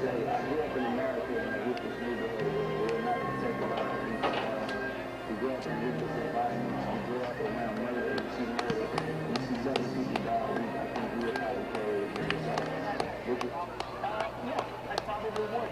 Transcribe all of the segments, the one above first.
say, I grew up in America in a ruthless neighborhood where we're not protected by the police. We grew up in ruthless environments. We grew up around murder. We see murder. We see other people die. I think we would probably carry it with yourself. Yeah, I probably would.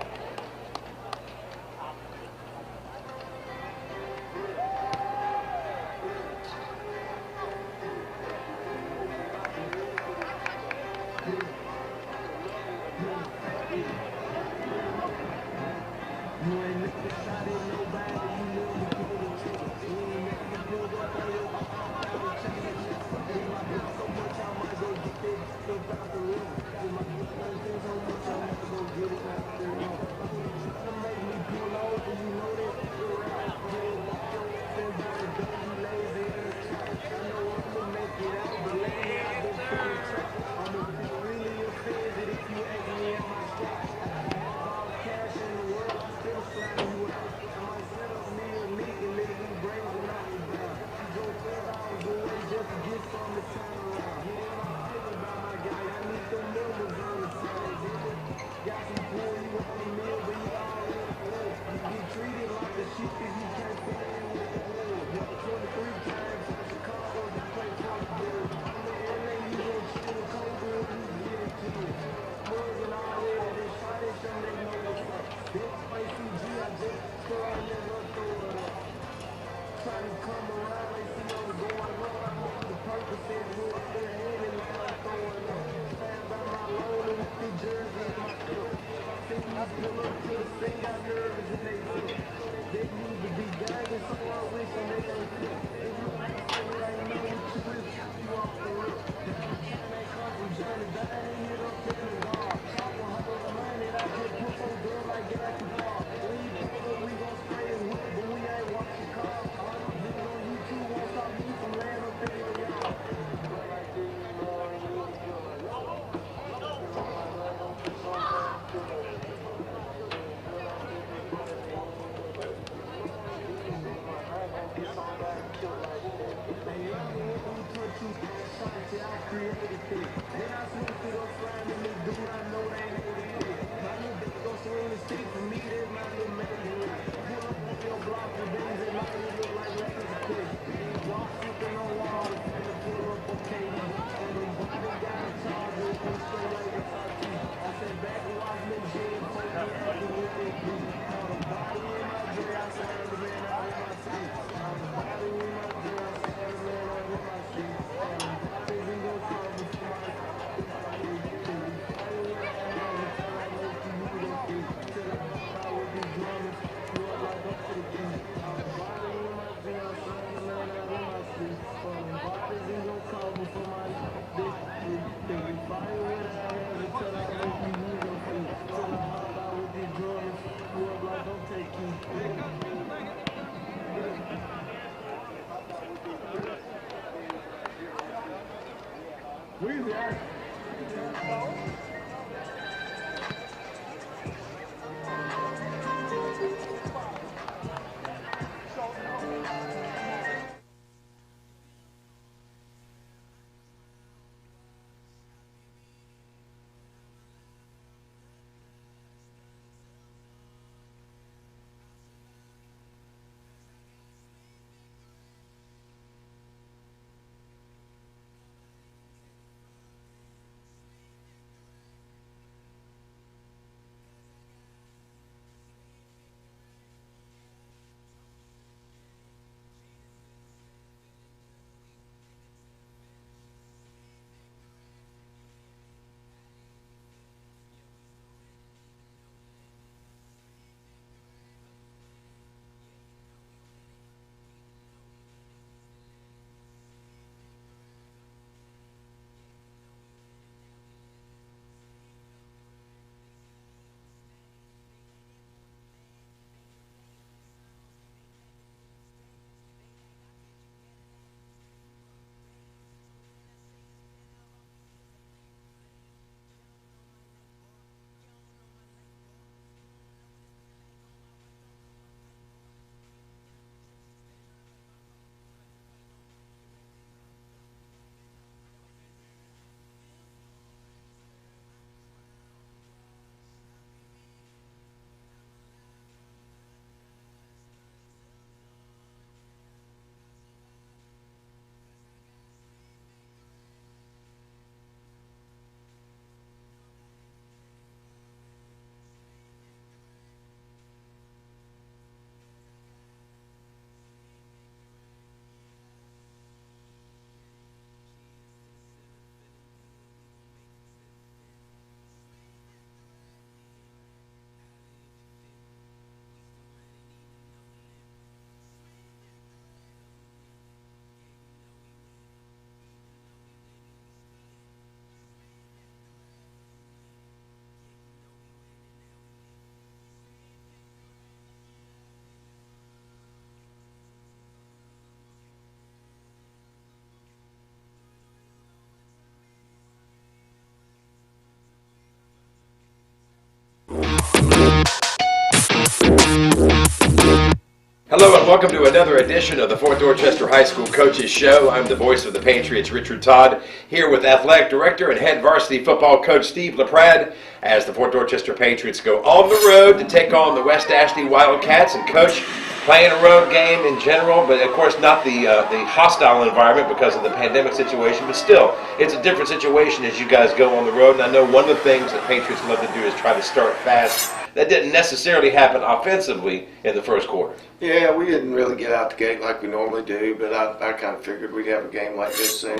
Welcome to another edition of the Fort Dorchester High School Coaches Show. I'm the voice of the Patriots, Richard Todd, here with Athletic Director and Head Varsity Football Coach Steve LaPrade as the Fort Dorchester Patriots go on the road to take on the West Ashley Wildcats. And Coach, playing a road game in general, but of course not the hostile environment because of the pandemic situation, but still, it's a different situation as you guys go on the road. And I know one of the things that Patriots love to do is try to start fast. That didn't necessarily happen offensively in the first quarter. Yeah, we didn't really get out the gate like we normally do, but I kind of figured we'd have a game like this soon.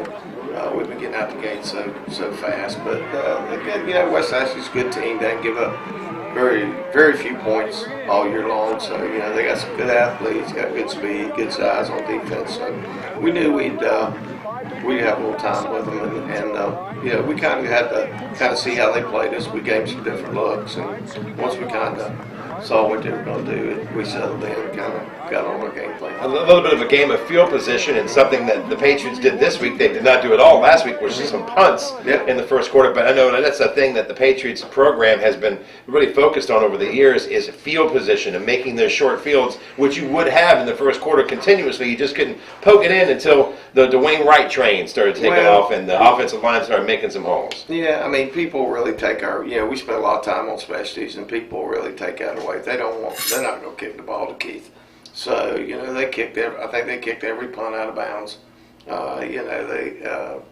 We've been getting out the gate so fast. But again, West Ashley's a good team. They can give up very few points all year long. So they got some good athletes, got good speed, good size on defense. So we knew we'd have a little time with them, and we kind of had to see how they played us. We gave some different looks, and once we kind of saw what they were going to do, we settled in and kind of got on our game plan. A little bit of a game of field position, and something that the Patriots did this week, they did not do at all last week, was some punts in the first quarter. But I know that's a thing that the Patriots program has been really focused on over the years, is field position and making those short fields, which you would have in the first quarter continuously. You just couldn't poke it in until the Dwayne Wright train started taking off and the offensive line started making some holes. Yeah, I mean, people really take we spend a lot of time on specialties, and people really take that away. They're not going to kick the ball to Keith. So, they kicked I think they kicked every punt out of bounds. The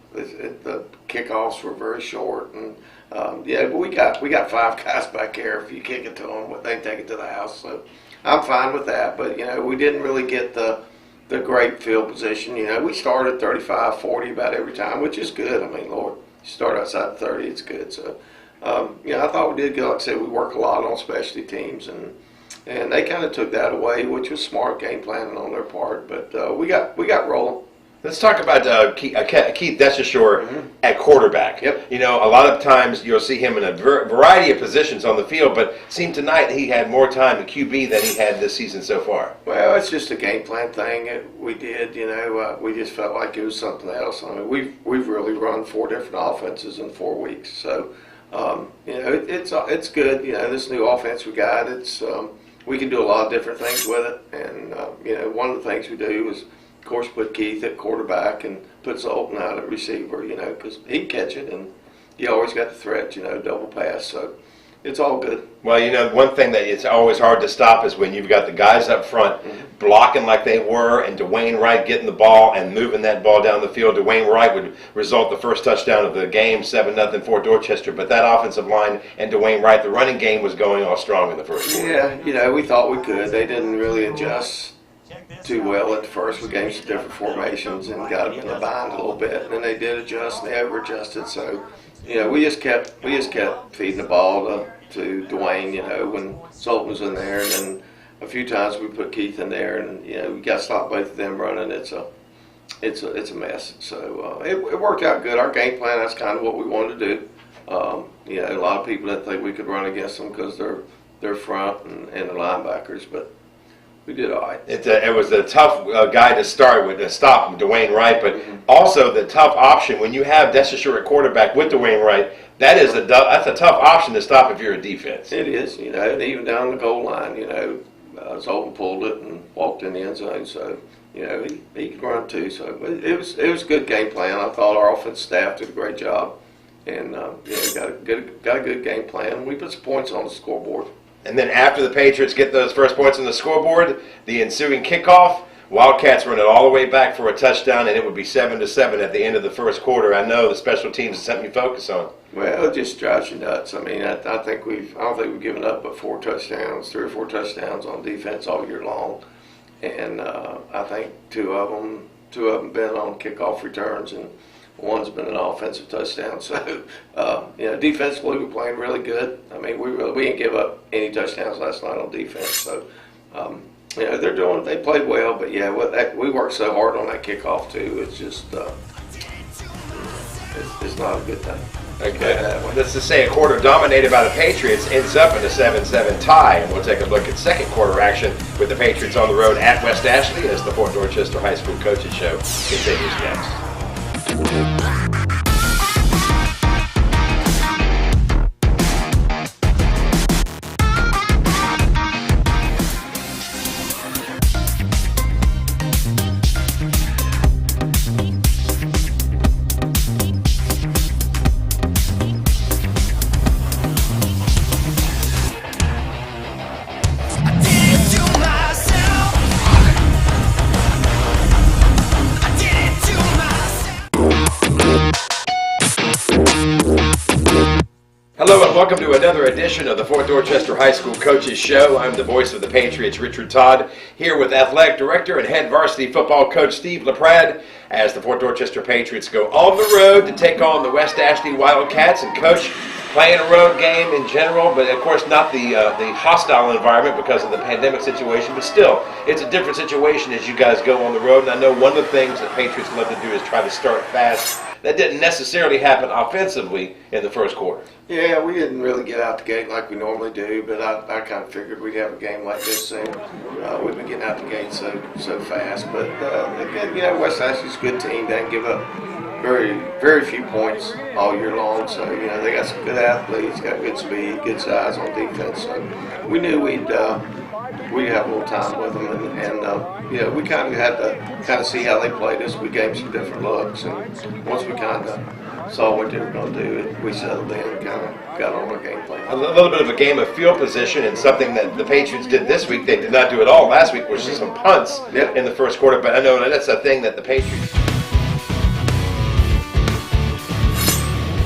kickoffs were very short, and but we got five guys back there. If you kick it to them, they take it to the house. So I'm fine with that. But we didn't really get the great field position. We started 35, 40 about every time, which is good. I mean, Lord, you start outside 30, it's good. So I thought we did good. Like I said, we work a lot on specialty teams, and they kind of took that away, which was smart game planning on their part. But we got rolling. Let's talk about Keith Descheshore at quarterback. Yep. A lot of times you'll see him in a variety of positions on the field, but it seemed tonight he had more time at QB than he had this season so far. Well, it's just a game plan thing we did. We just felt like it was something else. I mean, we've really run 4 different offenses in 4 weeks, so it's good. This new offense we got, we can do a lot of different things with it, and one of the things we do is, of course, put Keith at quarterback and put Zoltan out at receiver, because he'd catch it, and you always got the threat, double pass, so it's all good. Well, one thing that it's always hard to stop is when you've got the guys up front blocking like they were, and Dwayne Wright getting the ball and moving that ball down the field. Dwayne Wright would result the first touchdown of the game, 7-0 Fort Dorchester, but that offensive line and Dwayne Wright, the running game was going all strong in the first quarter. Yeah, we thought we could. They didn't really adjust too well at first. We gave some different formations and got them in a bind a little bit, and then they did adjust, and they over-adjusted. So, we just kept feeding the ball to Dwayne, when Zoltan was in there, and then a few times we put Keith in there, and we got to stop both of them running. It's a mess. So it worked out good. Our game plan, that's kind of what we wanted to do. A lot of people didn't think we could run against them because they're front and the linebackers, but we did all right. It was a tough guy to start with, to stop Dwayne Wright, but also the tough option when you have Descheshore at quarterback with Dwayne Wright. That's a tough option to stop if you're a defense. It is, and even down the goal line, Zoltan pulled it and walked in the end zone, so he could run too. So it was a good game plan. I thought our offense staff did a great job, and got a good game plan. We put some points on the scoreboard. And then after the Patriots get those first points on the scoreboard, the ensuing kickoff, Wildcats run it all the way back for a touchdown, and it would be 7-7 at the end of the first quarter. I know the special teams is something you focus on. Well, it just drives you nuts. I mean, I don't think we've given up but 3 or 4 touchdowns on defense all year long, and I think two of them been on kickoff returns, and one's been an offensive touchdown. So, defensively we're playing really good. I mean, we didn't give up any touchdowns last night on defense. So, they played well, but we worked so hard on that kickoff too. It's just it's not a good thing. Okay, let's just say a quarter dominated by the Patriots ends up in a 7-7 tie, and we'll take a look at second quarter action with the Patriots on the road at West Ashley as the Fort Dorchester High School Coaches Show continues next. welcome to another edition of the Fort Dorchester High School Coaches Show. I'm the voice of the Patriots, Richard Todd, here with Athletic Director and Head Varsity Football Coach Steve LaPrade as the Fort Dorchester Patriots go on the road to take on the West Ashley Wildcats. And Coach, playing a road game in general, but of course not the hostile environment because of the pandemic situation, but still, it's a different situation as you guys go on the road. And I know one of the things that Patriots love to do is try to start fast. That didn't necessarily happen offensively in the first quarter. Yeah, we didn't really get out the gate like we normally do, but I kind of figured we'd have a game like this soon. We've been getting out the gate so fast. But again, West Ashley's a good team. They can give up very few points all year long. So they got some good athletes, got good speed, good size on defense. So we knew we'd have a little time with them, and we kind of had to see how they played us. We gave some different looks, and once we kind of saw what they were going to do, we settled in and kind of got on our game plan. A little bit of a game of field position, and something that the Patriots did this week, they did not do at all last week, was just some punts in the first quarter. But I know that's a thing that the Patriots...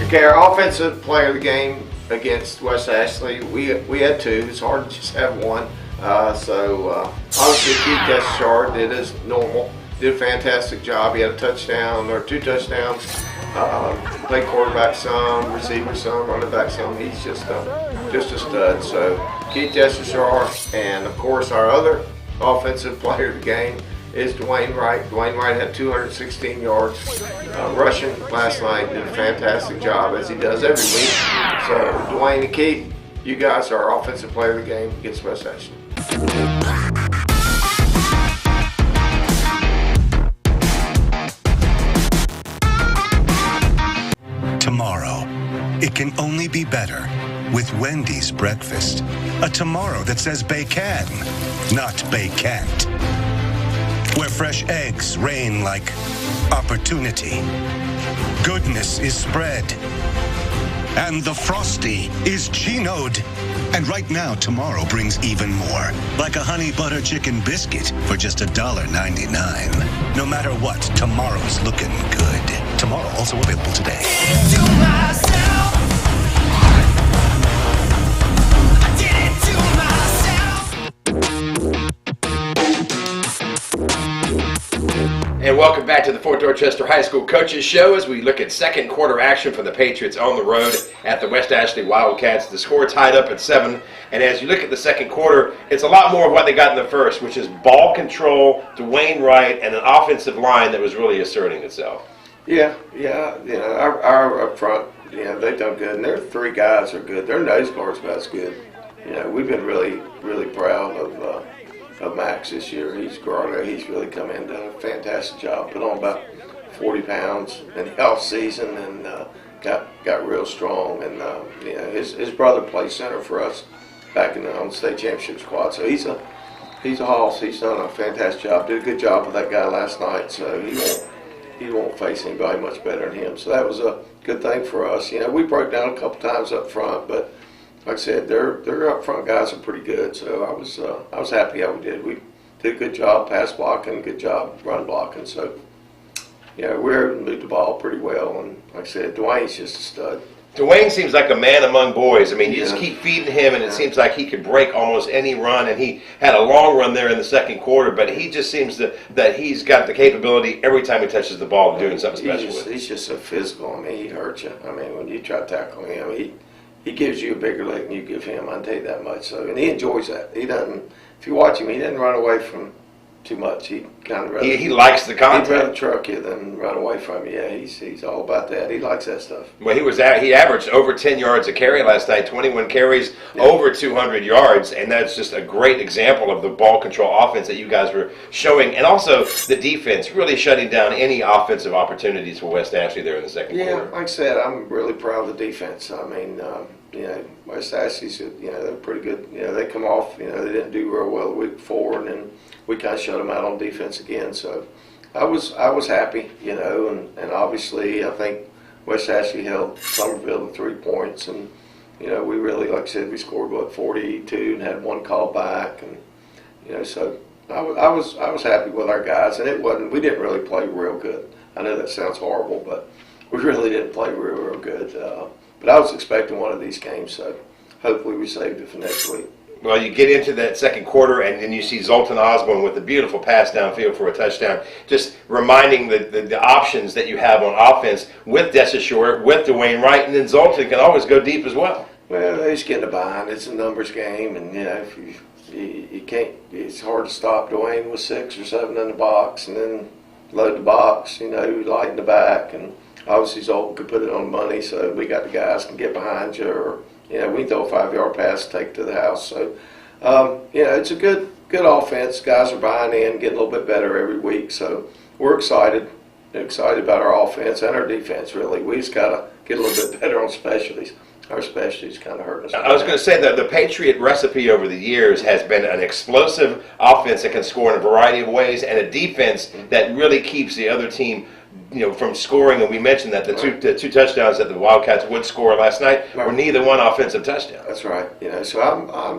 Okay, our offensive player of the game against West Ashley, we had two. It's hard to just have one. Obviously Keith Deschard did as normal. Did a fantastic job. He had a touchdown or two touchdowns. Played quarterback some, receiver some, running back some. He's just a stud. So Keith Deschard, and of course our other offensive player of the game is Dwayne Wright. Dwayne Wright had 216 yards rushing last night. Did a fantastic job, as he does every week. So Dwayne and Keith, you guys are our offensive player of the game against West Ashley. Tomorrow, it can only be better with Wendy's breakfast. A tomorrow that says bacon, not bacant. Where fresh eggs reign like opportunity. Goodness is spread. And the Frosty is Chino'd. And right now, tomorrow brings even more. Like a honey butter chicken biscuit for just $1.99. No matter what, tomorrow's looking good. Tomorrow also available today. And welcome back to the Fort Dorchester High School Coaches Show as we look at second quarter action for the Patriots on the road at the West Ashley Wildcats. The score tied up at 7, and as you look at the second quarter, it's a lot more of what they got in the first, which is ball control, Dwayne Wright, and an offensive line that was really asserting itself. Yeah. Our up front, they've done good, and their three guys are good. Their nose guard's about as good. We've been really proud of Max this year. He's really come in and done a fantastic job. Put on about 40 pounds in the off season and got real strong. And his brother plays center for us back on the state championship squad. So he's a hoss. He's done a fantastic job. Did a good job with that guy last night. So he won't face anybody much better than him. So that was a good thing for us. We broke down a couple times up front, but like I said, their up front guys are pretty good, so I was happy how we did. We did a good job pass blocking, good job run blocking. So we were able to move the ball pretty well, and like I said, Dwayne's just a stud. Dwayne seems like a man among boys. I mean, you just keep feeding him, and it seems like he could break almost any run, and he had a long run there in the second quarter, but he just seems that he's got the capability every time he touches the ball of doing something special with it. He's just so physical. I mean, he hurts you. I mean, when you try to tackle him, he gives you a bigger leg than you give him. I can tell you that much. So, and he enjoys that. He doesn't. If you watch him, he doesn't run away from too much. He kind of he likes the contact. He'd rather truck you than run away from you. Yeah, he's all about that. He likes that stuff. Well, he averaged over 10 yards a carry last night. 21 carries, over 200 yards, and that's just a great example of the ball control offense that you guys were showing, and also the defense really shutting down any offensive opportunities for West Ashley there in the second quarter. Yeah, like I said, I'm really proud of the defense. I mean, West Ashley's, they're pretty good. They come off, they didn't do real well the week before, and then we kind of shut them out on defense again. So I was happy, and obviously I think West Ashley held Summerville to 3 points, and we really, like I said, we scored 42 and had one call back, and so I was happy with our guys, and we didn't really play real good. I know that sounds horrible, but we really didn't play real good. But I was expecting one of these games, so hopefully we saved it for next week. Well, you get into that second quarter, and then you see Zoltan Osborne with a beautiful pass downfield for a touchdown, just reminding the options that you have on offense with Dessa Short, with Dwayne Wright, and then Zoltan can always go deep as well. Well, they just getting behind. It's a numbers game, and if you can't. It's hard to stop Dwayne with 6 or 7 in the box, and then load the box. Lighten the back, and obviously Zoltan could put it on money, so we got the guys can get behind you, or we can throw a 5-yard pass, take it to the house. So it's a good offense. Guys are buying in, getting a little bit better every week. So we're excited about our offense and our defense. Really, we just got to get a little bit better on specialties. Our specialties kind of hurt us. I was going to say that the Patriot recipe over the years has been an explosive offense that can score in a variety of ways, and a defense that really keeps the other team, from scoring. And we mentioned that the two touchdowns that the Wildcats would score last night were neither one offensive touchdown. That's right. So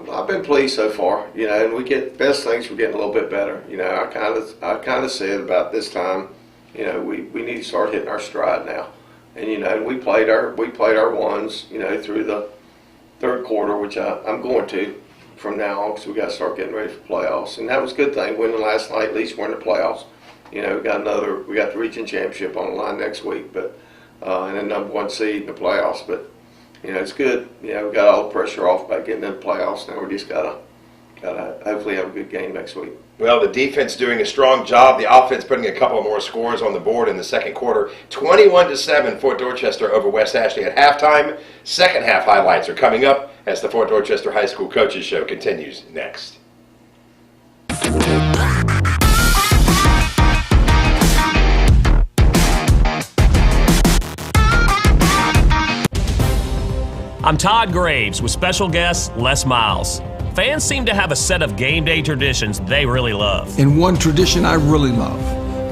I've been pleased so far. And we get best things. We're getting a little bit better. I kind of said about this time, we need to start hitting our stride now. And we played our ones, through the third quarter, which I'm going to from now on, because we got to start getting ready for playoffs. And that was a good thing. Winning last night, at least we're in the playoffs. We got the region championship on the line next week, but and then #1 seed in the playoffs. But it's good. We got all the pressure off by getting in the playoffs. Now we just gotta hopefully have a good game next week. Well, the defense doing a strong job. The offense putting a couple more scores on the board in the second quarter. 21-7, Fort Dorchester over West Ashley at halftime. Second half highlights are coming up as the Fort Dorchester High School Coaches Show continues next. I'm Todd Graves with special guest Les Miles. Fans seem to have a set of game day traditions they really love. And one tradition I really love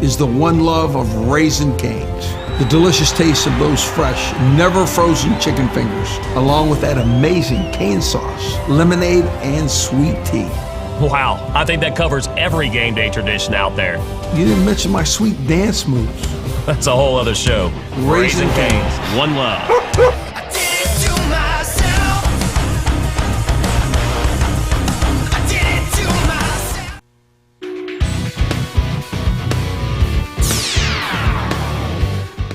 is the one love of Raising Cane's. The delicious taste of those fresh, never frozen chicken fingers, along with that amazing cane sauce, lemonade, and sweet tea. Wow, I think that covers every game day tradition out there. You didn't mention my sweet dance moves. That's a whole other show. Raising Cane's, one love.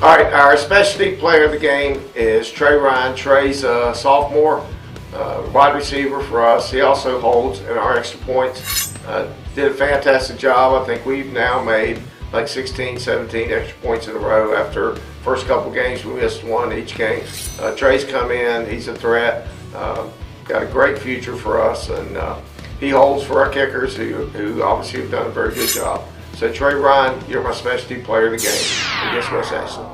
All right, our specialty player of the game is Trey Ryan. Trey's a sophomore, wide receiver for us. He also holds in our extra points. Did a fantastic job. I think we've now made like 16, 17 extra points in a row. After first couple games, we missed one each game. Trey's come in. He's a threat. Got a great future for us, and he holds for our kickers, who obviously have done a very good job. So Trey Ryan, you're my specialty player of the game against West Ashley.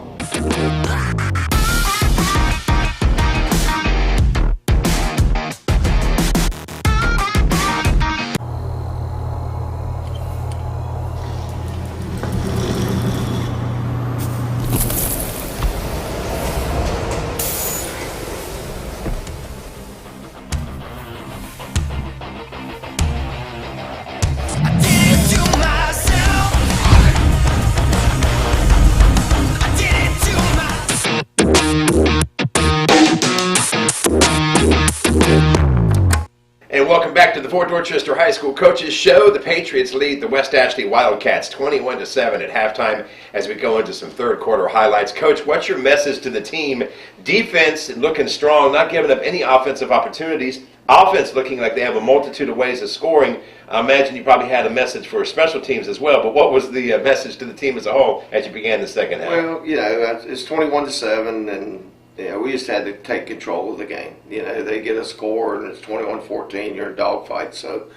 Welcome back to the Fort Dorchester High School Coaches Show. The Patriots lead the West Ashley Wildcats 21-7 at halftime as we go into some third quarter highlights. Coach, what's your message to the team? Defense looking strong, not giving up any offensive opportunities. Offense looking like they have a multitude of ways of scoring. I imagine you probably had a message for special teams as well, but what was the message to the team as a whole as you began the second half? Well, it's 21-7, and we just had to take control of the game. They get a score and it's 21-14, you're in dogfight. So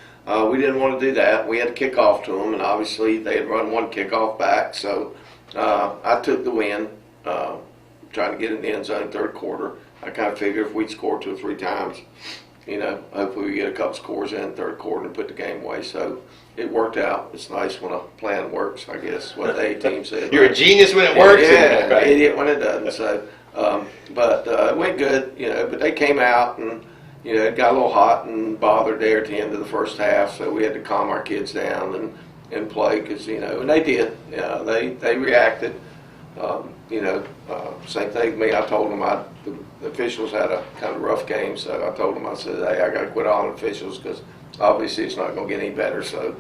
we didn't want to do that. We had to kick off to them, and obviously they had run one kickoff back. So I took the win, trying to get in the end zone third quarter. I kind of figured if we'd score 2 or 3 times, hopefully we get a couple scores in third quarter and put the game away. So it worked out. It's nice when a plan works, I guess, what the A-team said. You're a genius when it works. Yeah, an idiot when it doesn't. So. But it went good, but they came out and, it got a little hot and bothered there at the end of the first half, so we had to calm our kids down and play because, and they did. They reacted. Same thing with me. I told them the officials had a kind of rough game, so I told them, I said, hey, I got to quit all the officials because obviously it's not going to get any better. So,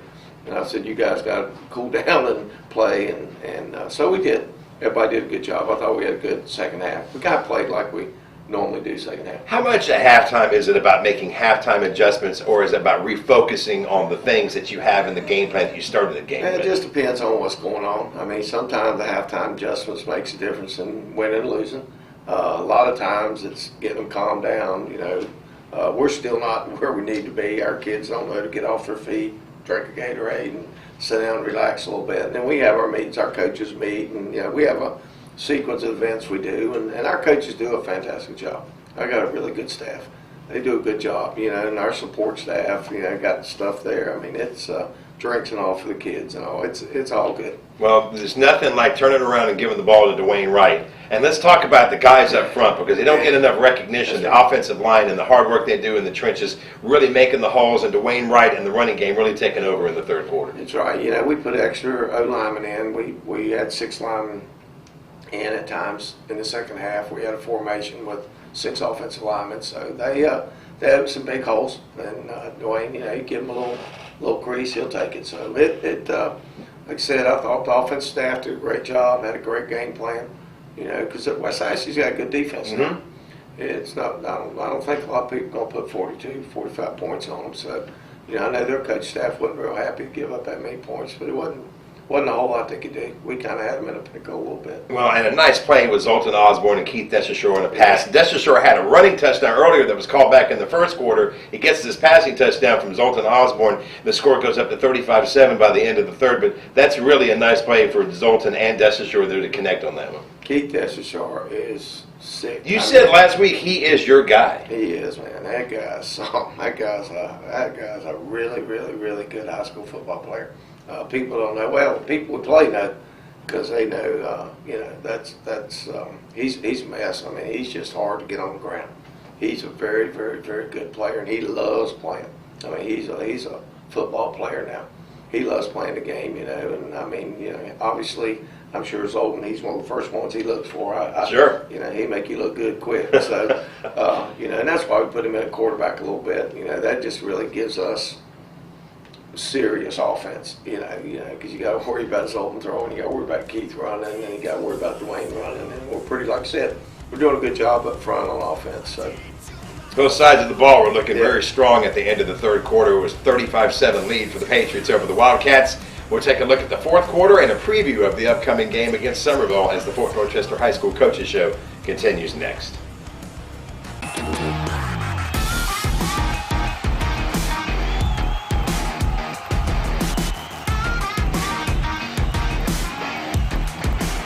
and I said, you guys got to cool down and play, and so we did. Everybody did a good job. I thought we had a good second half. We kind of played like we normally do second half. How much at halftime is it about making halftime adjustments, or is it about refocusing on the things that you have in the game plan that you started the game with? It just depends on what's going on. I mean, sometimes the halftime adjustments makes a difference in winning and losing. A lot of times it's getting them calmed down. You know, we're still not where we need to be. Our kids don't know to get off their feet, drink a Gatorade, and sit down and relax a little bit. And then we have our meetings, our coaches meet, and you know, we have a sequence of events we do, and our coaches do a fantastic job. I got a really good staff. They do a good job, you know, and our support staff, you know, got stuff there. I mean, it's drinks and all for the kids and all. It's all good. Well, there's nothing like turning around and giving the ball to Dwayne Wright. And let's talk about the guys up front, because they don't get enough recognition. The offensive line and the hard work they do in the trenches, really making the holes, and Dwayne Wright and the running game really taking over in the third quarter. That's right. You know, we put extra O linemen in. We had 6 linemen in at times in the second half. We had a formation with 6 offensive linemen, so they had some big holes. And Dwayne, you know, you give him a little crease, he'll take it. So like I said, I thought the offensive staff did a great job, had a great game plan. You know, because West Ashley's got a good defense now. It's not. I don't think a lot of people are going to put 42, 45 points on them. So, you know, I know their coach staff wasn't real happy to give up that many points, but it wasn't a whole lot they could do. We kind of had them in a pickle a little bit. Well, and a nice play with Zoltan Osborne and Keith Deshashore on a pass. Deshashore had a running touchdown earlier that was called back in the first quarter. He gets this passing touchdown from Zoltan Osborne. The score goes up to 35-7 by the end of the third, but that's really a nice play for Zoltan and Deshashore there to connect on that one. Keith Deshashore is sick. You said last week he is your guy. He is, man. That guy's a really, really, really good high school football player. People don't know. Well, people who play know, because they know. You know, he's a mess. I mean, he's just hard to get on the ground. He's a very, very, very good player, and he loves playing. I mean, he's a football player now. He loves playing the game, you know. And I mean, you know, obviously, I'm sure Zoltan, he's one of the first ones he looks for. Sure. You know, he make you look good quick. So, you know, and that's why we put him in a quarterback a little bit. You know, that just really gives us serious offense. You know, because you got to worry about Zoltan throwing, you got to worry about Keith running, and then you got to worry about Dwayne running. And we're pretty, like I said, we're doing a good job up front on offense. So. Both sides of the ball were looking very strong at the end of the third quarter. It was 35-7 lead for the Patriots over the Wildcats. We'll take a look at the fourth quarter and a preview of the upcoming game against Summerville as the Fort Dorchester High School Coaches Show continues next.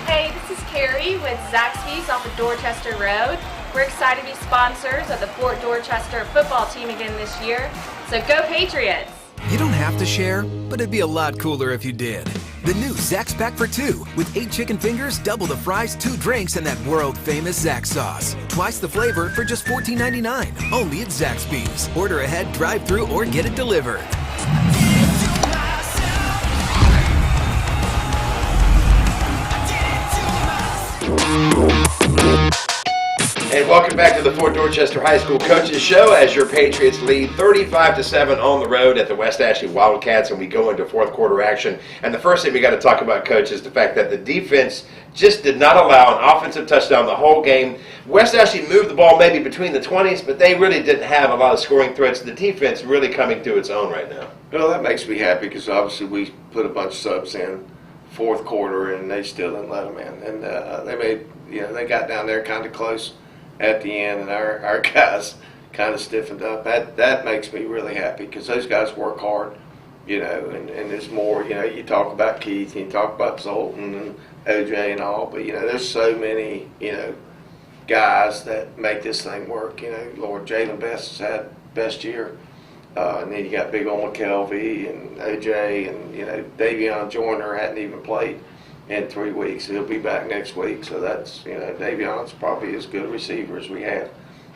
Hey, this is Carrie with Zaxby's off of Dorchester Road. We're excited to be sponsors of the Fort Dorchester football team again this year. So go Patriots! You don't have to share, but it'd be a lot cooler if you did. The new Zax Pack for 2 with 8 chicken fingers, double the fries, 2 drinks, and that world-famous Zax sauce. Twice the flavor for just $14.99. Only at Zaxby's. Order ahead, drive-through, or get it delivered. And welcome back to the Fort Dorchester High School Coaches Show as your Patriots lead 35-7 on the road at the West Ashley Wildcats, and we go into fourth quarter action. And the first thing we got to talk about, Coach, is the fact that the defense just did not allow an offensive touchdown the whole game. West Ashley moved the ball maybe between the 20s, but they really didn't have a lot of scoring threats. The defense really coming to its own right now. Well, that makes me happy because obviously we put a bunch of subs in fourth quarter, and they still didn't let them in. And they made, you know, they got down there kind of close at the end, and our guys kind of stiffened up. That makes me really happy because those guys work hard, you know, and there's more, you know, you talk about Keith, and you talk about Zoltan and OJ and all, but, you know, there's so many, you know, guys that make this thing work, you know. Lord, Jalen Best has had best year, and then you got big old McKelvey and OJ, and, you know, Davion Joyner hadn't even played in 3 weeks. He'll be back next week, so that's, you know, Davion's probably as good a receiver as we have,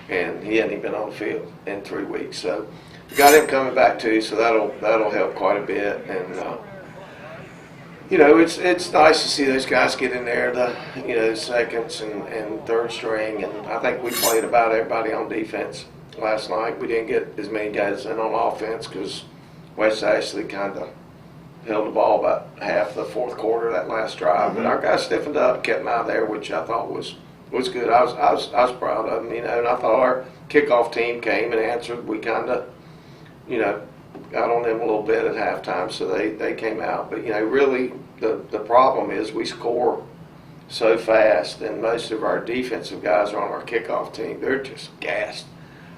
and he hadn't even been on the field in 3 weeks. So we got him coming back too, so that'll help quite a bit. And it's nice to see those guys get in there, the seconds and third string, and I think we played about everybody on defense last night. We didn't get as many guys in on offense because West Ashley kind of held the ball about half the fourth quarter that last drive, but our guys stiffened up, kept them out there, which I thought was good. I was proud of them, and I thought our kickoff team came and answered. We kind of, got on them a little bit at halftime, so they came out. But really, the problem is we score so fast, and most of our defensive guys are on our kickoff team. They're just gassed.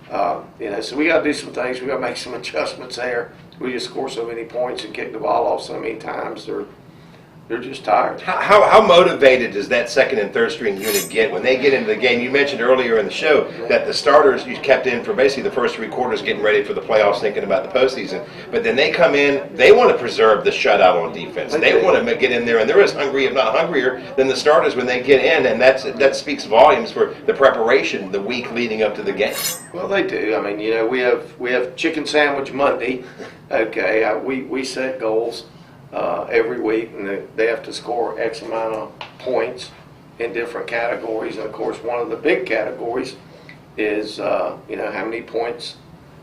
So we got to do some things. We got to make some adjustments there. We just score so many points and kick the ball off so many times. They're just tired. How motivated does that second and third string unit get when they get into the game? You mentioned earlier in the show that the starters you kept in for basically the first 3 quarters getting ready for the playoffs, thinking about the postseason. But then they come in, they want to preserve the shutout on defense. They want to get in there, and they're as hungry, if not hungrier, than the starters when they get in, and that speaks volumes for the preparation the week leading up to the game. Well, they do. I mean, we have chicken sandwich Monday. Okay, we set goals every week, and they have to score X amount of points in different categories. And of course, one of the big categories is how many points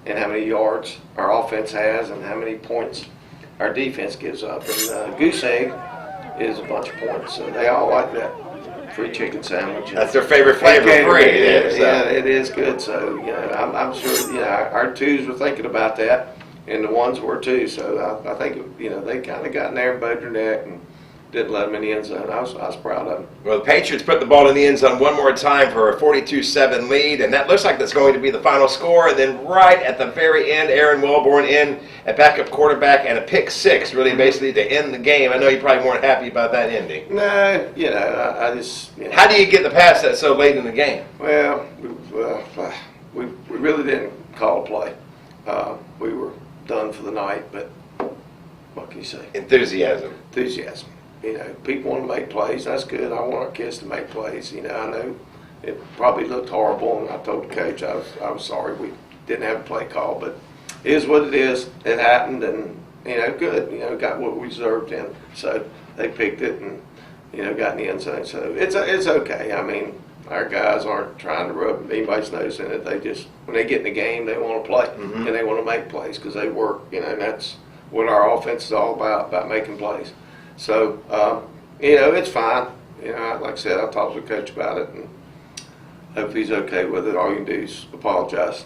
and how many yards our offense has, and how many points our defense gives up. And goose egg is a bunch of points, so they all like that free chicken sandwich. That's their favorite flavor. Free. Yeah, it is good. So I'm sure our twos were thinking about that. And the ones were too, so I think they kind of got in there and bowed their neck and didn't let them in the end zone. I was proud of them. Well, the Patriots put the ball in the end zone one more time for a 42-7 lead, and that looks like that's going to be the final score. And then right at the very end, Aaron Wellborn in at backup quarterback and a pick six, really basically to end the game. I know you probably weren't happy about that ending. No, I just. How do you get the pass that so late in the game? Well, we really didn't call a play. We were done for the night, but what can you say? Enthusiasm. People want to make plays. That's good. I want our kids to make plays. I know it probably looked horrible, and I told the coach I was sorry we didn't have a play call, but it is what it is. It happened, and good. Got what we deserved in. So they picked it, and got in the end zone. So it's okay. I mean, our guys aren't trying to rub anybody's nose in it. They just, when they get in the game, they want to play, and they want to make plays because they work. And that's what our offense is all about making plays. So, it's fine. Like I said, I talked to the coach about it, and hope he's okay with it. All you can do is apologize.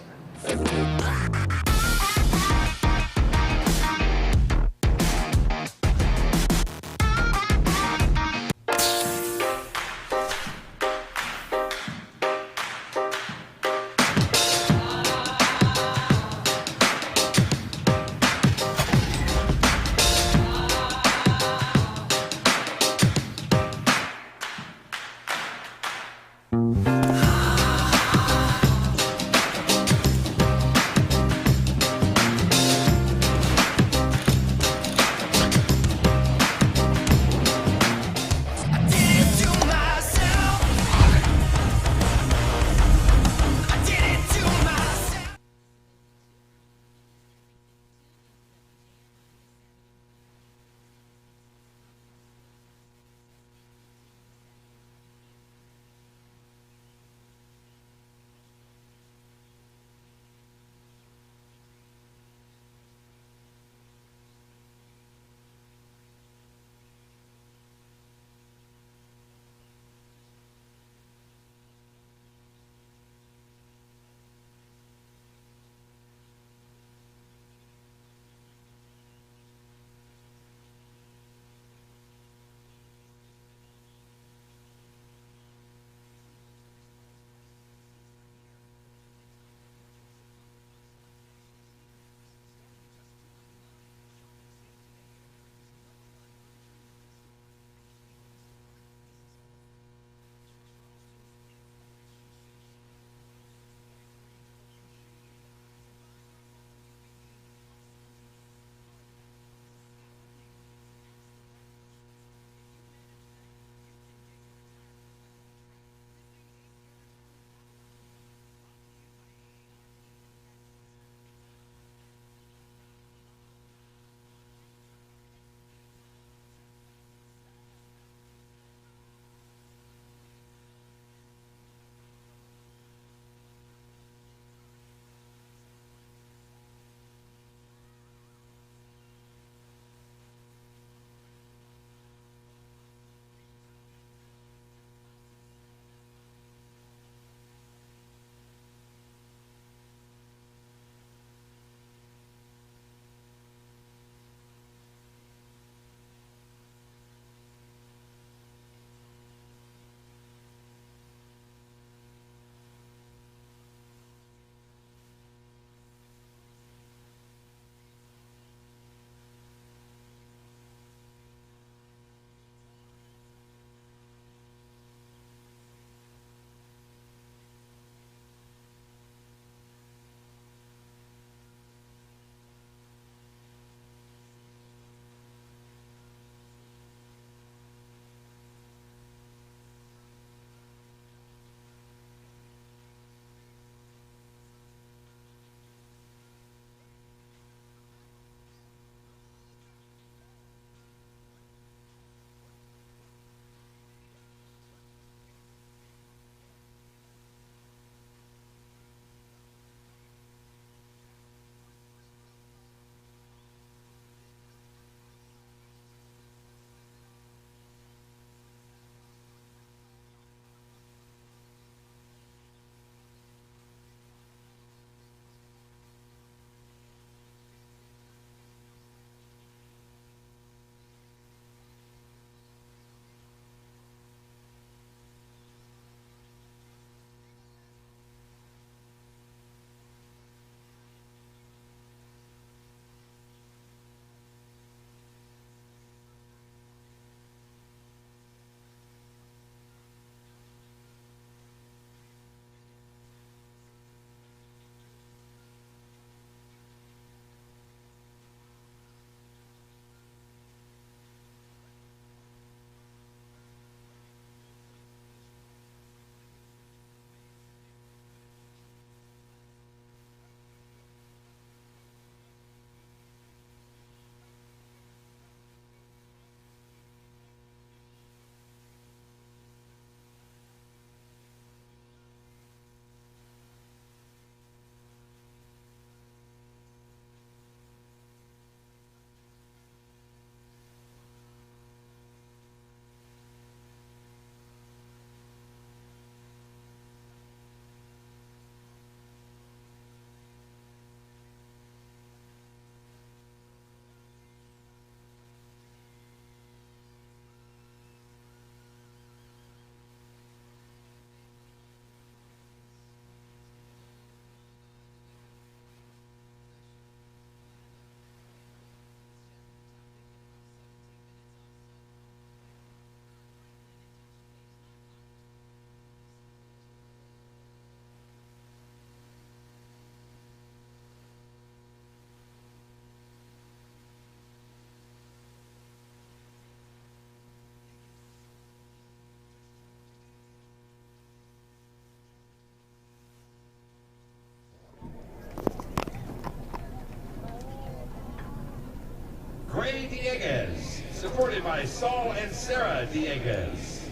by Saul and Sarah Dieguez.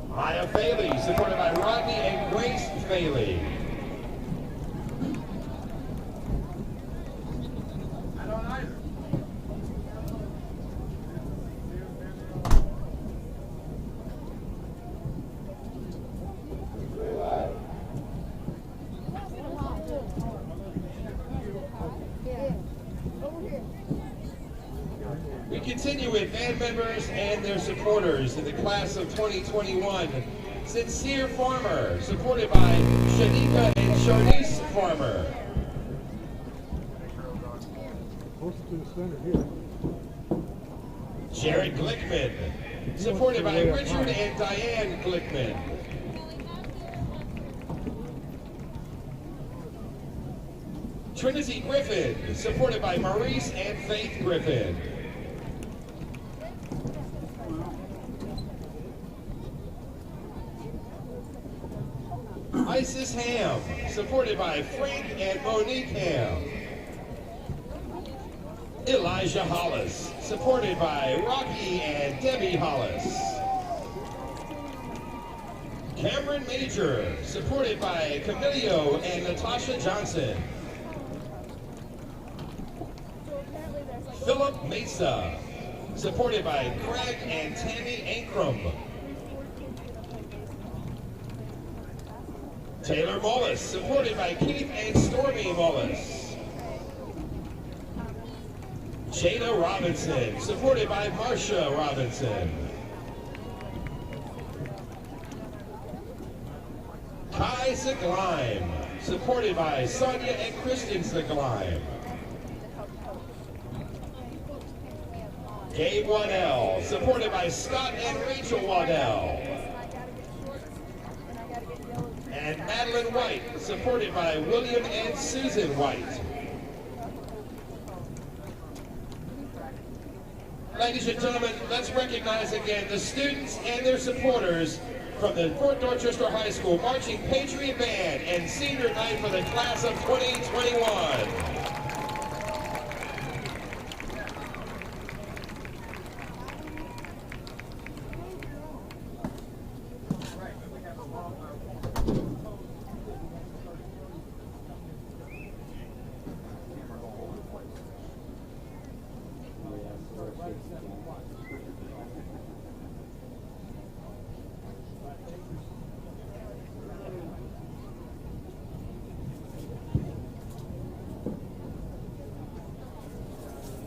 Maya Faley, supported by Rodney and Grace Faley. I don't either. We continue with band members and their supporters in the class of 2021. Sincere Farmer, supported by Shanika and Charnice Farmer. Jared Glickman, supported by Richard and Diane Glickman. Trinity Griffin, supported by Maurice and Faith Griffin. Isis Ham, supported by Frank and Monique Ham. Elijah Hollis, supported by Rocky and Debbie Hollis. Cameron Major, supported by Camilio and Natasha Johnson. Philip Mesa, supported by Craig and Tammy Ankrum. Taylor Mullis, supported by Keith and Stormy Mullis. Jada Robinson, supported by Marcia Robinson. Kai Zagleim, supported by Sonia and Kristen Zagleim. Gabe Waddell, supported by Scott and Rachel Waddell. And Madeline White, supported by William and Susan White. Ladies and gentlemen, let's recognize again the students and their supporters from the Fort Dorchester High School Marching Patriot Band and Senior Night for the class of 2021.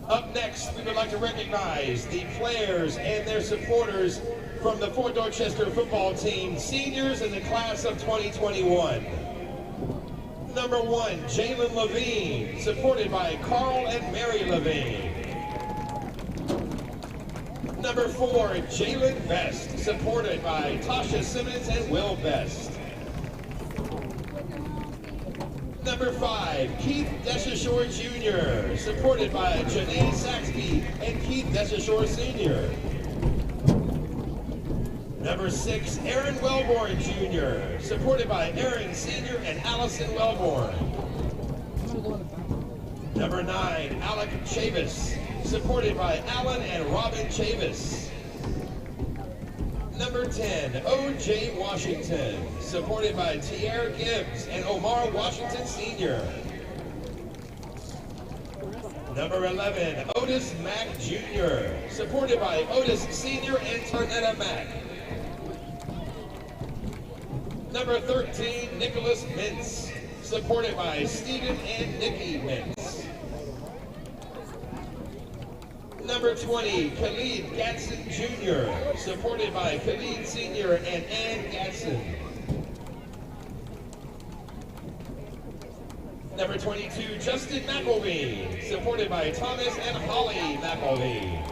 Up next, we would like to recognize the players and their supporters from the Fort Dorchester football team, seniors in the class of 2021. Number 1, Jalen Levine, supported by Carl and Mary Levine. Number 4, Jalen Best, supported by Tasha Simmons and Will Best. Number 5, Keith Desashore Jr., supported by Janine Saxby and Keith Desashore Sr. Number 6, Aaron Wellborn Jr., supported by Aaron Sr. and Allison Wellborn. Number 9, Alec Chavis, supported by Alan and Robin Chavis. Number 10, O.J. Washington, supported by Tierre Gibbs and Omar Washington Sr. Number 11, Otis Mack Jr., supported by Otis Sr. and Tarnetta Mack. Number 13, Nicholas Mintz, supported by Stephen and Nikki Mintz. Number 20, Khalid Gatson Jr., supported by Khalid Sr. and Ann Gatson. Number 22, Justin McElveen, supported by Thomas and Holly McElveen.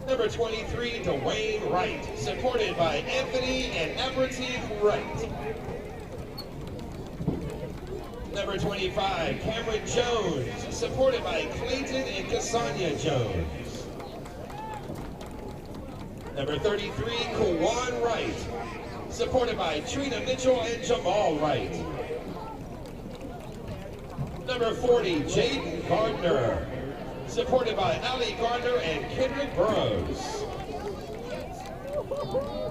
Number 23, Dwayne Wright, supported by Anthony and Everett Wright. Number 25, Cameron Jones, supported by Clayton and Cassania Jones. Number 33, Kawan Wright, supported by Trina Mitchell and Jamal Wright. Number 40, Jaden Gardner, supported by Ali Gardner and Kendrick Burrows.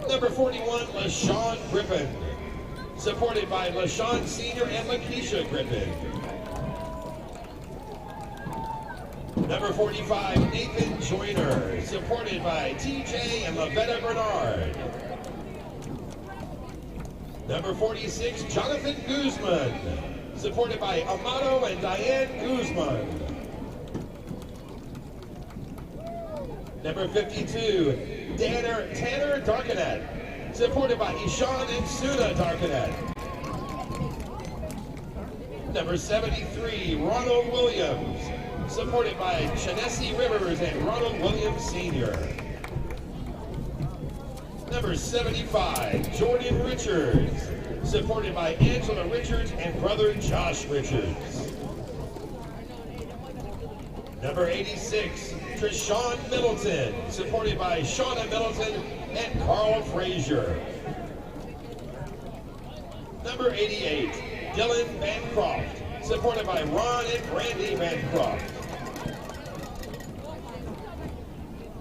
Number 41, LaShawn Griffin, supported by LaShawn Sr. and Lakeisha Griffin. Number 45, Nathan Joyner, supported by TJ and Lavetta Bernard. Number 46, Jonathan Guzman, supported by Amato and Diane Guzman. Number 52, Tanner Darkanet, supported by Ishan and Suna Darkanet. Number 73, Ronald Williams, supported by Shanessi Rivers and Ronald Williams Sr. Number 75, Jordan Richards, supported by Angela Richards and brother Josh Richards. Number 86, Trishawn Middleton, supported by Shauna Middleton and Carl Frazier. Number 88, Dylan Bancroft, supported by Ron and Brandy Bancroft.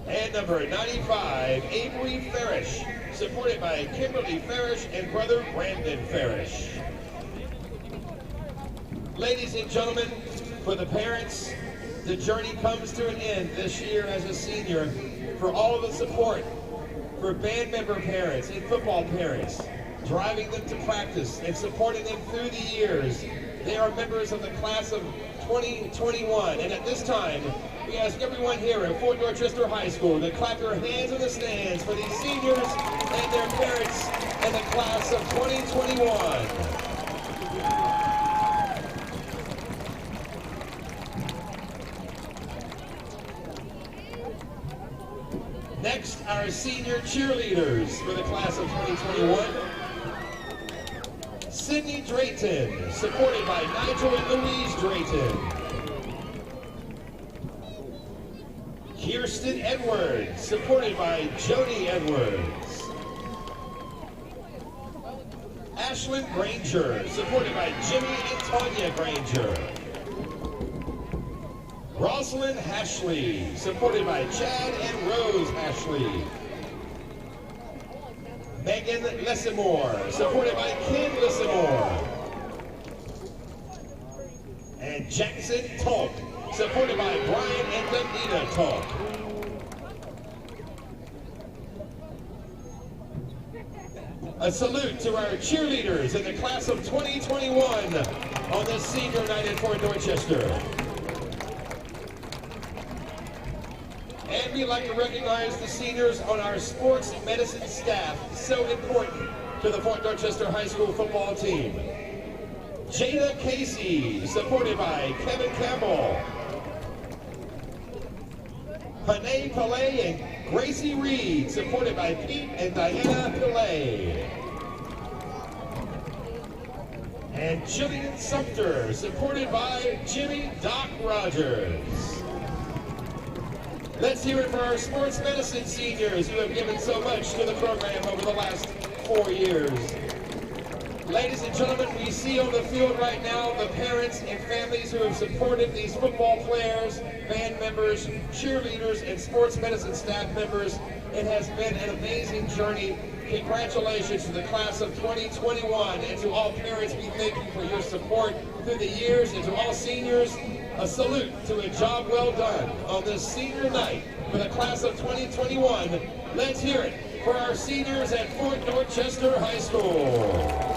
And number 95, Avery Farish, supported by Kimberly Farish and brother Brandon Farish. Ladies and gentlemen, for the parents, the journey comes to an end this year as a senior. For all of the support, for band member parents and football parents, driving them to practice and supporting them through the years. They are members of the class of 2021, and at this time, we ask everyone here at Fort Dorchester High School to clap their hands in the stands for these seniors and their parents and the class of 2021. Next, our senior cheerleaders for the class of 2021. Sydney Drayton, supported by Nigel and Louise Drayton. Kirsten Edwards, supported by Jody Edwards. Ashlyn Granger, supported by Jimmy and Tanya Granger. Rosalind Hashley, supported by Chad and Rose Hashley. Megan Lessimore, supported by Ken Lessimore. And Jackson Talk, supported by Brian and Danita Talk. A salute to our cheerleaders in the class of 2021 on this senior night at Fort Dorchester. And we'd like to recognize the seniors on our sports medicine staff, so important to the Fort Dorchester High School football team. Jada Casey, supported by Kevin Campbell. Hanae Pillay and Gracie Reed, supported by Pete and Diana Pillay. And Jillian Sumter, supported by Jimmy Doc Rogers. Let's hear it for our sports medicine seniors who have given so much to the program over the last 4 years. Ladies and gentlemen, we see on the field right now the parents and families who have supported these football players, band members, cheerleaders, and sports medicine staff members. It has been an amazing journey. Congratulations to the class of 2021, and to all parents, we thank you for your support through the years, and to all seniors, a salute to a job well done on this senior night for the class of 2021. Let's hear it for our seniors at Fort Dorchester High School.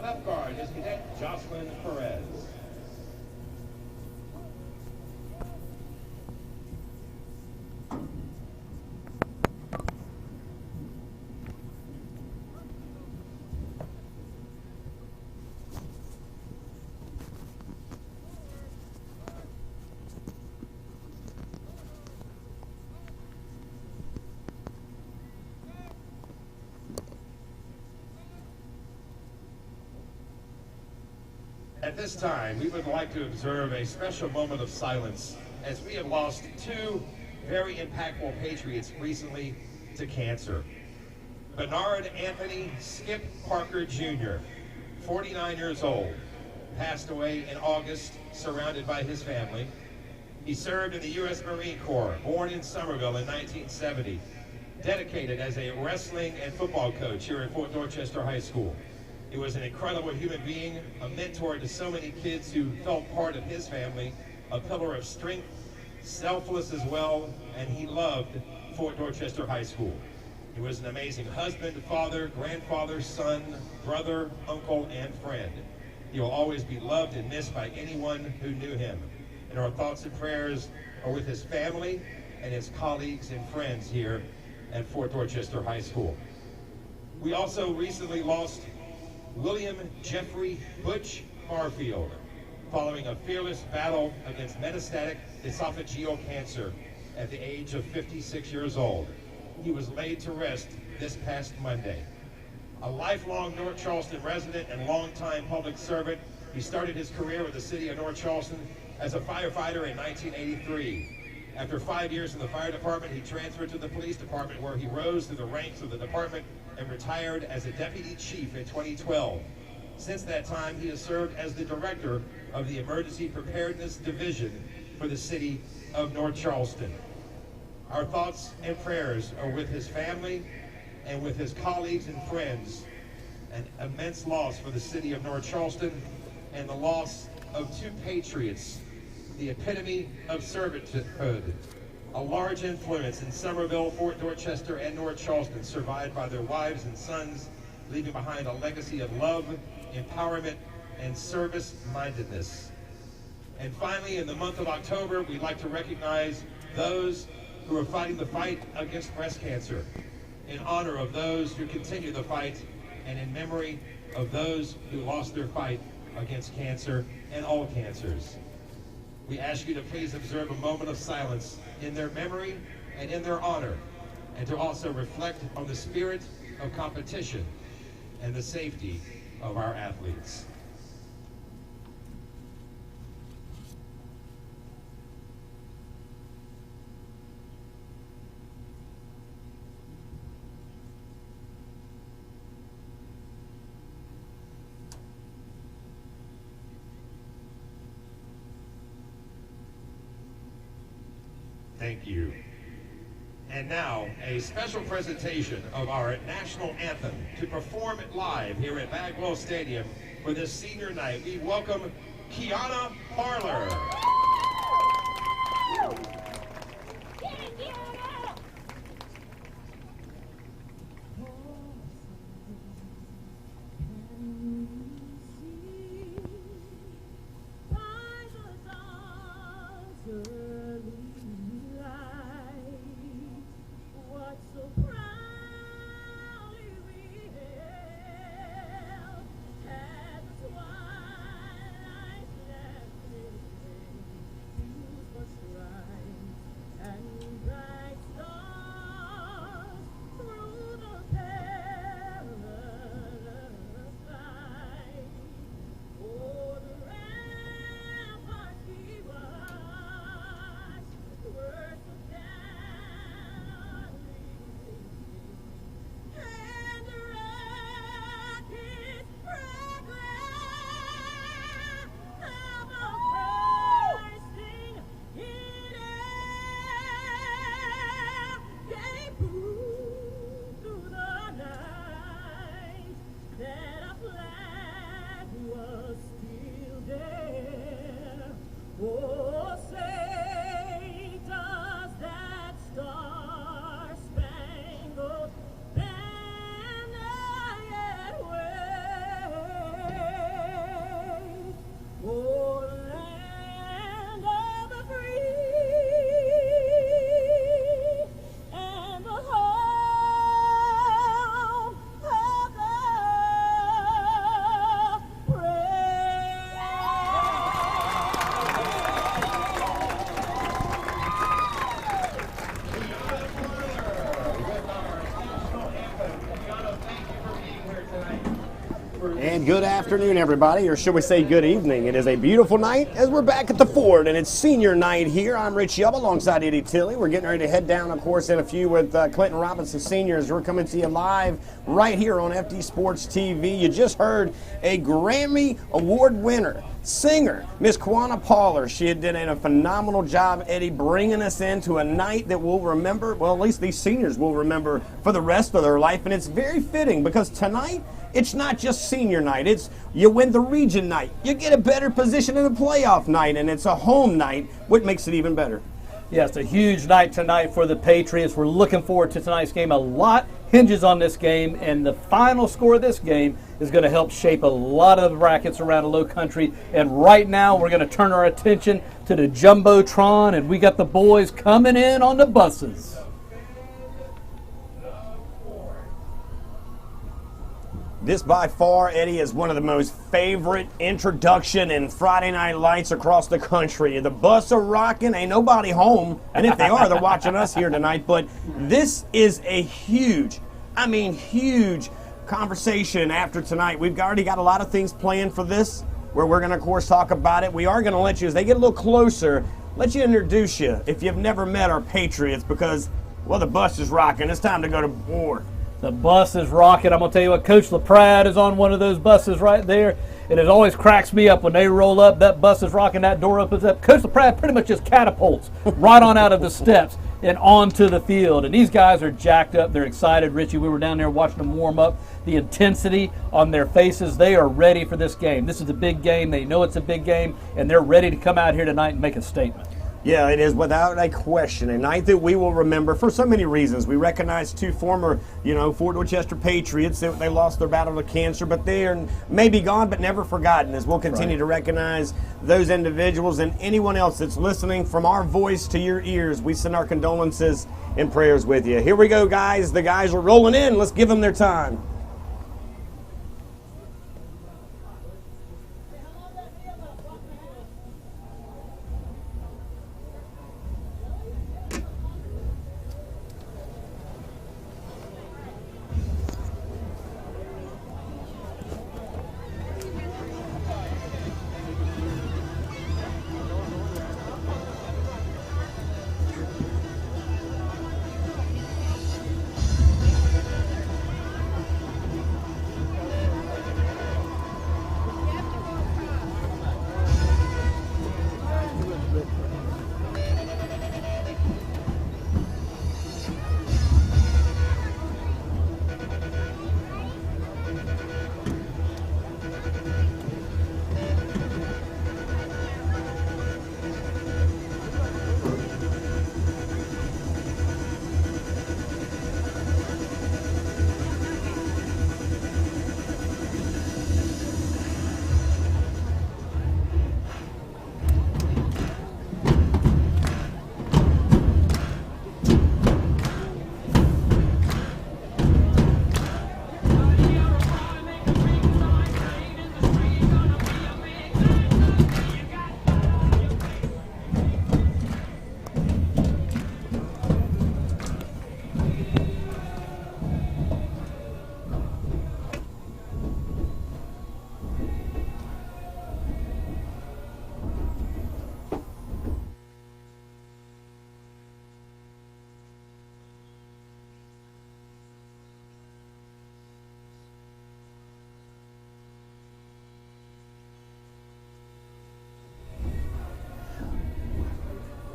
left guard is Cadet Jocelyn Perez. At this time, we would like to observe a special moment of silence as we have lost two very impactful Patriots recently to cancer. Bernard Anthony Skip Parker Jr., 49 years old, passed away in August surrounded by his family. He served in the U.S. Marine Corps, born in Summerville in 1970, dedicated as a wrestling and football coach here at Fort Dorchester High School. He was an incredible human being, a mentor to so many kids who felt part of his family, a pillar of strength, selfless as well, and he loved Fort Dorchester High School. He was an amazing husband, father, grandfather, son, brother, uncle, and friend. He will always be loved and missed by anyone who knew him. And our thoughts and prayers are with his family and his colleagues and friends here at Fort Dorchester High School. We also recently lost William Jeffrey Butch Barfield, following a fearless battle against metastatic esophageal cancer at the age of 56 years old. He was laid to rest this past Monday. A lifelong North Charleston resident and longtime public servant, he started his career with the city of North Charleston as a firefighter in 1983. After 5 years in the fire department, he transferred to the police department, where he rose through the ranks of the department and retired as a deputy chief in 2012. Since that time, he has served as the director of the Emergency Preparedness Division for the city of North Charleston. Our thoughts and prayers are with his family and with his colleagues and friends. An immense loss for the city of North Charleston, and the loss of two Patriots, the epitome of servanthood. A large influence in Summerville, Fort Dorchester, and North Charleston, survived by their wives and sons, leaving behind a legacy of love, empowerment, and service-mindedness. And finally, in the month of October, we'd like to recognize those who are fighting the fight against breast cancer, in honor of those who continue the fight, and in memory of those who lost their fight against cancer and all cancers. We ask you to please observe a moment of silence in their memory and in their honor, and to also reflect on the spirit of competition and the safety of our athletes. Thank you. And now, a special presentation of our national anthem to perform it live here at Bagwell Stadium for this senior night. We welcome Kiana Parler. And good afternoon, everybody, or should we say good evening. It is a beautiful night as we're back at the Ford, and it's senior night here. I'm Rich Yubb alongside Eddie Tilley. We're getting ready to head down, of course, in a few with Clinton Robinson Seniors. We're coming to you live right here on FD Sports TV. You just heard a Grammy Award winner, singer, Miss Quanah Paller. She did a phenomenal job, Eddie, bringing us into a night that we'll remember, well, at least these seniors will remember for the rest of their life, and it's very fitting because tonight, it's not just senior night. It's you win the region night. You get a better position in the playoff night, and it's a home night, what makes it even better. Yeah, it's a huge night tonight for the Patriots. We're looking forward to tonight's game. A lot hinges on this game, and the final score of this game is going to help shape a lot of the brackets around the low country. And right now, we're going to turn our attention to the Jumbotron, and we got the boys coming in on the buses. This by far, Eddie, is one of the most favorite introduction in Friday Night Lights across the country. The bus are rocking, ain't nobody home, and if they are, they're watching us here tonight. But this is a huge, huge conversation after tonight. We've already got a lot of things planned for this, where we're going to, of course, talk about it. We are going to let you, as they get a little closer, let you introduce you if you've never met our Patriots because, well, the bus is rocking. It's time to go to war. The bus is rocking. I'm going to tell you what, Coach LaPrade is on one of those buses right there, and it always cracks me up when they roll up, that bus is rocking, that door opens up. Coach LaPrade pretty much just catapults right on out of the steps and onto the field. And these guys are jacked up. They're excited. Richie, we were down there watching them warm up. The intensity on their faces, they are ready for this game. This is a big game. They know it's a big game, and they're ready to come out here tonight and make a statement. Yeah, it is without a question a night that we will remember for so many reasons. We recognize two former, Fort Dorchester Patriots. They lost their battle to cancer, but they are maybe gone but never forgotten as we'll continue to recognize those individuals and anyone else that's listening. From our voice to your ears, we send our condolences and prayers with you. Here we go, guys. The guys are rolling in. Let's give them their time.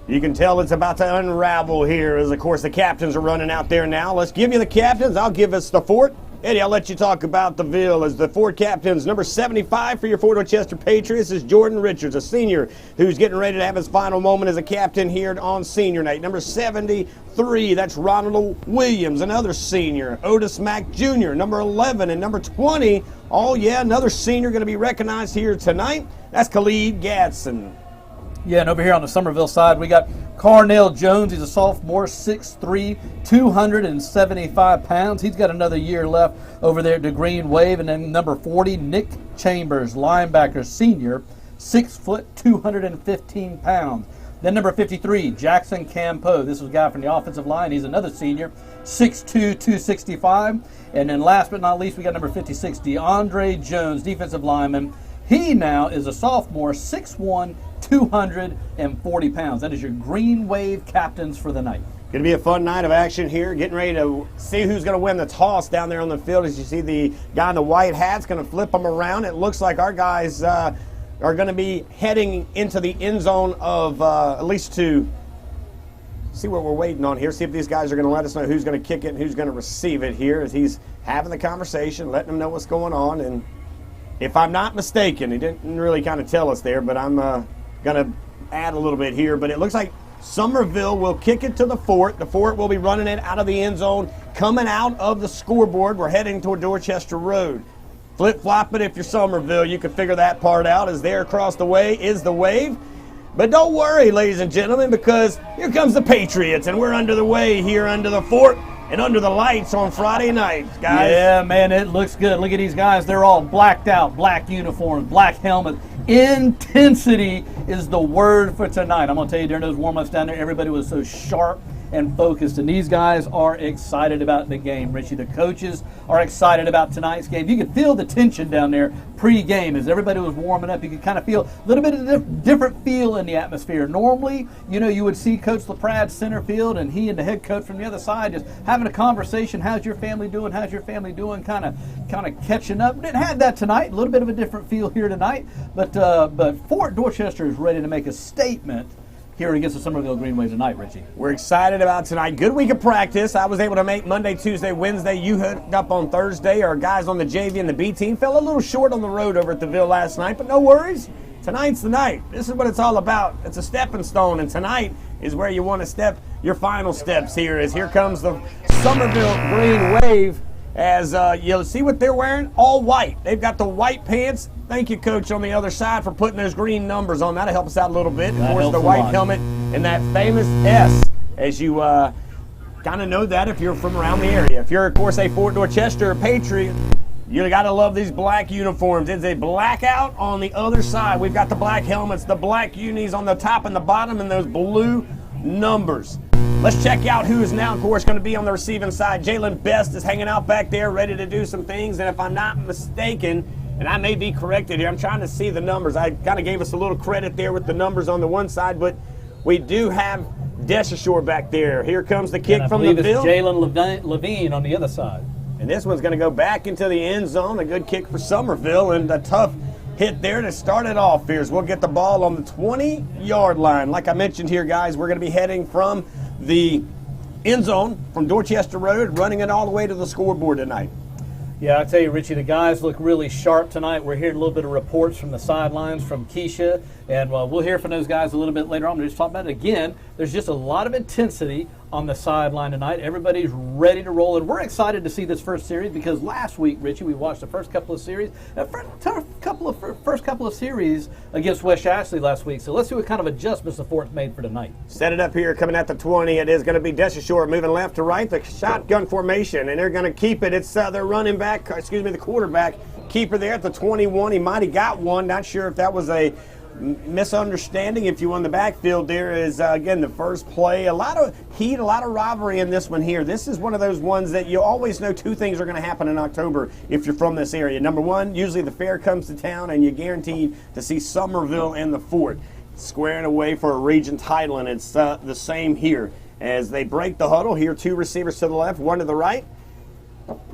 You can tell it's about to unravel here as, of course, the captains are running out there now. Let's give you the captains. I'll give us the Fort. Eddie, I'll let you talk about the Ville. As the Fort captains, number 75 for your Fort Dorchester Patriots is Jordan Richards, a senior who's getting ready to have his final moment as a captain here on senior night. Number 73, that's Ronald Williams, another senior. Otis Mack Jr., number 11, and number 20, oh yeah, another senior going to be recognized here tonight. That's Khalid Gadsden. Yeah, and over here on the Summerville side, we got Carnell Jones. He's a sophomore, 6'3", 275 pounds. He's got another year left over there at the Greenwave. And then number 40, Nick Chambers, linebacker, senior, 6 foot, 215 pounds. Then number 53, Jackson Campo. This was a guy from the offensive line. He's another senior, 6'2", 265. And then last but not least, we got number 56, DeAndre Jones, defensive lineman. He now is a sophomore, 6'1", 240 pounds. That is your Greenwave captains for the night. Going to be a fun night of action here. Getting ready to see who's going to win the toss down there on the field. As you see, the guy in the white hat's going to flip them around. It looks like our guys are going to be heading into the end zone of at least to see what we're waiting on here. See if these guys are going to let us know who's going to kick it and who's going to receive it here as he's having the conversation, letting them know what's going on. And if I'm not mistaken, he didn't really kind of tell us there, but I'm going to add a little bit here. But it looks like Summerville will kick it to the fort. The fort will be running it out of the end zone, coming out of the scoreboard. We're heading toward Dorchester Road. Flip-flop it if you're Summerville. You can figure that part out, as there across the way is the wave. But don't worry, ladies and gentlemen, because here comes the Patriots, and we're under the way here under the fort and under the lights on Friday night, guys. Yeah, man, it looks good. Look at these guys. They're all blacked out, black uniforms, black helmets. Intensity is the word for tonight. I'm going to tell you, during those warm-ups down there, everybody was so sharp and focused, and these guys are excited about the game. Richie, the coaches are excited about tonight's game. You could feel the tension down there pre-game as everybody was warming up. You could kind of feel a little bit of a different feel in the atmosphere. Normally, you know, you would see Coach LaPrade center field and he and the head coach from the other side just having a conversation. How's your family doing? How's your family doing? Kind of catching up. Didn't have that tonight. A little bit of a different feel here tonight. But Fort Dorchester is ready to make a statement here against the Summerville Greenwave tonight, Richie. We're excited about tonight. Good week of practice. I was able to make Monday, Tuesday, Wednesday. You hooked up on Thursday. Our guys on the JV and the B team fell a little short on the road over at the Ville last night, but no worries. Tonight's the night. This is what it's all about. It's a stepping stone, and tonight is where you want to step your final steps here. As here comes the Summerville Greenwave. As you'll see what they're wearing, all white. They've got the white pants. Thank you, Coach, on the other side for putting those green numbers on. That'll help us out a little bit. Of course, the white helmet and that famous S, as you kind of know that if you're from around the area. If you're, of course, a Fort Dorchester Patriot, you got to love these black uniforms. It's a blackout on the other side. We've got the black helmets, the black unis on the top and the bottom, and those blue numbers. Let's check out who is now, of course, going to be on the receiving side. Jalen Best is hanging out back there, ready to do some things. And if I'm not mistaken, and I may be corrected here, I'm trying to see the numbers. I kind of gave us a little credit there with the numbers on the one side, but we do have Dorchester back there. Here comes the kick from the Ville. Jalen Levine on the other side. And this one's going to go back into the end zone. A good kick for Summerville, and a tough hit there to start it off here. We'll get the ball on the 20-yard line. Like I mentioned here, guys, we're going to be heading from the end zone from Dorchester Road, running it all the way to the scoreboard tonight. Yeah, I tell you, Richie, the guys look really sharp tonight. We're hearing a little bit of reports from the sidelines from Keisha, and we'll hear from those guys a little bit later on. We'll just talk about it again. There's just a lot of intensity on the sideline tonight. Everybody's ready to roll, and we're excited to see this first series because last week, Richie, we watched the first couple of series, first couple of series against West Ashley last week. So let's see what kind of adjustments the Fort's made for tonight. Set it up here, coming at the 20. It is going to be Dorchester moving left to right, the shotgun formation, and they're going to keep it. It's their running back, the quarterback, keeper there at the 21. He might have got one. Not sure if that was a misunderstanding. If you on the backfield, there is again the first play. A lot of heat, a lot of rivalry in this one here. This is one of those ones that you always know two things are going to happen in October if you're from this area. Number one, usually the fair comes to town, and you're guaranteed to see Summerville and the Fort squaring away for a region title, and it's the same here as they break the huddle. Here, two receivers to the left, one to the right.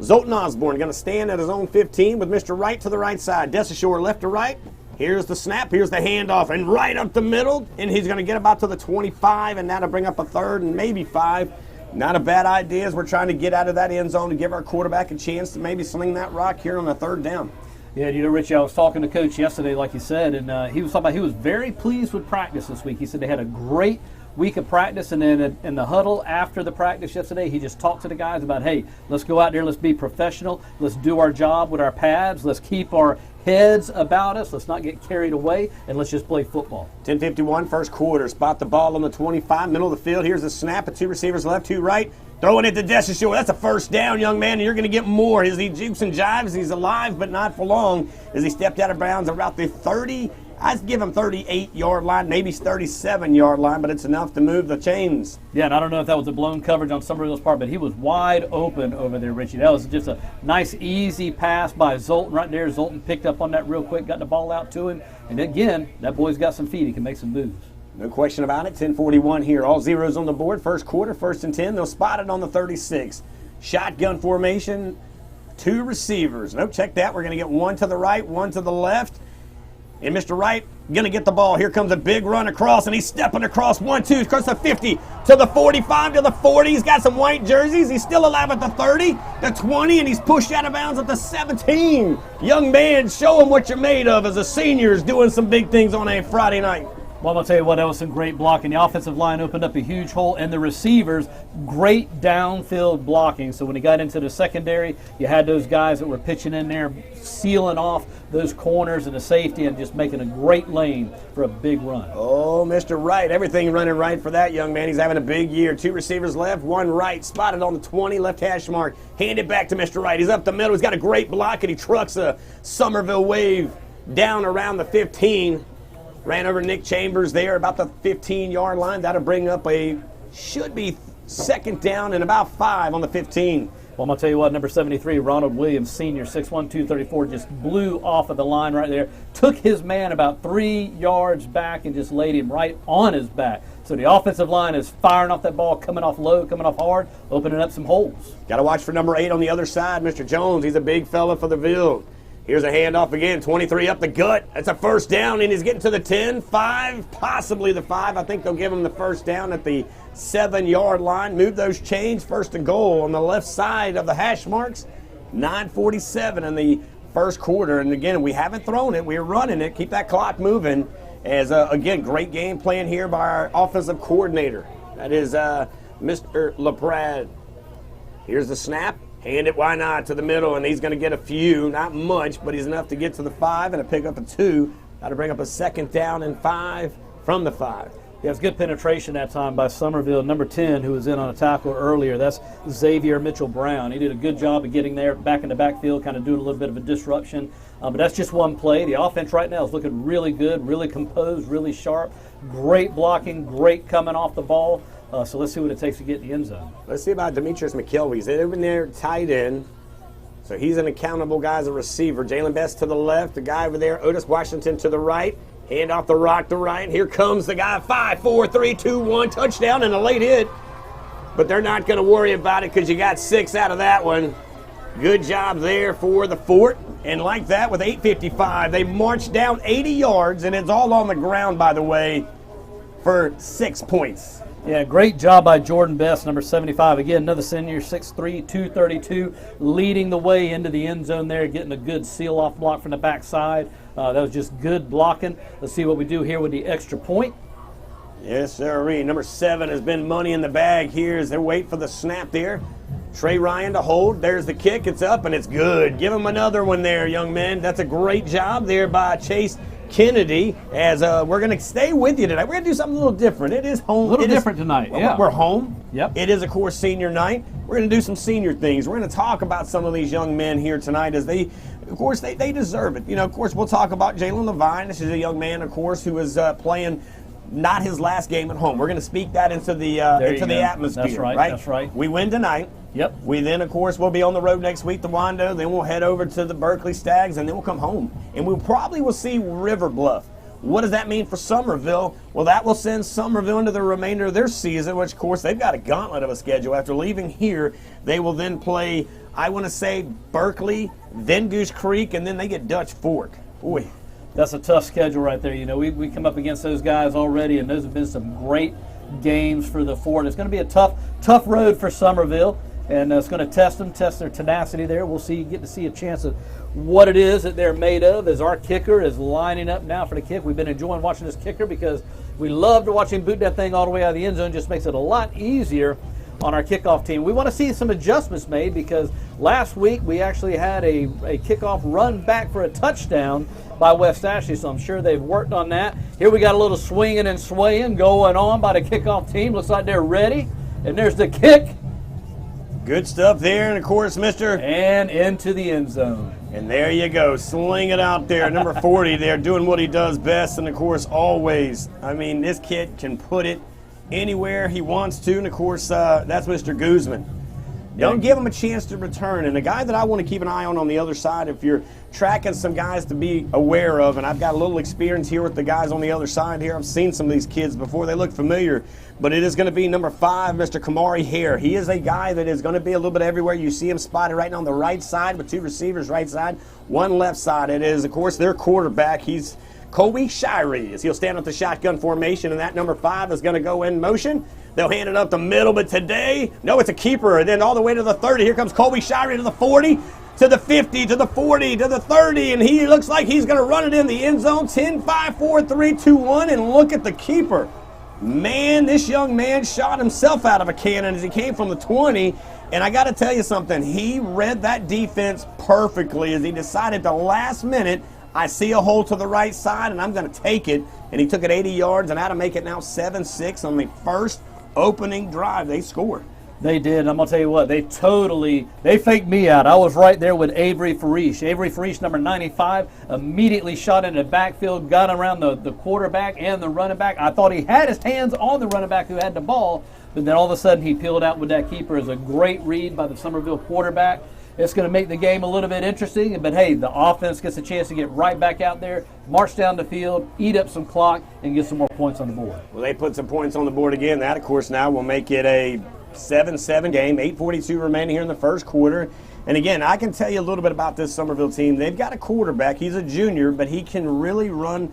Zoltan Osborne going to stand at his own 15 with Mr. Wright to the right side. Dorchester left to right. Here's the snap, here's the handoff, and right up the middle, and he's going to get about to the 25, and that'll bring up a third and maybe 5. Not a bad idea as we're trying to get out of that end zone to give our quarterback a chance to maybe sling that rock here on the third down. Yeah, you know, Richie, I was talking to Coach yesterday, like you said, and he was talking about he was very pleased with practice this week. He said they had a great week of practice, and then in the huddle after the practice yesterday, he just talked to the guys about, hey, let's go out there, let's be professional, let's do our job with our pads, let's keep our heads about us, let's not get carried away, and let's just play football. 10:51, first quarter. Spot the ball on the 25, middle of the field. Here's the snap of two receivers left, two right. Throwing it to Dorchester. That's a first down, young man, and you're going to get more. As he jukes and jives, he's alive, but not for long, as he stepped out of bounds about the 30, I'd give him 38-yard line, maybe 37-yard line, but it's enough to move the chains. Yeah, and I don't know if that was a blown coverage on Summerville's part, but he was wide open over there, Richie. That was just a nice, easy pass by Zoltan right there. Zoltan picked up on that real quick, got the ball out to him. And again, that boy's got some feet. He can make some moves. No question about it. 10:41 here. All zeros on the board. First quarter, 1st and 10. They'll spot it on the 36. Shotgun formation, 2 receivers. Nope, check that. We're going to get one to the right, one to the left. And Mr. Wright going to get the ball. Here comes a big run across, and he's stepping across 1-2, across the 50, to the 45, to the 40. He's got some white jerseys. He's still alive at the 30, the 20, and he's pushed out of bounds at the 17. Young man, show him what you're made of as a senior is doing some big things on a Friday night. Well, I'm going to tell you what, that was some great blocking. The offensive line opened up a huge hole, and the receivers, great downfield blocking. So when he got into the secondary, you had those guys that were pitching in there, sealing off those corners and the safety and just making a great lane for a big run. Oh, Mr. Wright, everything running right for that young man. He's having a big year. 2 receivers left, 1 right, spotted on the 20, left hash mark. Handed back to Mr. Wright. He's up the middle. He's got a great block, and he trucks a Summerville wave down around the 15. Ran over Nick Chambers there about the 15-yard line. That'll bring up should be 2nd down and about 5 on the 15. Well, I'm going to tell you what, number 73, Ronald Williams, senior, 6'1", 234, just blew off of the line right there. Took his man about 3 yards back and just laid him right on his back. So the offensive line is firing off that ball, coming off low, coming off hard, opening up some holes. Got to watch for number 8 on the other side, Mr. Jones. He's a big fella for the Ville. Here's a handoff again, 23 up the gut. That's a 1st down, and he's getting to the 10, 5, possibly the 5. I think they'll give him the 1st down at the 7-yard line. Move those chains, 1st and goal on the left side of the hash marks. 9:47 in the 1st quarter, and again, we haven't thrown it. We're running it. Keep that clock moving. As again, great game plan here by our offensive coordinator. That is Mr. LaPrade. Here's the snap. Hand it, why not, to the middle, and he's going to get a few, not much, but he's enough to get to the 5 and a pick up a 2. That'll bring up a 2nd down and 5 from the 5. Yeah, it's good penetration that time by Summerville. Number 10, who was in on a tackle earlier, that's Xavier Mitchell-Brown. He did a good job of getting there back in the backfield, kind of doing a little bit of a disruption. But that's just one play. The offense right now is looking really good, really composed, really sharp. Great blocking, great coming off the ball. So let's see what it takes to get in the end zone. Let's see about Demetrius McKelvey. He's over there tight end. So he's an accountable guy as a receiver. Jalen Best to the left. The guy over there, Otis Washington to the right. Hand off the rock to right. Here comes the guy. 5, 4, 3, 2, 1. Touchdown and a late hit. But they're not going to worry about it because you got 6 out of that one. Good job there for the Fort. And like that, with 8:55, they marched down 80 yards, and it's all on the ground, by the way, for 6 points. Yeah, great job by Jordan Best, number 75. Again, another senior, 6'3", 232, leading the way into the end zone there, getting a good seal-off block from the backside. That was just good blocking. Let's see what we do here with the extra point. Yes, sir. Number 7 has been money in the bag here as they wait for the snap there. Trey Ryan to hold. There's the kick. It's up, and it's good. Give him another one there, young man. That's a great job there by Chase Kennedy. As we're going to stay with you tonight. We're going to do something a little different. It is home. A little different tonight, yeah. We're home. Yep. It is, of course, senior night. We're going to do some senior things. We're going to talk about some of these young men here tonight as they, of course, they deserve it. You know, of course, we'll talk about Jalen Levine. This is a young man, of course, who is playing not his last game at home. We're going to speak that into the atmosphere. That's right. That's right. We win tonight. Yep. We then, of course, will be on the road next week to Wando. Then we'll head over to the Berkeley Stags, and then we'll come home. And we probably will see River Bluff. What does that mean for Summerville? Well, that will send Summerville into the remainder of their season, which, of course, they've got a gauntlet of a schedule. After leaving here, they will then play, I want to say, Berkeley, then Goose Creek, and then they get Dutch Fork. Boy. That's a tough schedule right there. You know, we come up against those guys already, and those have been some great games for the Fort. It's going to be a tough road for Summerville, and it's going to test their tenacity there. We'll get to see a chance of what it is that they're made of as our kicker is lining up now for the kick. We've been enjoying watching this kicker because we love to watch him boot that thing all the way out of the end zone. Just makes it a lot easier on our kickoff team. We want to see some adjustments made because last week we actually had a kickoff run back for a touchdown by West Ashley, so I'm sure they've worked on that. Here we got a little swinging and swaying going on by the kickoff team. Looks like they're ready, and there's the kick. Good stuff there, and of course, and into the end zone. And there you go, sling it out there. Number 40 there, doing what he does best, and of course, always. I mean, this kid can put it anywhere he wants to, and of course, that's Mr. Guzman. Don't give him a chance to return. And the guy that I want to keep an eye on the other side, if you're tracking some guys to be aware of, and I've got a little experience here with the guys on the other side here. I've seen some of these kids before. They look familiar. But it is going to be number 5, Mr. Kamari Hare. He is a guy that is going to be a little bit everywhere. You see him spotted right now on the right side with 2 receivers right side, 1 left side. It is, of course, their quarterback. He's Kobe Shirey, as he'll stand up the shotgun formation, and that number 5 is going to go in motion. They'll hand it up the middle, but today, no, it's a keeper. And then all the way to the 30. Here comes Kobe Shirey to the 40, to the 50, to the 40, to the 30, and he looks like he's going to run it in the end zone. 10, 5, 4, 3, 2, 1, and look at the keeper. Man, this young man shot himself out of a cannon as he came from the 20. And I got to tell you something. He read that defense perfectly as he decided the last minute, I see a hole to the right side, and I'm going to take it. And he took it 80 yards, and how to make it now 7-6 on the first opening drive. They scored. They did. I'm going to tell you what, they faked me out. I was right there with Avery Farish. Avery Farish, number 95, immediately shot into the backfield, got around the quarterback and the running back. I thought he had his hands on the running back who had the ball, but then all of a sudden he peeled out with that keeper. It was a great read by the Summerville quarterback. It's going to make the game a little bit interesting, but hey, the offense gets a chance to get right back out there, march down the field, eat up some clock, and get some more points on the board. Well, they put some points on the board again. That, of course, now will make it a 7-7 game, 8:42 remaining here in the first quarter. And again, I can tell you a little bit about this Summerville team. They've got a quarterback. He's a junior, but he can really run.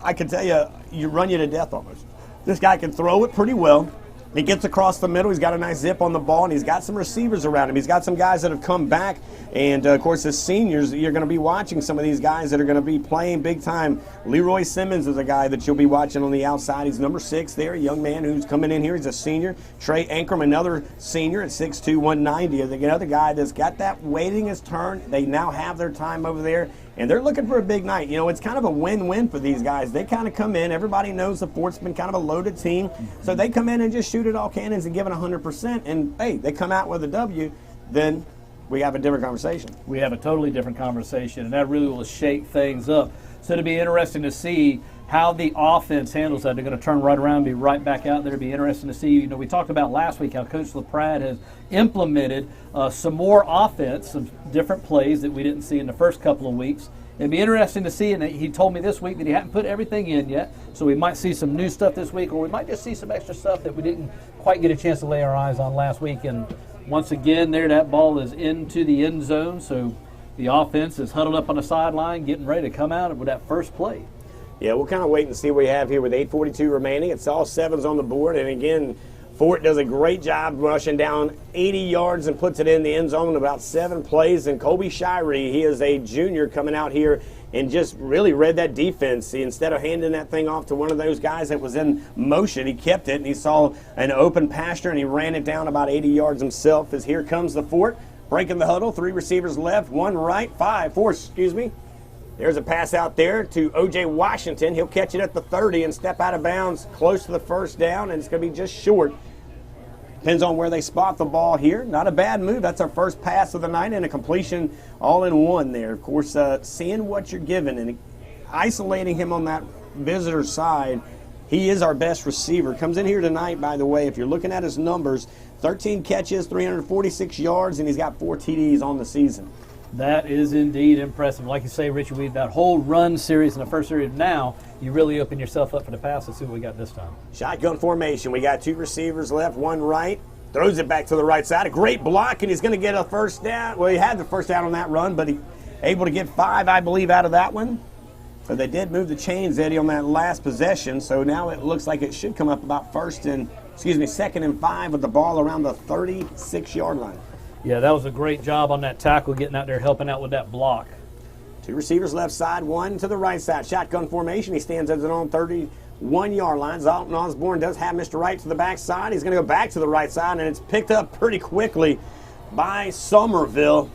I can tell you, run you to death almost. This guy can throw it pretty well. He gets across the middle. He's got a nice zip on the ball, and he's got some receivers around him. He's got some guys that have come back. And, of course, as seniors, you're going to be watching some of these guys that are going to be playing big time. Leroy Simmons is a guy that you'll be watching on the outside. He's number 6 there, a young man who's coming in here. He's a senior. Trey Ankrum, another senior at 6'2", 190. Another guy that's got that waiting his turn. They now have their time over there. And they're looking for a big night. You know, it's kind of a win-win for these guys. They kind of come in. Everybody knows the Fort's been kind of a loaded team. So they come in and just shoot it all cannons and give it 100%. And, hey, they come out with a W, then we have a different conversation. We have a totally different conversation, and that really will shake things up. So it'll be interesting to see how the offense handles that. They're going to turn right around and be right back out there. It'll be interesting to see. You know, we talked about last week how Coach LaPrade has implemented some more offense, some different plays that we didn't see in the first couple of weeks. It'd be interesting to see, and he told me this week that he hadn't put everything in yet, so we might see some new stuff this week, or we might just see some extra stuff that we didn't quite get a chance to lay our eyes on last week. And once again, there, that ball is into the end zone, so the offense is huddled up on the sideline, getting ready to come out with that first play. Yeah, we'll kind of wait and see what we have here with 8:42 remaining. It's all 7s on the board, and again, Fort does a great job rushing down 80 yards and puts it in the end zone in about 7 plays. And Kobe Shirey, he is a junior coming out here and just really read that defense. Instead of handing that thing off to one of those guys that was in motion, he kept it, and he saw an open pasture, and he ran it down about 80 yards himself. As here comes the Fort, breaking the huddle, 3 receivers left, 1 right, 4, excuse me. There's a pass out there to O.J. Washington. He'll catch it at the 30 and step out of bounds close to the first down, and it's going to be just short. Depends on where they spot the ball here. Not a bad move. That's our first pass of the night and a completion all in one there. Of course, seeing what you're given and isolating him on that visitor side, he is our best receiver. Comes in here tonight, by the way, if you're looking at his numbers, 13 catches, 346 yards, and he's got 4 TDs on the season. That is indeed impressive. Like you say, Richard, we've that whole run series in the first series. Now you really open yourself up for the pass. Let's see what we got this time. Shotgun formation. We got 2 receivers left, 1 right. Throws it back to the right side. A great block, and he's going to get a first down. Well, he had the first down on that run, but he able to get 5, I believe, out of that one. So they did move the chains, Eddie, on that last possession. So now it looks like it should come up about 2nd and 5 with the ball around the 36-yard line. Yeah, that was a great job on that tackle, getting out there, helping out with that block. 2 receivers left side, 1 to the right side. Shotgun formation. He stands at his own 31-yard line. Zalton Osborne does have Mr. Right to the backside. He's going to go back to the right side, and it's picked up pretty quickly by Summerville.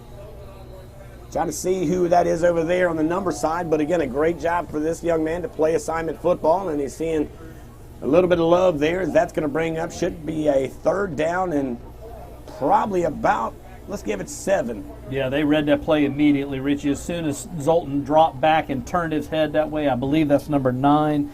Trying to see who that is over there on the number side, but again, a great job for this young man to play assignment football, and he's seeing a little bit of love there. That's going to bring up, should be a 3rd down and probably about let's give it 7. Yeah, they read that play immediately, Richie. As soon as Zoltan dropped back and turned his head that way, I believe that's number 9,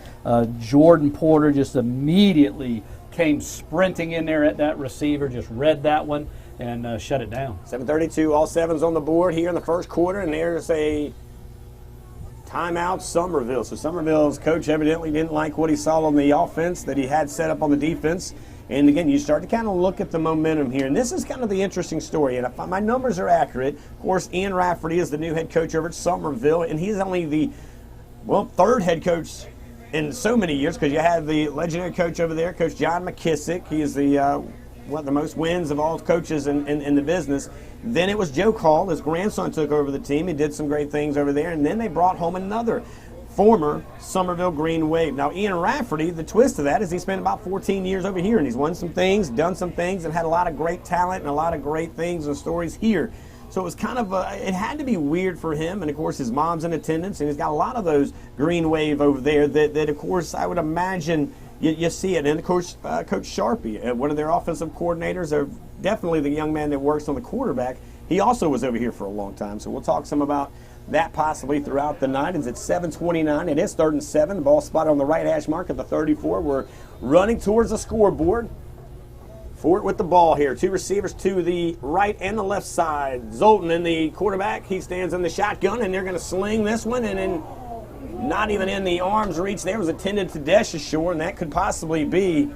Jordan Porter just immediately came sprinting in there at that receiver, just read that one and shut it down. 7:32, all 7s on the board here in the first quarter, and there's a timeout, Summerville. So Summerville's coach evidently didn't like what he saw on the offense that he had set up on the defense. And again, you start to kind of look at the momentum here. And this is kind of the interesting story. And if my numbers are accurate, of course, Ian Rafferty is the new head coach over at Summerville. And he's only the, 3rd head coach in so many years, because you have the legendary coach over there, Coach John McKissick. He is the one of the most wins of all coaches in the business. Then it was Joe Call. His grandson took over the team. He did some great things over there. And then they brought home another former Summerville Greenwave. Now, Ian Rafferty, the twist of that is he spent about 14 years over here, and he's won some things, done some things, and had a lot of great talent and a lot of great things and stories here. So it was kind of it had to be weird for him, and of course his mom's in attendance, and he's got a lot of those Greenwave over there that of course I would imagine you see it. And of course Coach Sharpie, one of their offensive coordinators, or definitely the young man that works on the quarterback, he also was over here for a long time. So we'll talk some about that possibly throughout the night. It's at 7:29. It is 3rd and 7. The ball spotted on the right hash mark at the 34. We're running towards the scoreboard. Fort with the ball here. 2 receivers to the right and the left side. Zoltan in the quarterback. He stands in the shotgun, and they're going to sling this one, and then not even in the arm's reach there was intended to Dorchester, and that could possibly be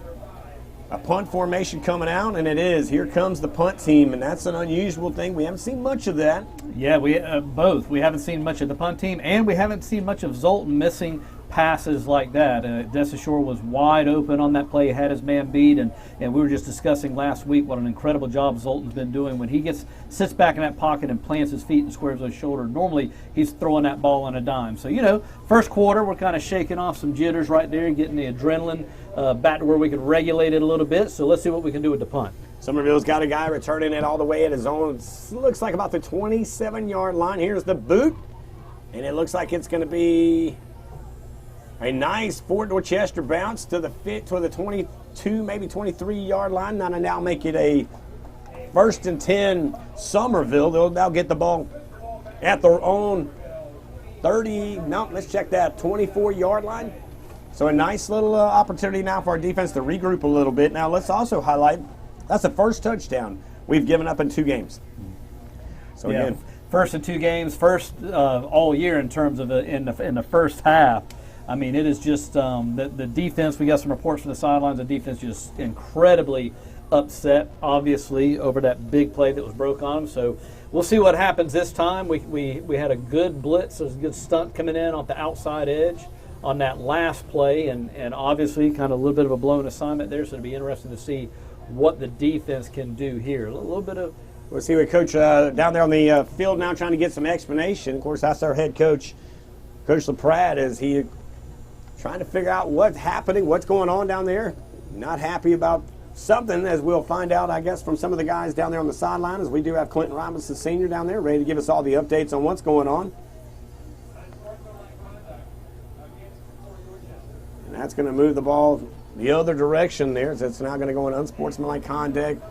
a punt formation coming out, and it is. Here comes the punt team, and that's an unusual thing. We haven't seen much of that. Yeah, we both. We haven't seen much of the punt team, and we haven't seen much of Zoltan missing passes like that. Dorchester was wide open on that play, had his man beat, and we were just discussing last week what an incredible job Zoltan's been doing. When he sits back in that pocket and plants his feet and squares his shoulder, normally he's throwing that ball on a dime. So, first quarter, we're kind of shaking off some jitters right there, getting the adrenaline back to where we can regulate it a little bit. So let's see what we can do with the punt. Summerville's got a guy returning it all the way at his own, looks like about the 27-yard line. Here's the boot, and it looks like it's going to be a nice Fort Dorchester bounce to the 22, maybe 23-yard line. Now make it a 1st and 10 Summerville. They'll get the ball at their own 24-yard line. So a nice little opportunity now for our defense to regroup a little bit. Now let's also highlight, that's the first touchdown we've given up in 2 games. So yeah, again, first in 2 games, first all year in terms of in the first half. I mean, it is just the defense. We got some reports from the sidelines. The defense just incredibly upset, obviously, over that big play that was broke on them. So we'll see what happens this time. We had a good blitz, a good stunt coming in off the outside edge on that last play, and obviously kind of a little bit of a blown assignment there. So it'll be interesting to see what the defense can do here. A little bit of. We'll see what Coach down there on the field now trying to get some explanation. Of course, that's our head coach, Coach LaPrade, as he trying to figure out what's happening, what's going on down there. Not happy about something, as we'll find out, I guess, from some of the guys down there on the sideline, as we do have Clinton Robinson Sr. down there ready to give us all the updates on what's going on. And that's going to move the ball the other direction there, as it's now going to go in unsportsmanlike conduct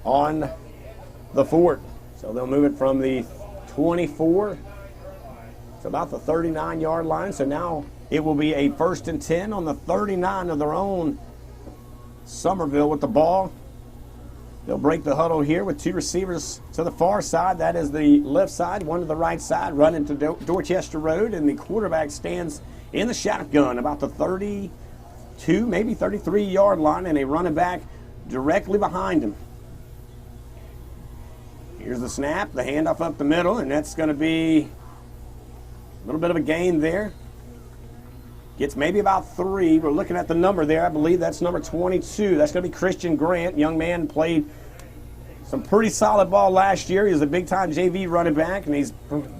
on the Fort. So they'll move it from the 24 to about the 39-yard line. So now it will be a 1st and 10 on the 39 of their own. Summerville with the ball. They'll break the huddle here with 2 receivers to the far side. That is the left side, one to the right side, running to Dorchester Road, and the quarterback stands in the shotgun about the 32, maybe 33-yard line, and a running back directly behind him. Here's the snap, the handoff up the middle, and that's going to be a little bit of a gain there. Gets maybe about 3. We're looking at the number there. I believe that's number 22. That's going to be Christian Grant. Young man played some pretty solid ball last year. He was a big-time JV running back, and he's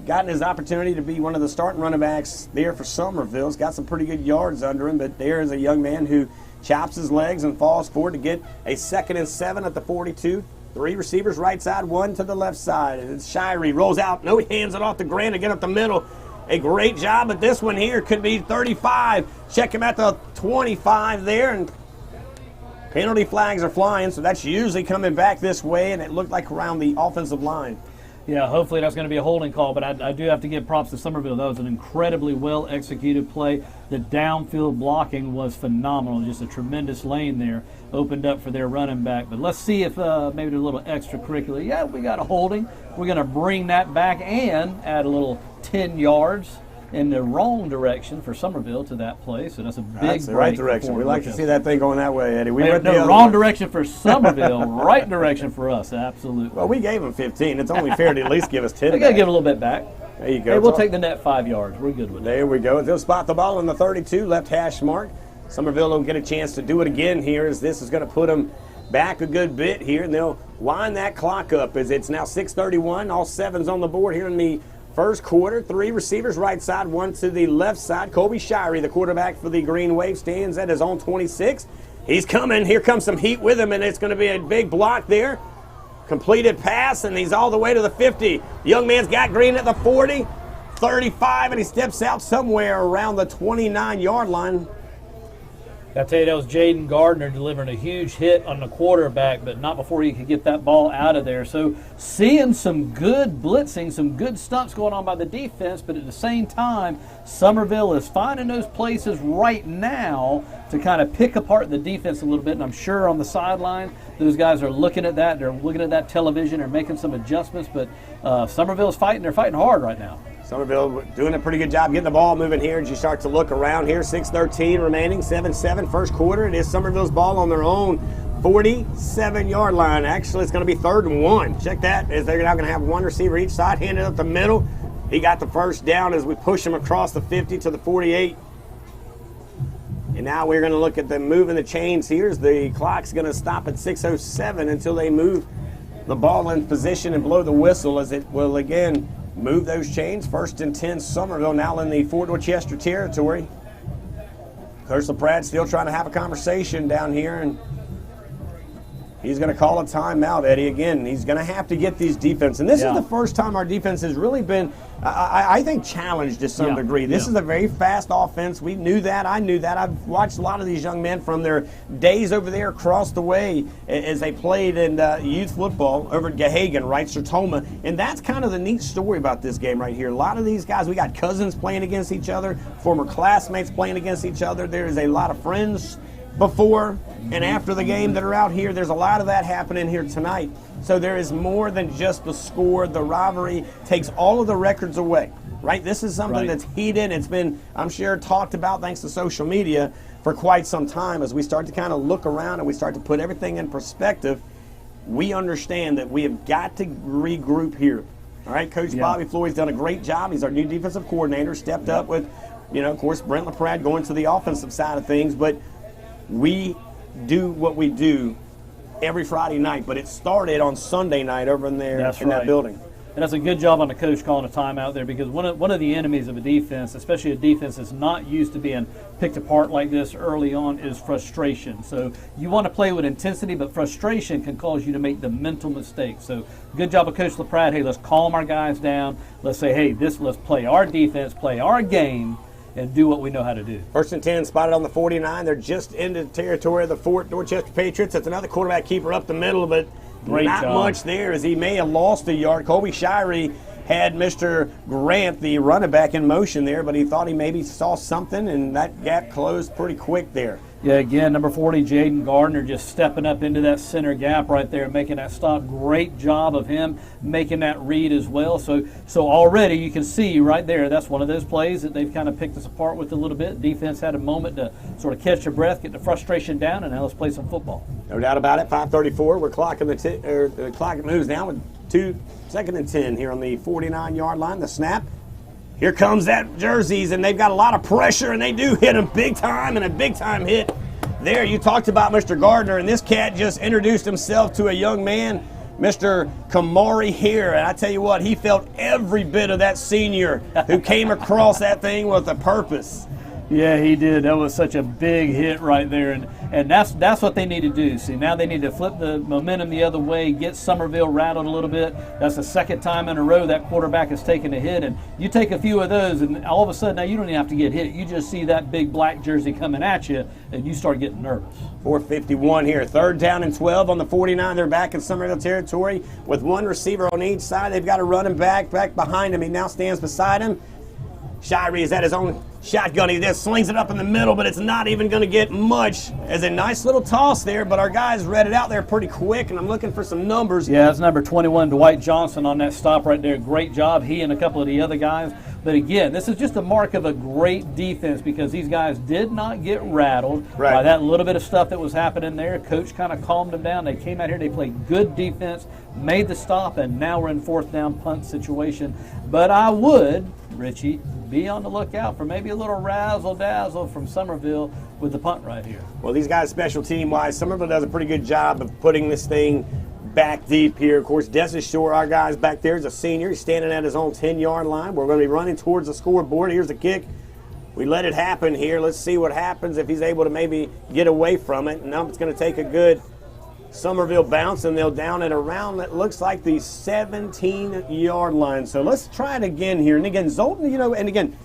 gotten his opportunity to be one of the starting running backs there for Summerville. He's got some pretty good yards under him, but there is a young man who chops his legs and falls forward to get a 2nd and 7 at the 42. 3 receivers right side, 1 to the left side. And it's Shirey rolls out. No, he hands it off to Grant to get up the middle. A great job at this one here. Could be 35. Check him at the 25 there. And Penalty flags are flying, so that's usually coming back this way, and it looked like around the offensive line. Yeah, hopefully that's going to be a holding call, but I do have to give props to Summerville. That was an incredibly well-executed play. The downfield blocking was phenomenal. Just a tremendous lane there opened up for their running back. But let's see if maybe a little extracurricular. Yeah, we got a holding. We're going to bring that back and add a little 10 yards in the wrong direction for Summerville to that play. So that's a big That's the break right direction. We like to see that thing going that way, Eddie. We went the no, other wrong way. direction for Summerville, right direction for us, absolutely. Well, we gave them 15. It's only fair to at least give us 10 I got to back. give a little bit back. There you go. Hey, we'll take the net 5 yards. We're good with that. There we go. They'll spot the ball in the 32, left hash mark. Summerville will get a chance to do it again here, as this is going to put them back a good bit here, and they'll wind that clock up as it's now 6:31. All sevens on the board here in the first quarter. 3 receivers right side, 1 to the left side. Colby Shirey, the quarterback for the Greenwave, stands at his own 26. He's coming. Here comes some heat with him, and it's going to be a big block there. Completed pass, and he's all the way to the 50. The young man's got green at the 40, 35, and he steps out somewhere around the 29-yard line. I tell you, that was Jaden Gardner delivering a huge hit on the quarterback, but not before he could get that ball out of there. So seeing some good blitzing, some good stunts going on by the defense, but at the same time, Summerville is finding those places right now to kind of pick apart the defense a little bit. And I'm sure on the sideline, those guys are looking at that. They're looking at that television. They're making some adjustments. But Summerville's fighting. They're fighting hard right now. Summerville doing a pretty good job getting the ball moving here as you start to look around here. 6:13 remaining, 7-7 first quarter. It is Summerville's ball on their own 47-yard line. Actually, it's going to be 3rd and 1. Check that, as they're now going to have 1 receiver each side, handed up the middle. He got the first down as we push him across the 50 to the 48. And now we're going to look at them moving the chains here. The clock's going to stop at 6:07 until they move the ball in position and blow the whistle, as it will again move those chains. 1st and 10, Summerville now in the Fort Dorchester territory. Coach LaPrade still trying to have a conversation down here, and he's going to call a timeout, Eddie. Again, he's going to have to get these defense. And this is the first time our defense has really been, I think, challenged to some degree. This is a very fast offense. We knew that. I knew that. I've watched a lot of these young men from their days over there across the way as they played in youth football over at Gahagan, right, Sertoma. And that's kind of the neat story about this game right here. A lot of these guys, we got cousins playing against each other, former classmates playing against each other. There is a lot of friends before and after the game that are out here. There's a lot of that happening here tonight. So there is more than just the score. The rivalry takes all of the records away, right? This is something that's heated. It's been, I'm sure, talked about thanks to social media for quite some time. As we start to kind of look around and we start to put everything in perspective, we understand that we have got to regroup here. All right, Coach Bobby Floyd's done a great job. He's our new defensive coordinator, stepped up with, of course, Brent LaPrade going to the offensive side of things, but we do what we do every Friday night, but it started on Sunday night over in there in that building. And that's a good job on the coach calling a timeout there, because one of the enemies of a defense, especially a defense that's not used to being picked apart like this early on, is frustration. So you want to play with intensity, but frustration can cause you to make the mental mistakes. So good job of Coach LaPrade. Hey, let's calm our guys down. Let's say, hey, let's play our defense, play our game, and do what we know how to do. 1st and 10, spotted on the 49. They're just into the territory of the Fort Dorchester Patriots. That's another quarterback keeper up the middle, but not much there, as he may have lost a yard. Colby Shirey had Mr. Grant, the running back, in motion there, but he thought he maybe saw something, and that gap closed pretty quick there. Yeah, again, number 40, Jaden Gardner, just stepping up into that center gap right there, making that stop. Great job of him making that read as well. So already you can see right there, that's one of those plays that they've kind of picked us apart with a little bit. Defense had a moment to sort of catch their breath, get the frustration down, and now let's play some football. No doubt about it. 5:34. We're clocking the clock moves now with 2nd and 10 here on the 49-yard line. The snap. Here comes that jerseys, and they've got a lot of pressure, and they do hit him big time, and a big-time hit there. You talked about Mr. Gardner, and this cat just introduced himself to a young man, Mr. Kamari here, and I tell you what, he felt every bit of that senior who came across that thing with a purpose. Yeah, he did. That was such a big hit right there, and that's what they need to do. See, now they need to flip the momentum the other way, get Summerville rattled a little bit. That's the second time in a row that quarterback has taken a hit, and you take a few of those, and all of a sudden now you don't even have to get hit. You just see that big black jersey coming at you, and you start getting nervous. 4:51 here. 3rd down and 12 on the 49. They're back in Summerville territory with one receiver on each side. They've got a running back behind him. He now stands beside him. Shirey is at his own shotgun. He just slings it up in the middle, but it's not even going to get much. As a nice little toss there, but our guys read it out there pretty quick, and I'm looking for some numbers. Yeah, that's number 21, Dwight Johnson, on that stop right there. Great job, he and a couple of the other guys. But again, this is just a mark of a great defense because these guys did not get rattled by that little bit of stuff that was happening there. Coach kind of calmed them down. They came out here, they played good defense, made the stop, and now we're in 4th down punt situation. But I would, Richie, be on the lookout for maybe a little razzle-dazzle from Summerville with the punt right here. Well, these guys, special team-wise, Summerville does a pretty good job of putting this thing back deep here. Of course, Des Shore, our guy's back there, is a senior. He's standing at his own 10-yard line. We're going to be running towards the scoreboard. Here's the kick. We let it happen here. Let's see what happens if he's able to maybe get away from it. Now it's going to take a good Summerville bounce, and they'll down it around, it looks like the 17-yard line. So let's try it again here. And again, Zoltan, and again,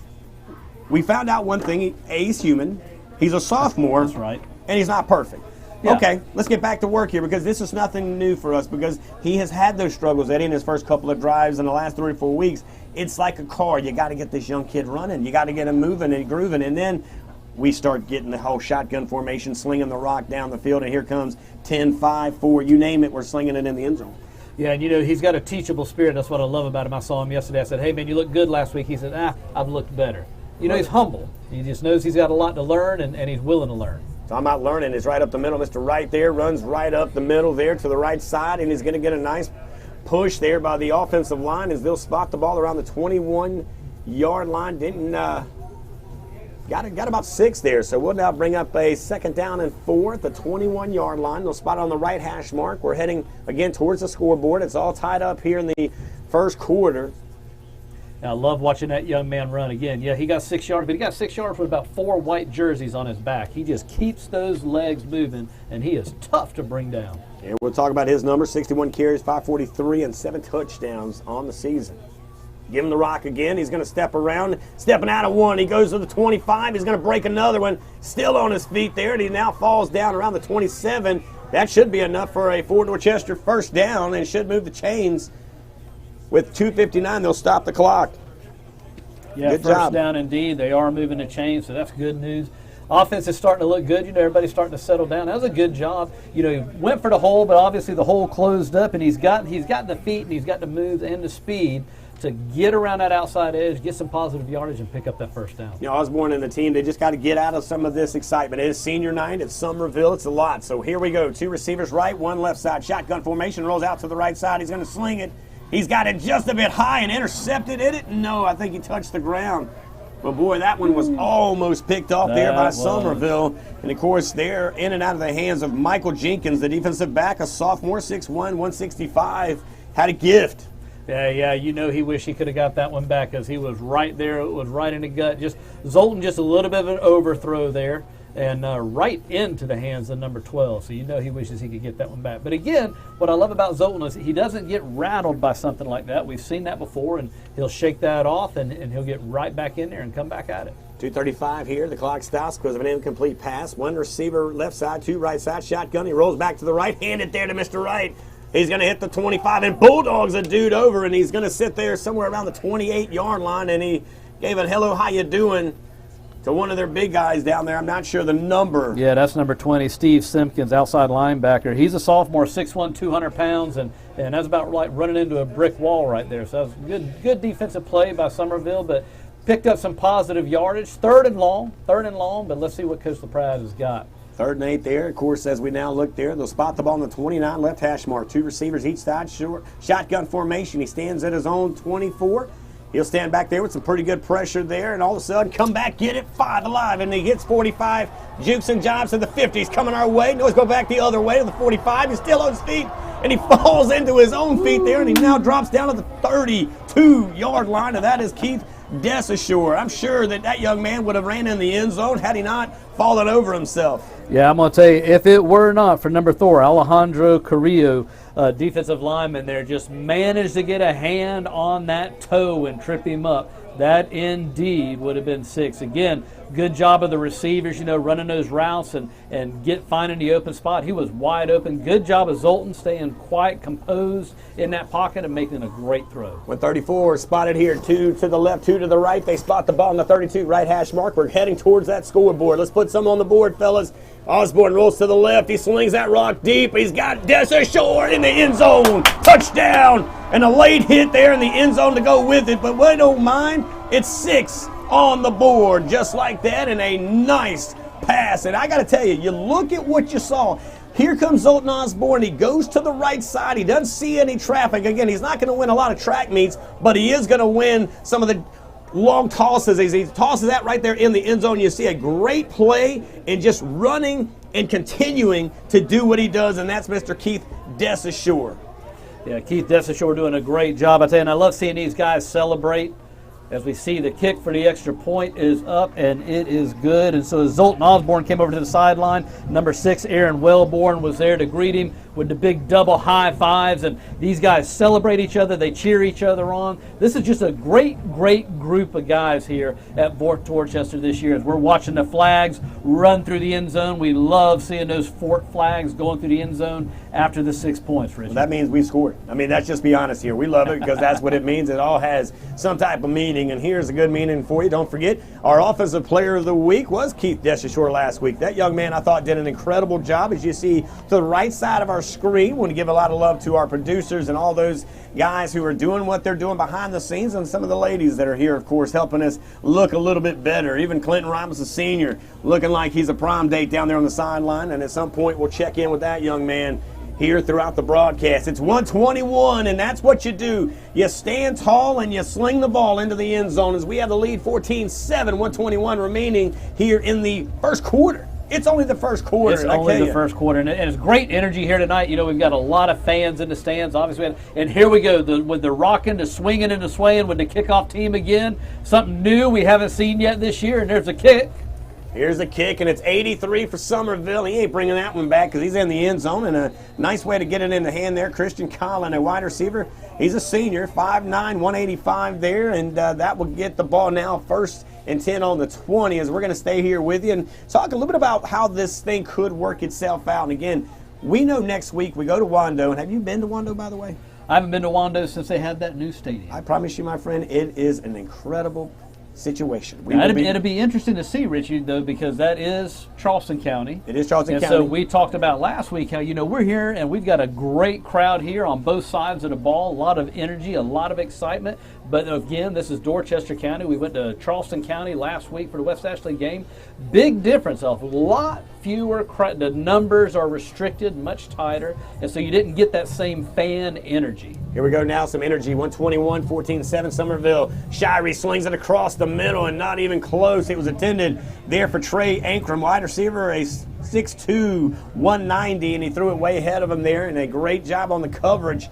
we found out one thing. He's human. He's a sophomore. That's right. And he's not perfect. Yeah. Okay, let's get back to work here because this is nothing new for us because he has had those struggles, Eddie, in his first couple of drives in the last 3 or 4 weeks. It's like a car. You got to get this young kid running. You got to get him moving and grooving, and then we start getting the whole shotgun formation, slinging the rock down the field, and here comes 10, 5, 4, you name it, we're slinging it in the end zone. Yeah, and he's got a teachable spirit. That's what I love about him. I saw him yesterday. I said, hey, man, you look good last week. He said, I've looked better. He's humble. He just knows he's got a lot to learn, and he's willing to learn. So I'm out learning. It's right up the middle. Mr. Wright there runs right up the middle there to the right side, and he's going to get a nice push there by the offensive line as they'll spot the ball around the 21-yard line. Got about 6 there, so we'll now bring up a 2nd down and 4 at the 21-yard line. They'll spot it on the right hash mark. We're heading again towards the scoreboard. It's all tied up here in the first quarter. I love watching that young man run again. Yeah, he got 6 yards, but he got 6 yards with about 4 white jerseys on his back. He just keeps those legs moving, and he is tough to bring down. And we'll talk about his numbers: 61 carries, 543, and 7 touchdowns on the season. Give him the rock again. He's going to step around, stepping out of one. He goes to the 25. He's going to break another one. Still on his feet there, and he now falls down around the 27. That should be enough for a Fort Dorchester first down, and should move the chains. With 2:59, they'll stop the clock. Yeah, good first job. Down indeed. They are moving the chains, so that's good news. Offense is starting to look good. Everybody's starting to settle down. That was a good job. He went for the hole, but obviously the hole closed up, and he's got the feet and he's got the moves and the speed to get around that outside edge, get some positive yardage, and pick up that first down. Osborne and the team, they just got to get out of some of this excitement. It is senior night. It's Summerville. It's a lot. So here we go. 2 receivers right, 1 left side. Shotgun formation, rolls out to the right side. He's going to sling it. He's got it just a bit high and intercepted it. No, I think he touched the ground. But, boy, that one was almost picked off there by Summerville. And, of course, they're in and out of the hands of Michael Jenkins, the defensive back, a sophomore, 6'1", 165. Had a gift. Yeah, he wished he could have got that one back because he was right there. It was right in the gut. Zoltan just a little bit of an overthrow there and right into the hands of number 12. So he wishes he could get that one back. But again, what I love about Zoltan is he doesn't get rattled by something like that. We've seen that before, and he'll shake that off, and he'll get right back in there and come back at it. 2:35 here. The clock stops because of an incomplete pass. 1 receiver left side, 2 right side. Shotgun. He rolls back to the right. Handed there to Mr. Wright. He's going to hit the 25 and bulldogs a dude over, and he's going to sit there somewhere around the 28-yard line, and he gave a hello, how you doing to one of their big guys down there. I'm not sure the number. Yeah, that's number 20, Steve Simpkins, outside linebacker. He's a sophomore, 6'1", 200 pounds, and that's about like running into a brick wall right there. So that was good defensive play by Summerville, but picked up some positive yardage. Third and long, but let's see what Coach LaPrade has got. 3rd and 8 there. Of course, as we now look there, they'll spot the ball on the 29 left hash mark. 2 receivers each side, short shotgun formation. He stands at his own 24. He'll stand back there with some pretty good pressure there, and all of a sudden come back, get it, 5 alive, and he hits 45. Jukes and jobs to the 50. He's coming our way. Now he's go back the other way to the 45. He's still on his feet, and he falls into his own feet there, and he now drops down to the 32-yard line, and that is Keith Desashore. I'm sure that young man would have ran in the end zone had he not fallen over himself. Yeah, I'm going to tell you, if it were not for number 4, Alejandro Carrillo, defensive lineman there, just managed to get a hand on that toe and trip him up, that indeed would have been 6. Again, good job of the receivers, running those routes and finding the open spot. He was wide open. Good job of Zoltan staying quiet, composed in that pocket and making a great throw. 134 spotted here, 2 to the left, 2 to the right. They spot the ball on the 32 right hash mark. We're heading towards that scoreboard. Let's put some on the board, fellas. Osborne rolls to the left. He slings that rock deep. He's got Desashore in the end zone. Touchdown. And a late hit there in the end zone to go with it. But we don't mind. It's 6 on the board just like that, and a nice pass. And I got to tell you look at what you saw. Here comes Zoltan Osborne. He goes to the right side. He doesn't see any traffic. Again, he's not going to win a lot of track meets, but he is going to win some of the long tosses. He tosses that right there in the end zone. You see a great play in just running and continuing to do what he does, and that's Mr. Keith Desashore. Yeah, Keith Desashore doing a great job. I tell you, and I love seeing these guys celebrate as we see the kick for the extra point is up, and it is good. And so Zoltan Osborne came over to the sideline. Number 6, Aaron Wellborn, was there to greet him with the big double high fives, and these guys celebrate each other. They cheer each other on. This is just a great group of guys here at Fort Dorchester this year as we're watching the flags run through the end zone. We love seeing those Fort flags going through the end zone after the 6 points, Richard. Well, that means we scored. I mean, let's just be honest here. We love it because that's what it means. It all has some type of meaning, and here's a good meaning for you. Don't forget, our Offensive Player of the Week was Keith Desashore last week. That young man, I thought, did an incredible job. As you see to the right side of our screen, we want to give a lot of love to our producers and all those guys who are doing what they're doing behind the scenes, and some of the ladies that are here, of course, helping us look a little bit better. Even Clinton Robinson Sr. looking like he's a prom date down there on the sideline, and at some point we'll check in with that young man here throughout the broadcast. It's 121, and that's what you do. You stand tall and you sling the ball into the end zone as we have the lead 14-7, 121 remaining here in the first quarter. It's only the first quarter. It's only the first quarter, and it's great energy here tonight. We've got a lot of fans in the stands, obviously, and here we go, with the rocking, the swinging, and the swaying with the kickoff team again. Something new we haven't seen yet this year, and there's a kick. Here's the kick, and it's 83 for Summerville. He ain't bringing that one back because he's in the end zone, and a nice way to get it in the hand there. Christian Collin, a wide receiver. He's a senior, 5'9", 185 there, and that will get the ball now first and 10 on the 20 as we're going to stay here with you and talk a little bit about how this thing could work itself out. And again, we know next week we go to Wando. And have you been to Wando, by the way? I haven't been to Wando since they had that new stadium. I promise you, my friend, it is an incredible situation. It'll be interesting to see, Richie, though, because that is Charleston County. It is Charleston County. So we talked about last week how, we're here and we've got a great crowd here on both sides of the ball, a lot of energy, a lot of excitement. But again, this is Dorchester County. We went to Charleston County last week for the West Ashley game. Big difference, a lot fewer, the numbers are restricted, much tighter, and so you didn't get that same fan energy. Here we go now, some energy, 121, 14-7, Summerville. Shirey slings it across the middle and not even close. It was intended there for Trey Ankrum, wide receiver, a 6'2", 190, and he threw it way ahead of him there, and a great job on the coverage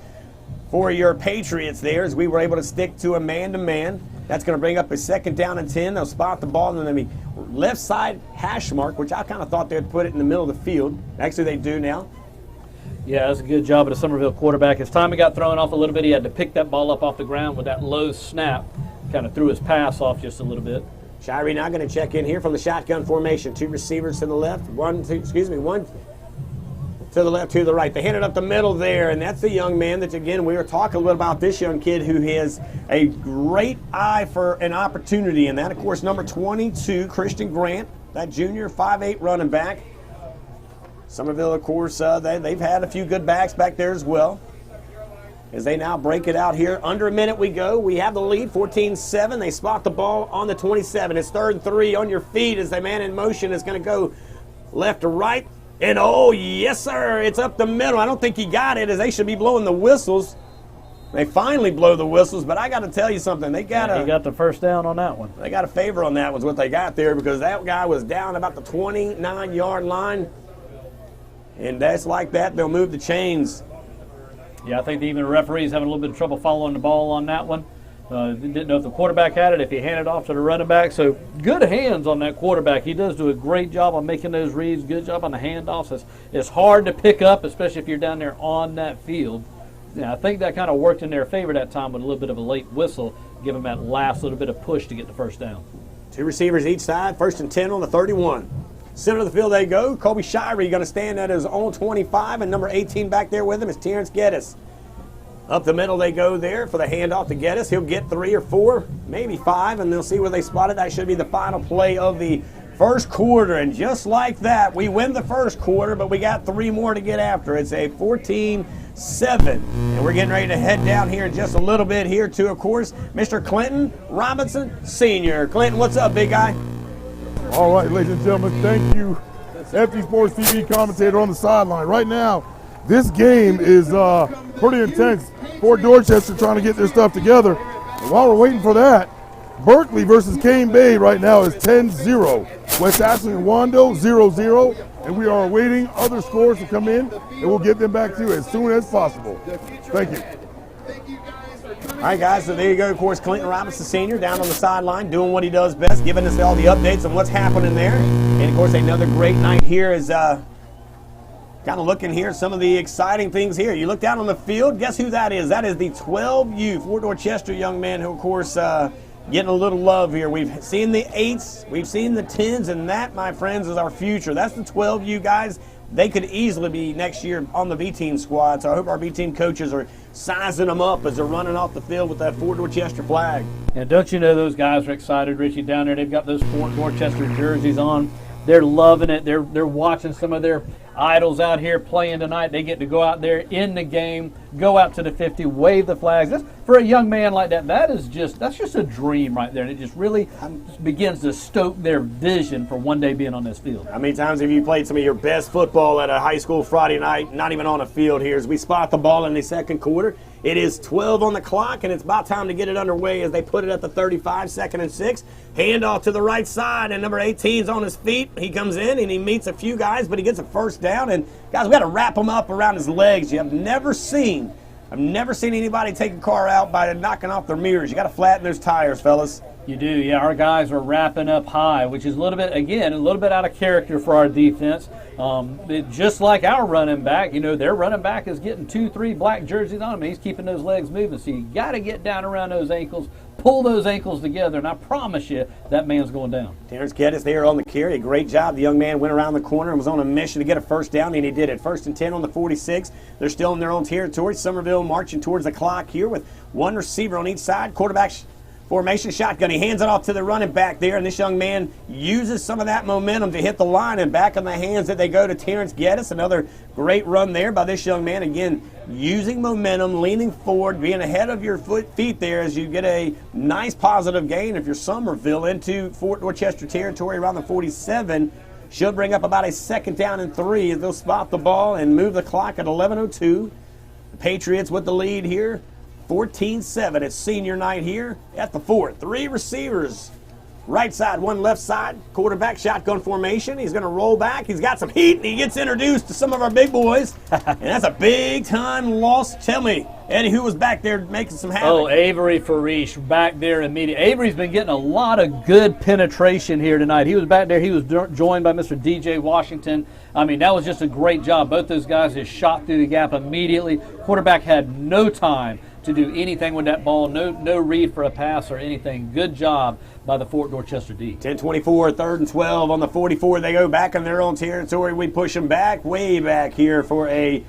for your Patriots there as we were able to stick to a man-to-man. That's going to bring up a 2nd down and 10. They'll spot the ball and then the left side hash mark, which I kind of thought they'd put it in the middle of the field. Actually, they do now. Yeah, that's a good job of the Summerville quarterback. As Tommy got thrown off a little bit, he had to pick that ball up off the ground with that low snap. Kind of threw his pass off just a little bit. Shirey now going to check in here from the shotgun formation. 2 receivers to the left, one to the left, 2 to the right. They hand it up the middle there, and that's the young man that, again, we were talking a little about this young kid who has a great eye for an opportunity, and that, of course, number 22, Christian Grant, that junior 5'8" running back. Summerville, of course, they've had a few good backs back there as well. As they now break it out here. Under a minute we go. We have the lead, 14-7. They spot the ball on the 27. It's 3rd and 3 on your feet as the man in motion is going to go left to right. And, oh, yes, sir, it's up the middle. I don't think he got it, as they should be blowing the whistles. They finally blow the whistles, but I got to tell you something. He got the first down on that one. They got a favor on that one, is what they got there, because that guy was down about the 29-yard line. And that's like that. They'll move the chains. Yeah, I think even the referee's having a little bit of trouble following the ball on that one. Didn't know if the quarterback had it, if he handed off to the running back. So good hands on that quarterback. He does do a great job on making those reads, good job on the handoffs. It's hard to pick up, especially if you're down there on that field. Yeah, I think that kind of worked in their favor that time with a little bit of a late whistle, give them that last little bit of push to get the first down. 2 receivers each side, 1st and 10 on the 31. Center of the field they go. Colby Shirey going to stand at his own 25, and number 18 back there with him is Terrence Geddes. Up the middle they go there for the handoff to Geddes. He'll get 3 or 4, maybe 5, and they'll see where they spot it. That should be the final play of the first quarter, and just like that, we win the first quarter, but we got 3 more to get after. It's a 14-7, and we're getting ready to head down here in just a little bit here to, of course, Mr. Clinton Robinson Sr. Clinton, what's up, big guy? All right, ladies and gentlemen, thank you. FD Sports TV commentator on the sideline. Right now, this game is pretty intense. Fort Dorchester trying to get their stuff together. And while we're waiting for that, Berkeley versus Cane Bay right now is 10-0. West Ashley and Wando 0-0. And we are awaiting other scores to come in, and we'll get them back to you as soon as possible. Thank you. All right, guys, so there you go. Of course, Clinton Robinson Sr. down on the sideline doing what he does best, giving us all the updates on what's happening there. And, of course, another great night here is kind of looking here at some of the exciting things here. You look down on the field, guess who that is? That is the 12U Fort Dorchester young man who, of course, getting a little love here. We've seen the 8s, we've seen the 10s, and that, my friends, is our future. That's the 12U guys. They could easily be next year on the B-team squad, so I hope our B-team coaches are sizing them up as they're running off the field with that Fort Dorchester flag. And don't you know those guys are excited, Richie, down there. They've got those Fort Dorchester jerseys on. They're loving it. They're watching some of their idols out here playing tonight. They get to go out there in the game, go out to the 50, wave the flags. That's, for a young man like that, that's just a dream right there. And it just really begins to stoke their vision for one day being on this field. How many times have you played some of your best football at a high school Friday night, not even on a field here, as we spot the ball in the second quarter? It is 12 on the clock, and it's about time to get it underway as they put it at the 35, 2nd and 6. Handoff to the right side, and number 18's on his feet. He comes in, and he meets a few guys, but he gets a first down. And, guys, we got to wrap him up around his legs. I've never seen anybody take a car out by knocking off their mirrors. You got to flatten those tires, fellas. You do, yeah. Our guys are wrapping up high, which is a little bit out of character for our defense. Just like our running back, their running back is getting 2-3 black jerseys on him, and he's keeping those legs moving. So you got to get down around those ankles, pull those ankles together, and I promise you that man's going down. Terrence Geddes there on the carry. A great job. The young man went around the corner and was on a mission to get a first down, and he did it. 1st and 10 on the 46. They're still in their own territory. Summerville marching towards the clock here with one receiver on each side. Quarterback formation shotgun. He hands it off to the running back there, and this young man uses some of that momentum to hit the line, and back in the hands that they go to Terrence Geddes. Another great run there by this young man. Again, using momentum, leaning forward, being ahead of your feet there as you get a nice positive gain if you're Summerville into Fort Dorchester territory around the 47. Should bring up about a 2nd down and 3 as they'll spot the ball and move the clock at 11:02. The Patriots with the lead here. 14-7. It's senior night here at the Fort. 3 receivers. Right side, 1 left side. Quarterback shotgun formation. He's going to roll back. He's got some heat, and he gets introduced to some of our big boys. And that's a big-time loss. Tell me, Eddie, who was back there making some havoc? Oh, Avery Farish back there immediately. Avery's been getting a lot of good penetration here tonight. He was back there. He was joined by Mr. DJ Washington. I mean, that was just a great job. Both those guys just shot through the gap immediately. Quarterback had no time to do anything with that ball. No read for a pass or anything. Good job by the Fort Dorchester D. 10-24, 3rd and 12 on the 44. They go back in their own territory. We push them back, way back here for a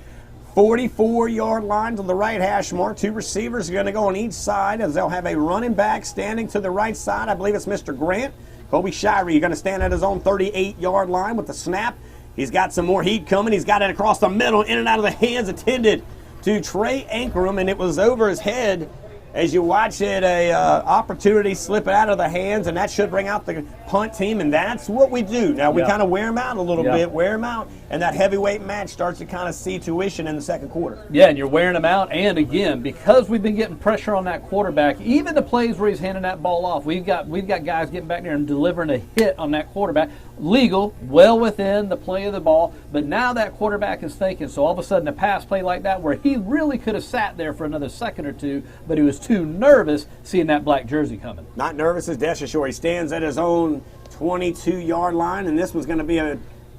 44-yard line to the right hash mark. 2 receivers are going to go on each side as they'll have a running back standing to the right side. I believe it's Mr. Grant. Colby Shirey going to stand at his own 38-yard line with the snap. He's got some more heat coming. He's got it across the middle, in and out of the hands, intended to Trey Ankrum, and it was over his head as you watch it, opportunity slip out of the hands, and that should bring out the punt team, and that's what we do. Now, we kind of wear them out a little bit, wear them out, and that heavyweight match starts to kind of see tuition in the second quarter. Yeah, and you're wearing them out, and again, because we've been getting pressure on that quarterback, even the plays where he's handing that ball off, we've got guys getting back there and delivering a hit on that quarterback. Legal, well within the play of the ball, but now that quarterback is thinking, so all of a sudden a pass play like that where he really could have sat there for another second or two, but he was too nervous seeing that black jersey coming. Not nervous as Desha Shore. He stands at his own 22-yard line, and this was going to be a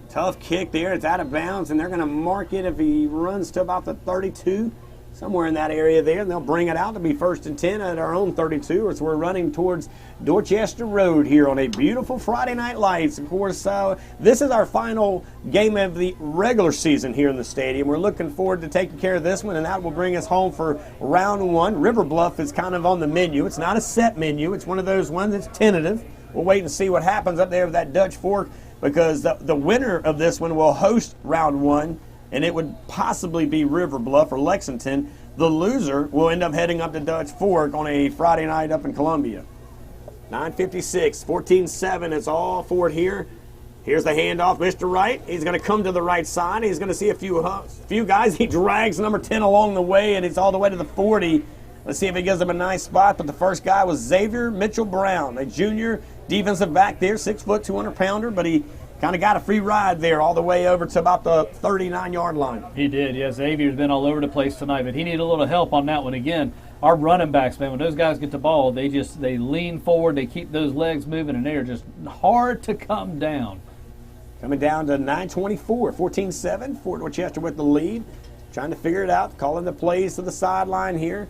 tough kick there. It's out of bounds, and they're going to mark it if he runs to about the 32, somewhere in that area there, and they'll bring it out to be 1st and 10 at our own 32 as we're running towards Dorchester Road here on a beautiful Friday Night Lights. Of course, this is our final game of the regular season here in the stadium. We're looking forward to taking care of this one, and that will bring us home for round 1. River Bluff is kind of on the menu. It's not a set menu. It's one of those ones that's tentative. We'll wait and see what happens up there with that Dutch Fork, because the winner of this one will host round 1, and it would possibly be River Bluff or Lexington. The loser will end up heading up to Dutch Fork on a Friday night up in Columbia. 9:56, 14-7, it's all for it here. Here's the handoff, Mr. Wright. He's going to come to the right side. He's going to see a few guys. He drags number 10 along the way, and it's all the way to the 40. Let's see if he gives him a nice spot. But the first guy was Xavier Mitchell-Brown, a junior defensive back there, 6 foot, 200-pounder, but he kind of got a free ride there all the way over to about the 39-yard line. He did, yes. Xavier's been all over the place tonight, but he needed a little help on that one. Again, our running backs, man, when those guys get the ball, they lean forward, they keep those legs moving, and they're just hard to come down. Coming down to 9:24, 14-7, Fort Dorchester with the lead. Trying to figure it out, calling the plays to the sideline here.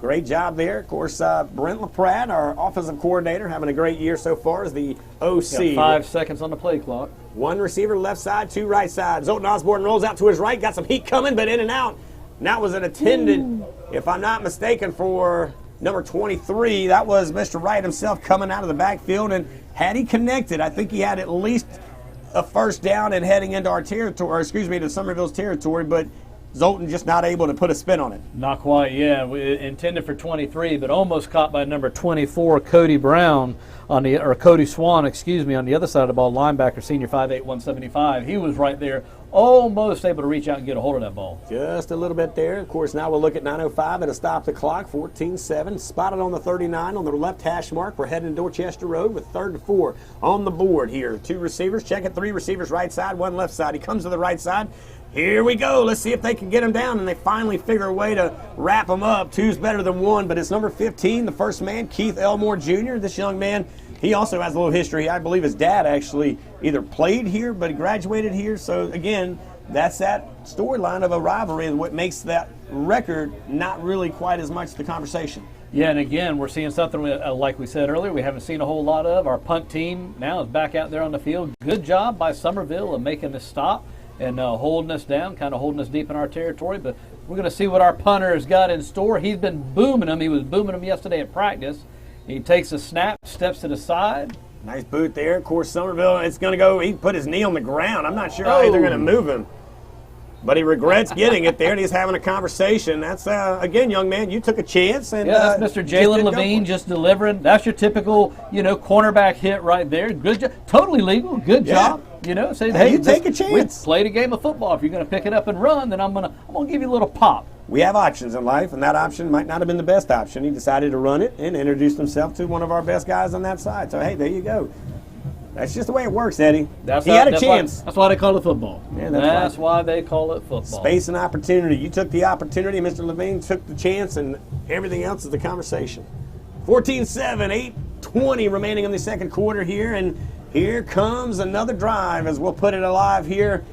Great job there. Of course, Brent LaPrade, our offensive coordinator, having a great year so far as the OC. Got 5 seconds on the play clock. 1 receiver left side, 2 right side. Zoltan Osborne rolls out to his right, got some heat coming, but in and out. And that was an intended, if I'm not mistaken, for number 23. That was Mr. Wright himself coming out of the backfield, and had he connected, I think he had at least a first down and heading into our territory, or excuse me, to Summerville's territory, but Zoltan just not able to put a spin on it. Not quite, yeah. We intended for 23, but almost caught by number 24, Cody Brown, or Cody Swan, excuse me, on the other side of the ball, linebacker, senior 5'8", 175. He was right there, almost able to reach out and get a hold of that ball. Just a little bit there. Of course, now we'll look at 9:05. It'll stop the clock, 14-7. Spotted on the 39 on the left hash mark. We're heading to Dorchester Road with 3rd and 4 on the board here. 2 receivers. Check it, 3 receivers right side, 1 left side. He comes to the right side. Here we go. Let's see if they can get him down, and they finally figure a way to wrap him up. 2's better than 1, but it's number 15, the first man, Keith Elmore Jr. This young man, he also has a little history. I believe his dad actually either played here, but he graduated here. So, again, that's that storyline of a rivalry and what makes that record not really quite as much the conversation. Yeah, and again, we're seeing something like we said earlier, we haven't seen a whole lot of. Our punt team now is back out there on the field. Good job by Summerville of making this stop and holding us down, kind of holding us deep in our territory. But we're going to see what our punter has got in store. He's been booming them. He was booming them yesterday at practice. He takes a snap, steps to the side. Nice boot there. Of course, Summerville, it's going to go, he put his knee on the ground. I'm not sure how they're going to move him. But he regrets getting it there, and he's having a conversation. That's, again, young man, you took a chance. And, yeah, that's Mr. Jalen Levine just delivering. That's your typical, cornerback hit right there. Good job. Totally legal. Good job. Say, hey, you take a chance. We played a game of football. If you're going to pick it up and run, then I'm gonna give you a little pop. We have options in life, and that option might not have been the best option. He decided to run it and introduced himself to one of our best guys on that side. So, hey, there you go. That's just the way it works, Eddie. He had a chance. That's why they call it football. Yeah, that's why they call it football. Space and opportunity. You took the opportunity. Mr. Levine took the chance, and everything else is the conversation. 14-7, 8:20 remaining in the second quarter here, and here comes another drive as we'll put it alive here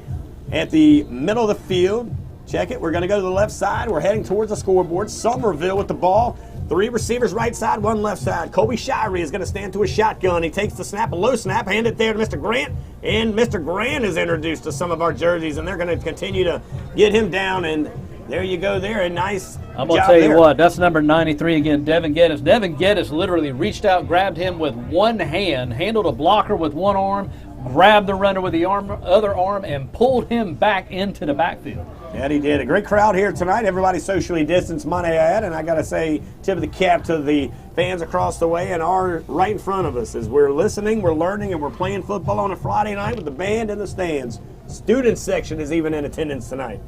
at the middle of the field. Check it. We're going to go to the left side. We're heading towards the scoreboard. Summerville with the ball. 3 receivers right side, 1 left side. Colby Shirey is going to stand to a shotgun. He takes the snap, a low snap, hand it there to Mr. Grant. And Mr. Grant is introduced to some of our jerseys, and they're going to continue to get him down. And there you go there. A nice I'm going to tell you what, that's number 93 again, Devin Geddes. Devin Geddes literally reached out, grabbed him with one hand, handled a blocker with one arm, grabbed the runner with the other arm, and pulled him back into the backfield. Yeah, he did. A great crowd here tonight. Everybody socially distanced, might I add, and I got to say, tip of the cap to the fans across the way and are right in front of us as we're listening, we're learning, and we're playing football on a Friday night with the band in the stands. Student section is even in attendance tonight.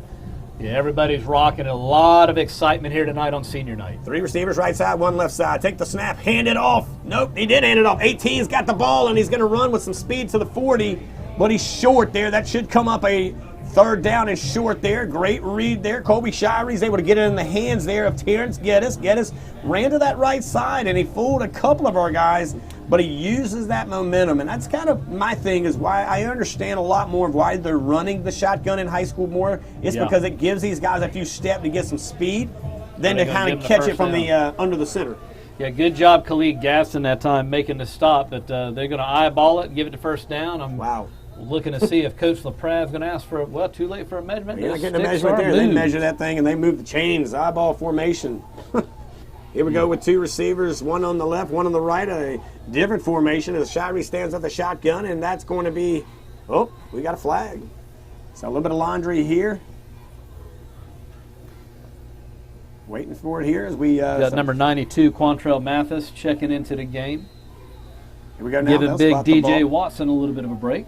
Yeah, everybody's rocking. A lot of excitement here tonight on senior night. 3 receivers right side, 1 left side. Take the snap, hand it off. Nope, he did hand it off. 18's got the ball, and he's going to run with some speed to the 40, but he's short there. That should come up a third down and short there. Great read there. Kobe Shirey's able to get it in the hands there of Terrence Geddes. Geddes ran to that right side, and he fooled a couple of our guys, but he uses that momentum. And that's kind of my thing, is why I understand a lot more of why they're running the shotgun in high school more. It's because it gives these guys a few steps to get some speed, then to kind of catch it from the under the center. Yeah, good job, Khalid Gaston, that time making the stop. But they're going to eyeball it and give it the first down. I'm looking to see if Coach LaPrade is going to ask for, well, too late for a measurement. You're not getting a measurement there. They measure that thing, and they move the chains, eyeball formation. Here we go with two receivers, one on the left, one on the right, a different formation as Shirey stands at the shotgun, and that's going to be, oh, we got a flag. So a little bit of laundry here. Waiting for it here as we got number 92, Quantrell Mathis, checking into the game. Here we go now. Giving big DJ Watson a little bit of a break.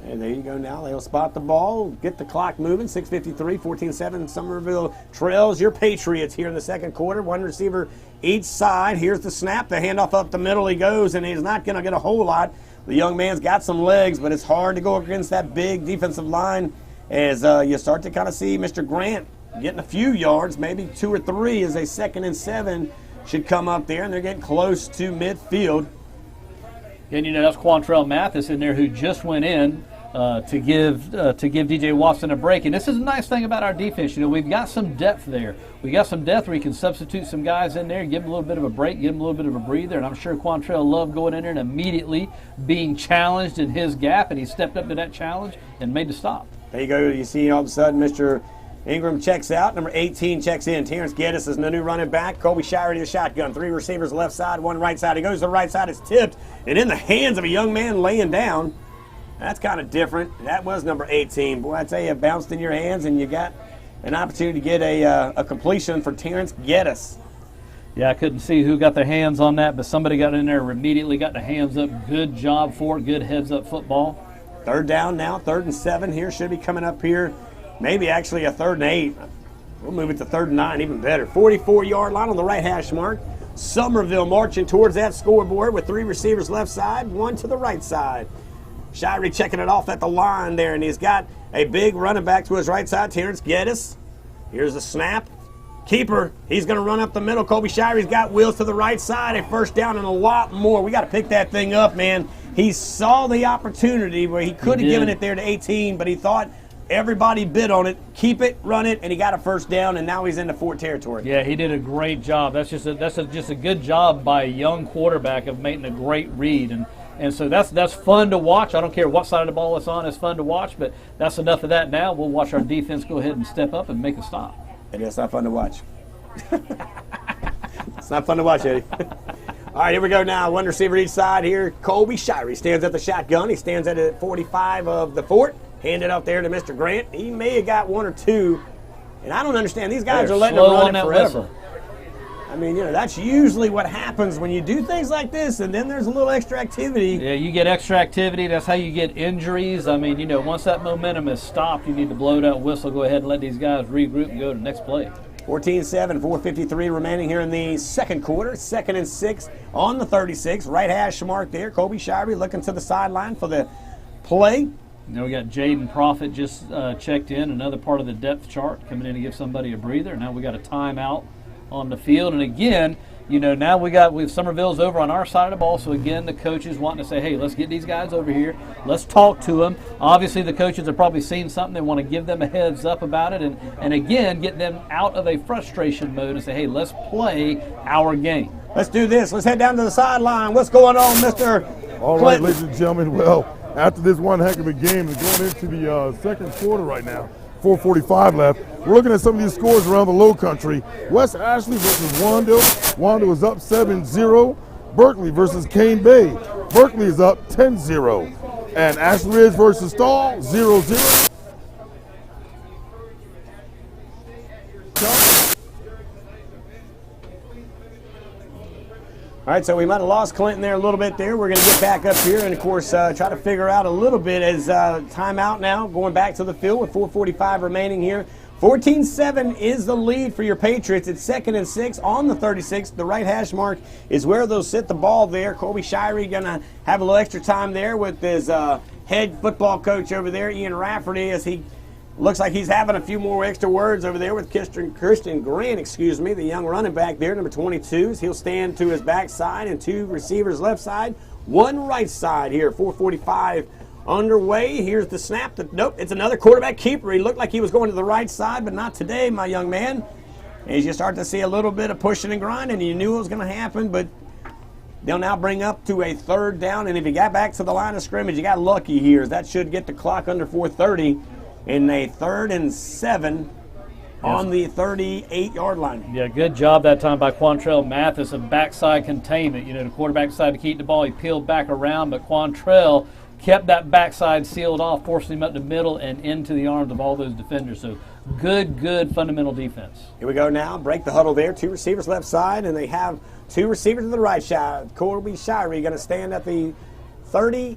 And there you go now. They'll spot the ball, get the clock moving. 6:53, 14-7. Summerville trails your Patriots here in the second quarter. One receiver each side. Here's the snap. The handoff up the middle he goes, and he's not going to get a whole lot. The young man's got some legs, but it's hard to go against that big defensive line as you start to kind of see Mr. Grant getting a few yards, maybe 2 or 3, as a 2nd and 7 should come up there, and they're getting close to midfield. And you know, that's Quantrell Mathis in there, who just went in to give DJ Watson a break. And this is a nice thing about our defense. You know, we've got some depth there. We got some depth where you can substitute some guys in there, give them a little bit of a break, give them a little bit of a breather. And I'm sure Quantrell loved going in there and immediately being challenged in his gap, and he stepped up to that challenge and made the stop. There you go. You see all of a sudden Mr. Ingram checks out. Number 18 checks in. Terrence Geddes is the new running back. Kobe Shirey to the shotgun. 3 receivers left side, 1 right side. He goes to the right side. It's tipped and in the hands of a young man laying down. That's kind of different. That was number 18. Boy, I tell you, it bounced in your hands, and you got an opportunity to get a completion for Terrence Geddes. Yeah, I couldn't see who got their hands on that, but somebody got in there, immediately got the hands up. Good job for it. Good heads-up football. Third down now. 3rd and 7 here. Should be coming up here. Maybe actually a 3rd and 8. We'll move it to 3rd and 9, even better. 44-yard line on the right hash mark. Summerville marching towards that scoreboard with 3 receivers left side, 1 to the right side. Shirey checking it off at the line there, and he's got a big running back to his right side, Terrence Geddes. Here's the snap. Keeper, he's going to run up the middle. Kobe Shirey's got wheels to the right side, a first down and a lot more. We got to pick that thing up, man. He saw the opportunity where he could have given it there to 18, but he thought everybody bid on it, keep it, run it, and he got a first down, and now he's into Fort territory. Yeah, he did a great job. That's just a good job by a young quarterback of making a great read, and so that's fun to watch. I don't care what side of the ball it's on; it's fun to watch. But that's enough of that. Now we'll watch our defense go ahead and step up and make a stop. And it's not fun to watch. It's not fun to watch, Eddie. All right, here we go now. 1 receiver each side here. Kobe Shirey stands at the shotgun. He stands at 45 of the Fort. Hand it up there to Mr. Grant. He may have got 1 or 2. And I don't understand. These guys are letting him run it forever. Whistle. I mean, you know, that's usually what happens when you do things like this, and then there's a little extra activity. Yeah, you get extra activity. That's how you get injuries. I mean, you know, once that momentum is stopped, you need to blow that whistle, go ahead and let these guys regroup and go to the next play. 14-7, 4:53 remaining here in the second quarter. 2nd and 6 on the 36. Right hash mark there. Kobe Shirey looking to the sideline for the play. Now we got Jaden Profit just checked in, another part of the depth chart, coming in to give somebody a breather. Now we got a timeout on the field, and again, you know, now with Summerville's over on our side of the ball, so again, the coaches wanting to say, hey, let's get these guys over here, let's talk to them. Obviously, the coaches have probably seen something, they want to give them a heads up about it, and again, get them out of a frustration mode and say, hey, let's play our game. Let's do this. Let's head down to the sideline. What's going on, Mr. All right, ladies and gentlemen, well, after this one heck of a game, we're going into the second quarter right now. 4:45 left. We're looking at some of these scores around the low country. West Ashley versus Wandale. Wandale is up 7-0. Berkeley versus Cane Bay. Berkeley is up 10-0. And Ashley Ridge versus Stall, 0-0. All right, so we might have lost Clinton there a little bit there. We're going to get back up here and, of course, try to figure out a little bit as timeout now, going back to the field with 4:45 remaining here. 14-7 is the lead for your Patriots. It's 2nd and 6 on the 36. The right hash mark is where they'll sit the ball there. Kobe Shirey going to have a little extra time there with his head football coach over there, Ian Rafferty, as he Looks like he's having a few more extra words over there with Christian Grant, the young running back there, number 22. He'll stand to his backside and 2 receivers left side, 1 right side here. 4:45 underway. Here's the snap. Nope, it's another quarterback keeper. He looked like he was going to the right side, but not today, my young man. As you start to see a little bit of pushing and grinding, you knew it was going to happen, but they'll now bring up to a 3rd down, and if you got back to the line of scrimmage, you got lucky here. That should get the clock under 4:30. In a 3rd and 7 on the 38-yard line. Yeah, good job that time by Quantrell Mathis of backside containment. You know, the quarterback decided to keep the ball. He peeled back around, but Quantrell kept that backside sealed off, forcing him up the middle and into the arms of all those defenders. So good fundamental defense. Here we go now. Break the huddle there. 2 receivers left side, and they have 2 receivers to the right side. Colby Shirey going to stand at the 45-yard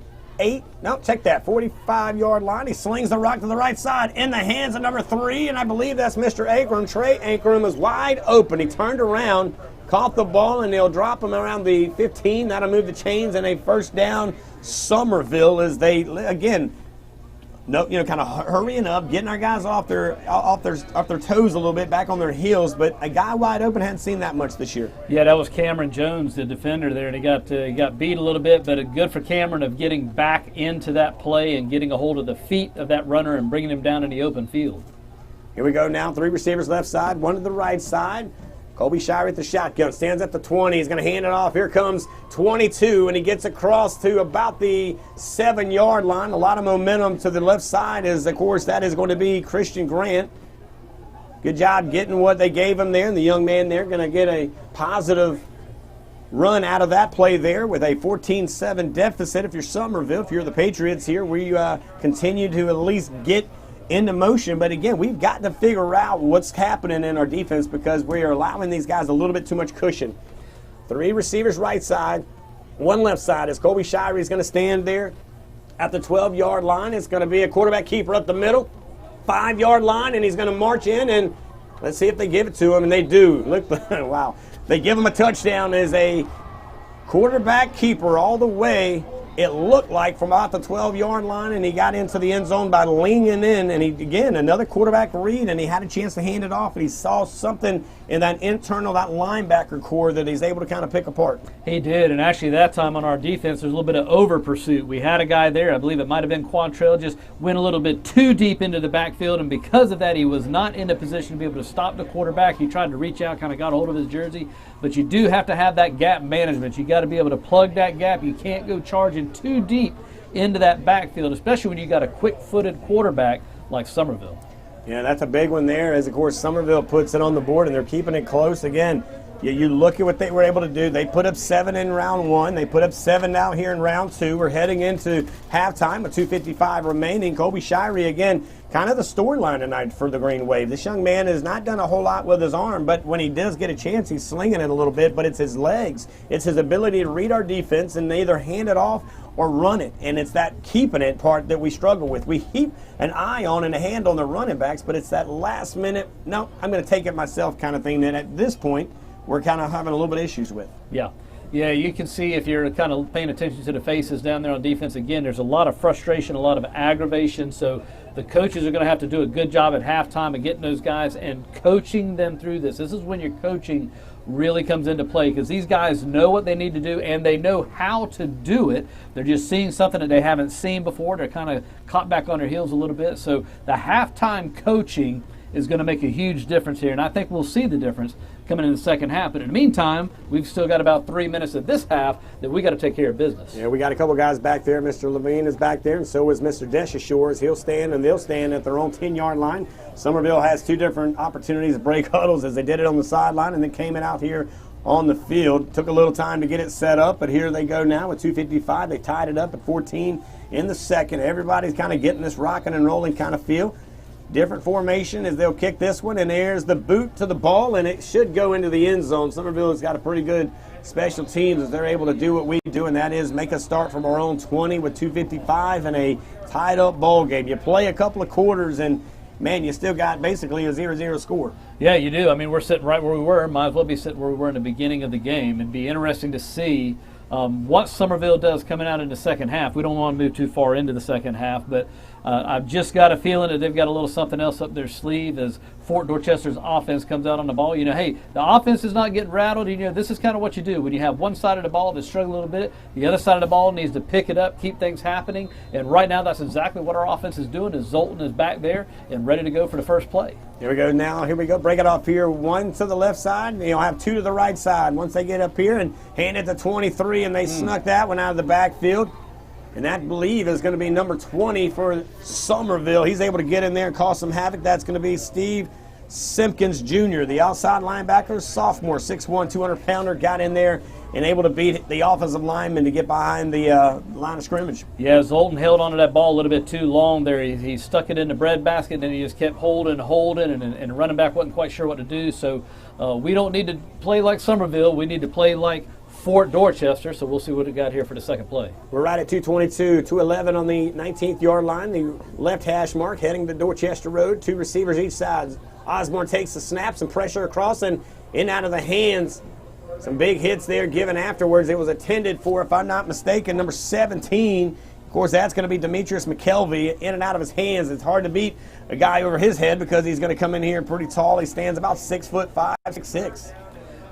line. He slings the rock to the right side in the hands of number 3, and I believe that's Mr. Ankrum. Trey Ankrum was wide open. He turned around, caught the ball, and they'll drop him around the 15. That'll move the chains, and a 1st down Summerville as they, again, kind of hurrying up, getting our guys off their toes a little bit, back on their heels. But a guy wide open, hadn't seen that much this year. Yeah, that was Cameron Jones, the defender there, and he got beat a little bit, but good for Cameron of getting back into that play and getting a hold of the feet of that runner and bringing him down in the open field. Here we go now. 3 receivers left side, 1 to the right side. Colby Shirey at the shotgun, stands at the 20. He's going to hand it off. Here comes 22, and he gets across to about the 7-yard line. A lot of momentum to the left side is, of course, that is going to be Christian Grant. Good job getting what they gave him there, and the young man there going to get a positive run out of that play there with a 14-7 deficit. If you're Summerville, if you're the Patriots here, we continue to at least get into motion. But again, we've got to figure out what's happening in our defense because we are allowing these guys a little bit too much cushion. 3 receivers right side, 1 left side. As Colby Shirey is going to stand there at the 12-yard line. It's going to be a quarterback keeper up the middle, 5-yard line, and he's going to march in, and let's see if they give it to him, and they do. Look, wow. They give him a touchdown as a quarterback keeper all the way, it looked like, from about the 12-yard line, and he got into the end zone by leaning in, and he, again, another quarterback read, and he had a chance to hand it off, and he saw something in that that linebacker core that he's able to kind of pick apart. He did, and actually that time on our defense, there's a little bit of over pursuit. We had a guy there, I believe it might have been Quantrell, just went a little bit too deep into the backfield, and because of that, he was not in a position to be able to stop the quarterback. He tried to reach out, kind of got a hold of his jersey, but you do have to have that gap management. You got to be able to plug that gap. You can't go charging too deep into that backfield, especially when you got a quick-footed quarterback like Summerville. Yeah, that's a big one there, as, of course, Summerville puts it on the board, and they're keeping it close. Again, you look at what they were able to do. They put up 7 in round 1. They put up 7 now here in round 2. We're heading into halftime with 2:55 remaining. Colby Shirey, again, kind of the storyline tonight for the Greenwave. This young man has not done a whole lot with his arm, but when he does get a chance, he's slinging it a little bit, but it's his legs. It's his ability to read our defense and either hand it off or run it, and it's that keeping it part that we struggle with. We keep an eye on and a hand on the running backs, but it's that last minute, no, I'm going to take it myself kind of thing that at this point we're kind of having a little bit of issues with. Yeah, you can see if you're kind of paying attention to the faces down there on defense, again, there's a lot of frustration, a lot of aggravation, so the coaches are going to have to do a good job at halftime of getting those guys and coaching them through this. This is when your coaching really comes into play because these guys know what they need to do and they know how to do it. They're just seeing something that they haven't seen before. They're kind of caught back on their heels a little bit. So the halftime coaching is going to make a huge difference here, and I think we'll see the difference coming in the second half. But in the meantime, we've still got about 3 minutes of this half that we got to take care of business. Yeah, we got a couple guys back there. Mr. Levine is back there, and so is Mr. Deschashores. He'll stand, and they'll stand at their own 10-yard line. Summerville has 2 different opportunities to break huddles as they did it on the sideline and then came it out here on the field. Took a little time to get it set up, but here they go now with 2:55. They tied it up at 14 in the second. Everybody's kind of getting this rocking and rolling kind of feel. Different formation as they'll kick this one, and there's the boot to the ball, and it should go into the end zone. Summerville has got a pretty good special teams as they're able to do what we do, and that is make a start from our own 20 with 2:55 and a tied-up ball game. You play a couple of quarters, and, man, you still got basically a 0-0 score. Yeah, you do. I mean, we're sitting right where we were. Might as well be sitting where we were in the beginning of the game. It'd be interesting to see what Summerville does coming out in the second half, we don't want to move too far into the second half, but I've just got a feeling that they've got a little something else up their sleeve as Fort Dorchester's offense comes out on the ball. Hey, the offense is not getting rattled. This is kind of what you do. When you have one side of the ball that's struggling a little bit, the other side of the ball needs to pick it up, keep things happening. And right now that's exactly what our offense is doing, is Zoltan is back there and ready to go for the first play. Here we go now. Here we go. Break it off here. One to the left side. You'll have two to the right side. Once they get up here and hand it to 23, and they snuck that one out of the backfield. And that, I believe, is going to be number 20 for Summerville. He's able to get in there and cause some havoc. That's going to be Steve Simpkins Jr., the outside linebacker, sophomore, 6'1", 200-pounder, got in there and able to beat the offensive lineman to get behind the line of scrimmage. Yeah, Zoltan held onto that ball a little bit too long there. He stuck it in the breadbasket, and then he just kept holding, and running back wasn't quite sure what to do. So we don't need to play like Summerville. We need to play like Fort Dorchester, so we'll see what we got here for the second play. We're right at 2:22, 2:11 on the 19th-yard line, the left hash mark, heading to Dorchester Road. Two receivers each side. Osborne takes the snap, some pressure across, and in out of the hands. Some big hits there given afterwards. It was intended for, if I'm not mistaken, number 17. Of course, that's going to be Demetrius McKelvey, in and out of his hands. It's hard to beat a guy over his head because he's going to come in here pretty tall. He stands about 6'5", 6'6".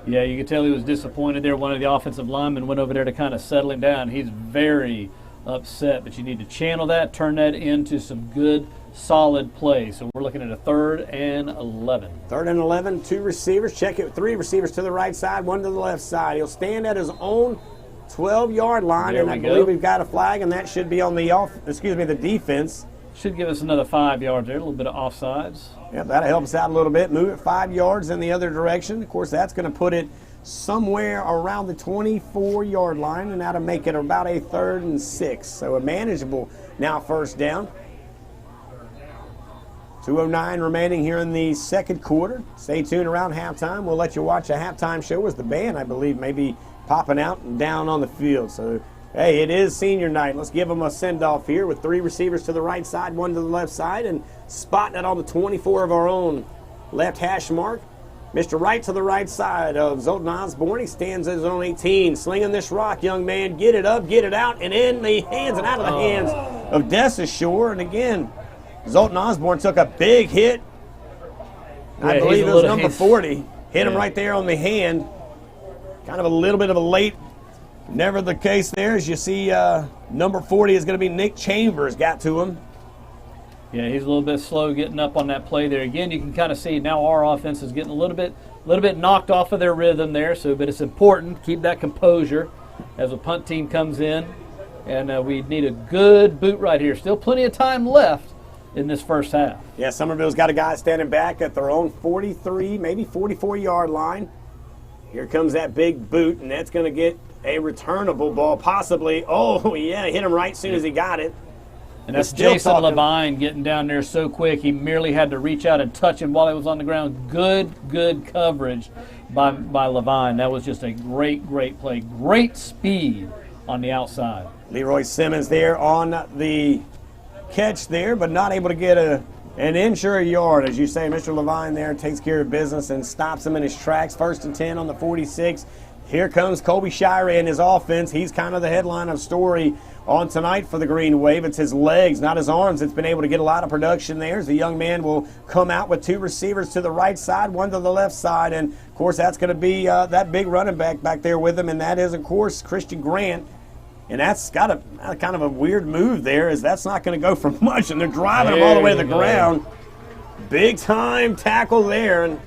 Yeah, you could tell he was disappointed there. One of the offensive linemen went over there to kind of settle him down. He's very upset, but you need to channel that, turn that into some good, solid play. So we're looking at a 3rd and 11. 3rd and 11, two receivers. Check it, three receivers to the right side, one to the left side. He'll stand at his own 12-yard line, and I believe we've got a flag, and that should be on the the defense. Should give us another 5 yards there, a little bit of offsides. Yeah, that'll help us out a little bit. Move it 5 yards in the other direction. Of course, that's going to put it somewhere around the 24-yard line, and that'll make it about a 3rd and 6. So a manageable now first down. 2:09 remaining here in the second quarter. Stay tuned around halftime. We'll let you watch a halftime show as the band, I believe, may be popping out and down on the field. So, hey, it is senior night. Let's give them a send-off here with three receivers to the right side, one to the left side, and spotting it on the 24 of our own left hash mark. Mr. Right to the right side of Zoltan Osborne. He stands at his own 18. Slinging this rock, young man. Get it up, get it out, and in the hands and out of the hands of Desashore. And again, Zoltan Osborne took a big hit. I believe it was number 40. Hit him right there on the hand. Kind of a little bit of a late. Never the case there. As you see, number 40 is going to be Nick Chambers. Got to him. Yeah, he's a little bit slow getting up on that play there. Again, you can kind of see now our offense is getting a little bit knocked off of their rhythm there. So, but it's important to keep that composure as a punt team comes in, and we need a good boot right here. Still plenty of time left in this first half. Yeah, Summerville's got a guy standing back at their own 43, maybe 44-yard line. Here comes that big boot, and that's going to get a returnable ball, possibly. Oh, yeah, hit him right as soon as he got it. And that's Jason Levine getting down there so quick. He merely had to reach out and touch him while he was on the ground. Good coverage by Levine. That was just a great play. Great speed on the outside. Leroy Simmons there on the catch there, but not able to get an inch or a yard. As you say, Mr. Levine there takes care of business and stops him in his tracks. 1st and 10 on the 46. Here comes Colby Shirey and his offense. He's kind of the headline of story on tonight for the Greenwave. It's his legs, not his arms. It's been able to get a lot of production there. As the young man will come out with two receivers to the right side, one to the left side. And, of course, that's going to be that big running back there with him, and that is, of course, Christian Grant. And that's got a kind of a weird move there, as that's not going to go for much, and they're driving him all the way to the ground. Big-time tackle there, and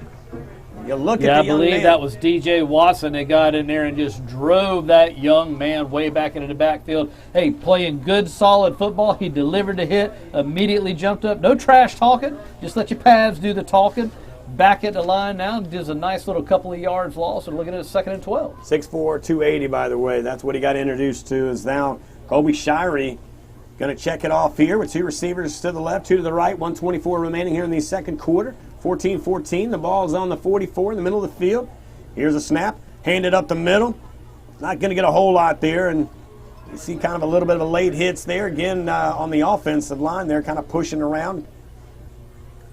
you look at the young man. I believe that was DJ Watson that got in there and just drove that young man way back into the backfield. Hey, playing good, solid football. He delivered the hit, immediately jumped up. No trash talking. Just let your pads do the talking. Back at the line now, does a nice little couple of yards loss, and looking at a 2nd and 12. 6'4", 280, by the way. That's what he got introduced to. Is now Colby Shirey going to check it off here with two receivers to the left, two to the right, 1:24 remaining here in the second quarter. 14-14. The ball is on the 44 in the middle of the field. Here's a snap, handed up the middle. Not going to get a whole lot there, and you see kind of a little bit of a late hits there again on the offensive line. They're kind of pushing around.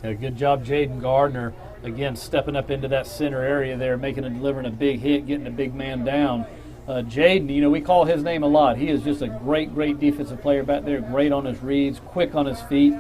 Yeah, good job, Jaden Gardner. Again, stepping up into that center area there, making and delivering a big hit, getting a big man down. Jaden, you know, we call his name a lot. He is just a great, great defensive player back there, great on his reads, quick on his feet.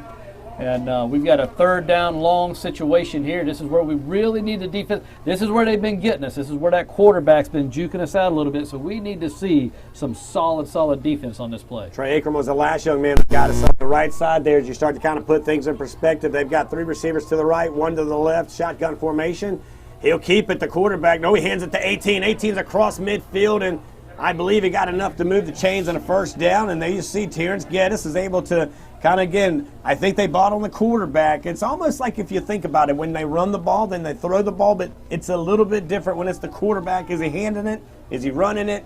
And we've got a third down long situation here. This is where we really need the defense. This is where they've been getting us. This is where that quarterback's been juking us out a little bit. So we need to see some solid defense on this play. Trey Akram was the last young man that got us on the right side there. As you start to kind of put things in perspective, they've got 3 receivers to the right, 1 to the left, shotgun formation. He'll keep it, the quarterback. No, he hands it to 18. 18's across midfield, and I believe he got enough to move the chains on a first down. And there you see Terrence Geddes is able to kind of, again, I think they bought on the quarterback. It's almost like, if you think about it, when they run the ball, then they throw the ball, but it's a little bit different when it's the quarterback. Is he handing it? Is he running it?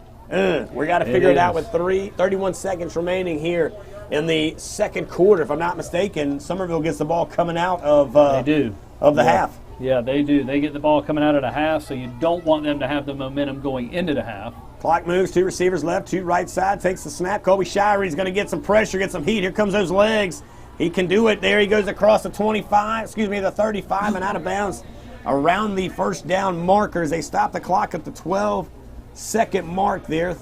We got to figure it out with 31 seconds remaining here in the second quarter. If I'm not mistaken, Summerville gets the ball coming out of the half. Yeah, they do. They get the ball coming out of the half, so you don't want them to have the momentum going into the half. Clock moves, 2 receivers left, 2 right side, takes the snap. Colby Shire's going to get some pressure, get some heat. Here comes those legs. He can do it. There he goes across the the 35, and out of bounds around the first down markers. They stop the clock at the 12-second mark there.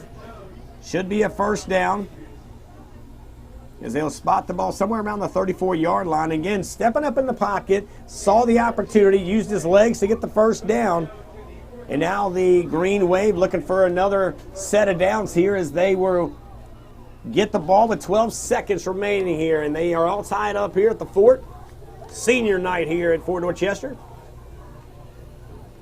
Should be a first down, as they'll spot the ball somewhere around the 34-yard line. Again, stepping up in the pocket, saw the opportunity, used his legs to get the first down. And now the Greenwave looking for another set of downs here as they will get the ball with 12 seconds remaining here. And they are all tied up here at the fort. Senior night here at Fort Dorchester.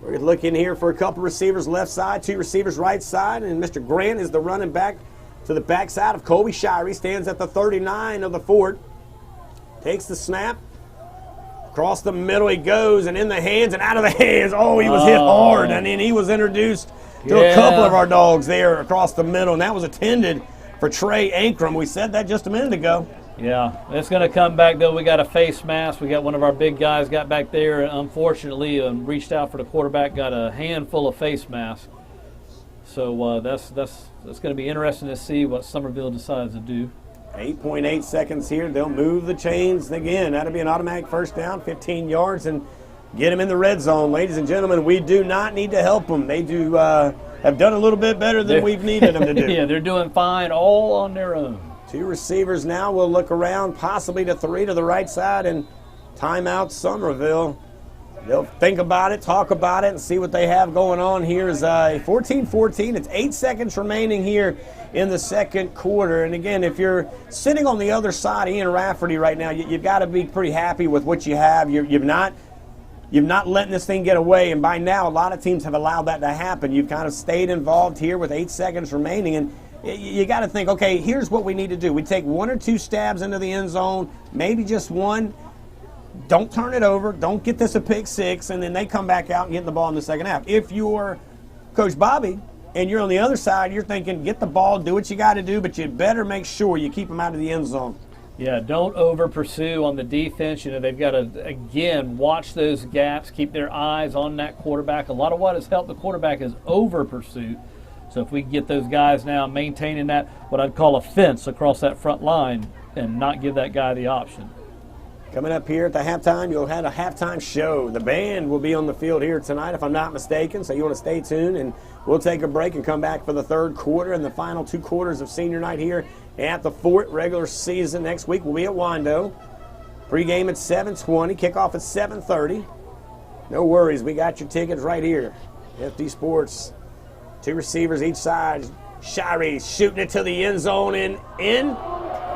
We're looking here for a couple receivers left side, 2 receivers right side. And Mr. Grant is the running back to the backside of Colby Shire. He stands at the 39 of the fort. Takes the snap. Across the middle he goes, and in the hands and out of the hands. Oh, he was hit hard, and then he was introduced to a couple of our dogs there across the middle, and that was intended for Trey Ankrum. We said that just a minute ago. Yeah, it's going to come back, though. We got a face mask. We got one of our big guys got back there, unfortunately, reached out for the quarterback, got a handful of face masks. So that's going to be interesting to see what Summerville decides to do. 8.8 seconds here. They'll move the chains again. That'll be an automatic first down, 15 yards, and get them in the red zone. Ladies and gentlemen, we do not need to help them. They do have done a little bit better than we've needed them to do. Yeah, they're doing fine all on their own. 2 receivers now. We'll look around, possibly to 3 to the right side, and timeout Summerville. They'll think about it, talk about it, and see what they have going on here. Is 14-14. It's 8 seconds remaining here in the second quarter. And again, if you're sitting on the other side of Ian Rafferty right now, you've got to be pretty happy with what you have. You've not letting this thing get away. And by now, a lot of teams have allowed that to happen. You've kind of stayed involved here with 8 seconds remaining. And you got to think, okay, here's what we need to do. We take 1 or 2 stabs into the end zone, maybe just 1. Don't turn it over. Don't get this a pick 6, and then they come back out and get the ball in the second half. If you're Coach Bobby and you're on the other side, you're thinking, get the ball, do what you got to do, but you better make sure you keep them out of the end zone. Yeah, don't over-pursue on the defense. You know, they've got to, again, watch those gaps, keep their eyes on that quarterback. A lot of what has helped the quarterback is over-pursuit. So if we can get those guys now maintaining that, what I'd call a fence across that front line, and not give that guy the option. Coming up here at the halftime, you'll have a halftime show. The band will be on the field here tonight, if I'm not mistaken, so you want to stay tuned, and we'll take a break and come back for the third quarter and the final 2 quarters of senior night here at the Fort. Regular season next week will be at Wando. Pre-game at 7:20, kickoff at 7:30. No worries, we got your tickets right here. FD Sports, 2 receivers each side. Shirey shooting it to the end zone and in.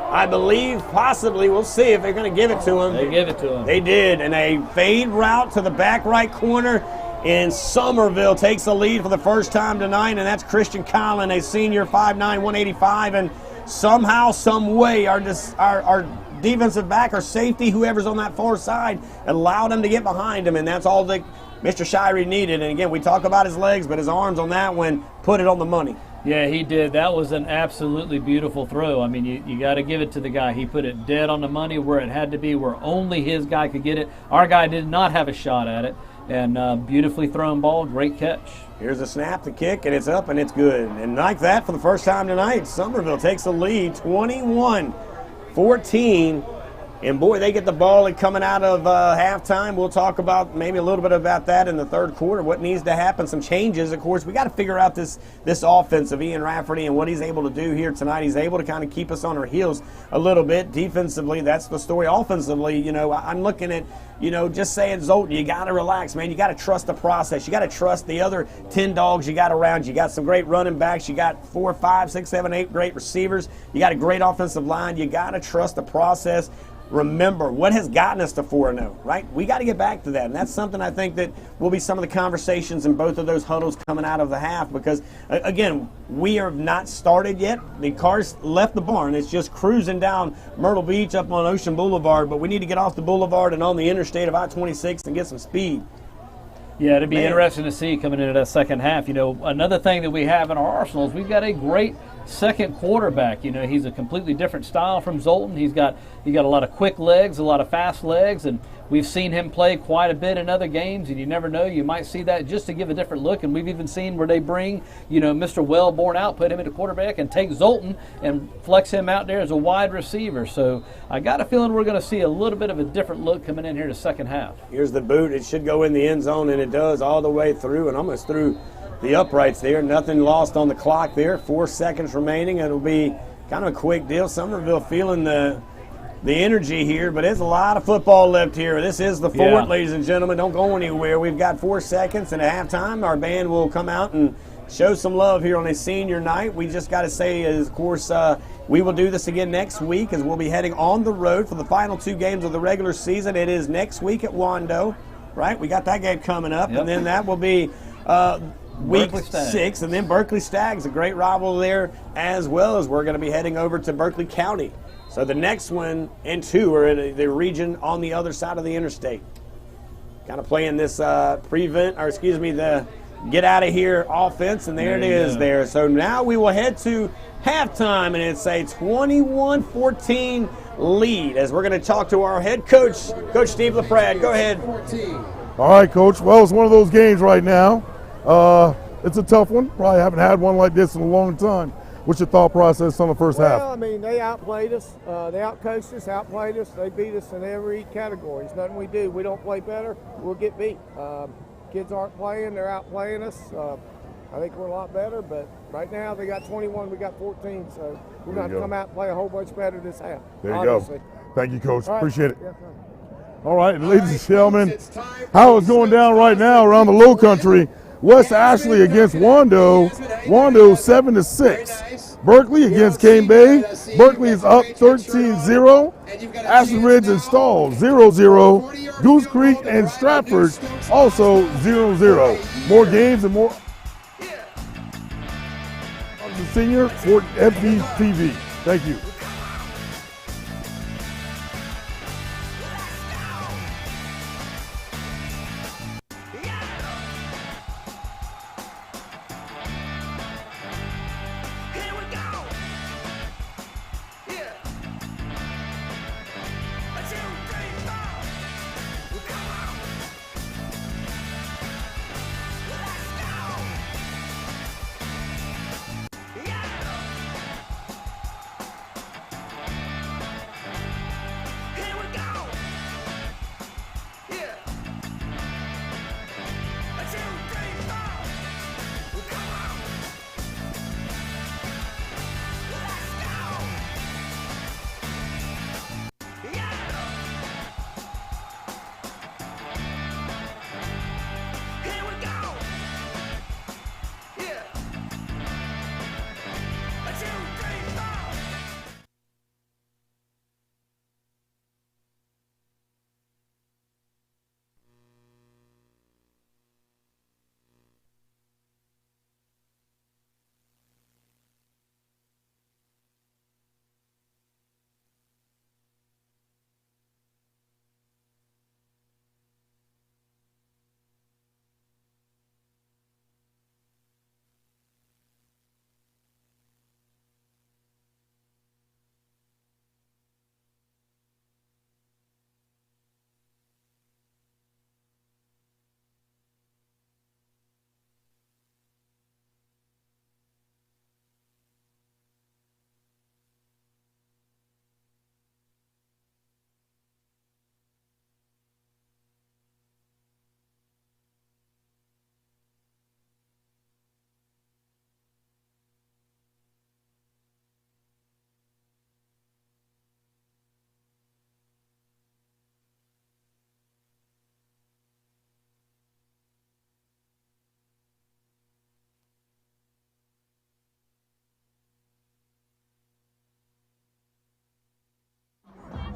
I believe, possibly, we'll see if they're going to give it to him. They give it to him. They did, and a fade route to the back right corner, and Summerville takes the lead for the first time tonight, and that's Christian Collin, a senior, 5'9", 185, and somehow, some way, our defensive back, our safety, whoever's on that far side, allowed him to get behind him, and that's all that Mr. Shirey needed. And again, we talk about his legs, but his arms on that one put it on the money. Yeah, he did. That was an absolutely beautiful throw. I mean, you got to give it to the guy. He put it dead on the money where it had to be, where only his guy could get it. Our guy did not have a shot at it. And beautifully thrown ball, great catch. Here's the snap, the kick, and it's up, and it's good. And like that, for the first time tonight, Summerville takes the lead, 21-14. And boy, they get the ball coming out of halftime. We'll talk about maybe a little bit about that in the third quarter, what needs to happen, some changes. Of course, we got to figure out this offense of Ian Rafferty and what he's able to do here tonight. He's able to kind of keep us on our heels a little bit. Defensively, that's the story. Offensively, you know, I'm looking at, you know, just saying, Zoltan, you got to relax, man. You got to trust the process. You got to trust the other 10 dogs you got around you. You got some great running backs. You got 4, 5, 6, 7, 8 great receivers. You got a great offensive line. You got to trust the process. Remember what has gotten us to 4-0, right? We got to get back to that, and that's something I think that will be some of the conversations in both of those huddles coming out of the half because, again, we are not started yet. The cars left the barn. It's just cruising down Myrtle Beach up on Ocean Boulevard, but we need to get off the boulevard and on the interstate of I-26 and get some speed. Yeah, it'd be interesting to see coming into that second half. You know, another thing that we have in our arsenal is we've got a great second quarterback. You know, he's a completely different style from Zoltan. He got a lot of quick legs, a lot of fast legs, and we've seen him play quite a bit in other games, and you never know, you might see that just to give a different look. And we've even seen where they bring, you know, Mr. Wellborn out, put him into quarterback, and take Zoltan and flex him out there as a wide receiver. So I got a feeling we're going to see a little bit of a different look coming in here the second half. Here's the boot. It should go in the end zone, and it does all the way through and almost through the uprights there. Nothing lost on the clock there. 4 seconds remaining. It'll be kind of a quick deal. Summerville feeling the energy here, but there's a lot of football left here. This is the fourth, ladies and gentlemen. Don't go anywhere. We've got 4 seconds, and at halftime, our band will come out and show some love here on a senior night. We just got to say, of course, we will do this again next week as we'll be heading on the road for the final 2 games of the regular season. It is next week at Wando, right? We got that game coming up, and then that will be week 6, and then Berkeley Stags, a great rival there, as well as we're going to be heading over to Berkeley County. So the next one and 2 are in the region on the other side of the interstate. Kind of playing this the get out of here offense, and there it is there. So now we will head to halftime, and it's a 21-14 lead as we're going to talk to our head coach, Coach Steve LaPrade. Go ahead. All right, Coach. Well, it's one of those games right now. It's a tough one. Probably haven't had one like this in a long time. What's your thought process on the first half? Well, I mean, they outplayed us. They outcoached us, outplayed us. They beat us in every category. It's nothing we do. We don't play better, we'll get beat. Kids aren't playing. They're outplaying us. I think we're a lot better, but right now they got 21, we got 14, so we're going to come out and play a whole bunch better this half. There you go. Thank you, Coach. Appreciate it. All right, ladies and gentlemen, how it's going down right now around the Low Country. West Ashley against Wando. Wando 7-6. Berkeley against Cane Bay. Berkeley is up 13-0. Ashland Ridge and Stall 0-0. Goose Creek and Stratford also 0-0. More games and more. I'm the senior for FBTV. Thank you.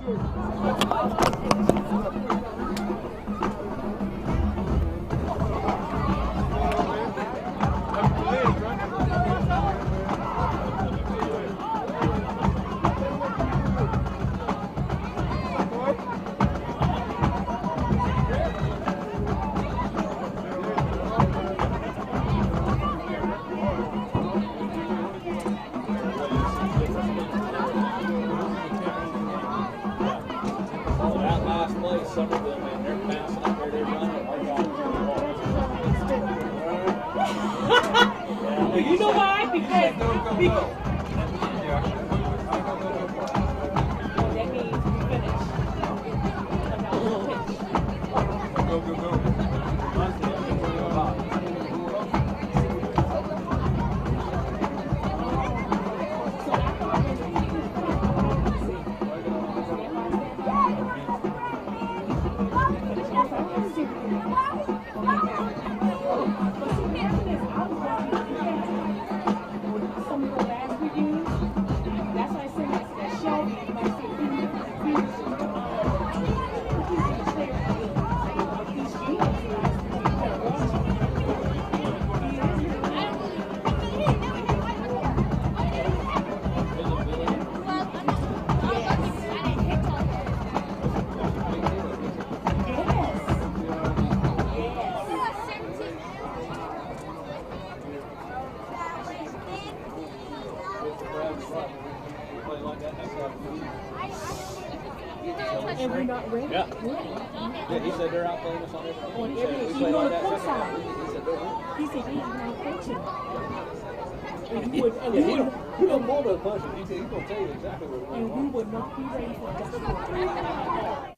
That last play, Summerville, man, they're bouncing up there, they're running. Our guys are You know why? Because that means we finish. Go, go, go. And we're not ready. Yeah. Yeah, he said they're outplaying us on everything. On He said every, we even play on like the that court second side. half. He said they're He said he's not coaching. And we would, and yeah, we he would, don't pull no punches. He's going to tell you exactly what we're and going we would not be ready for that.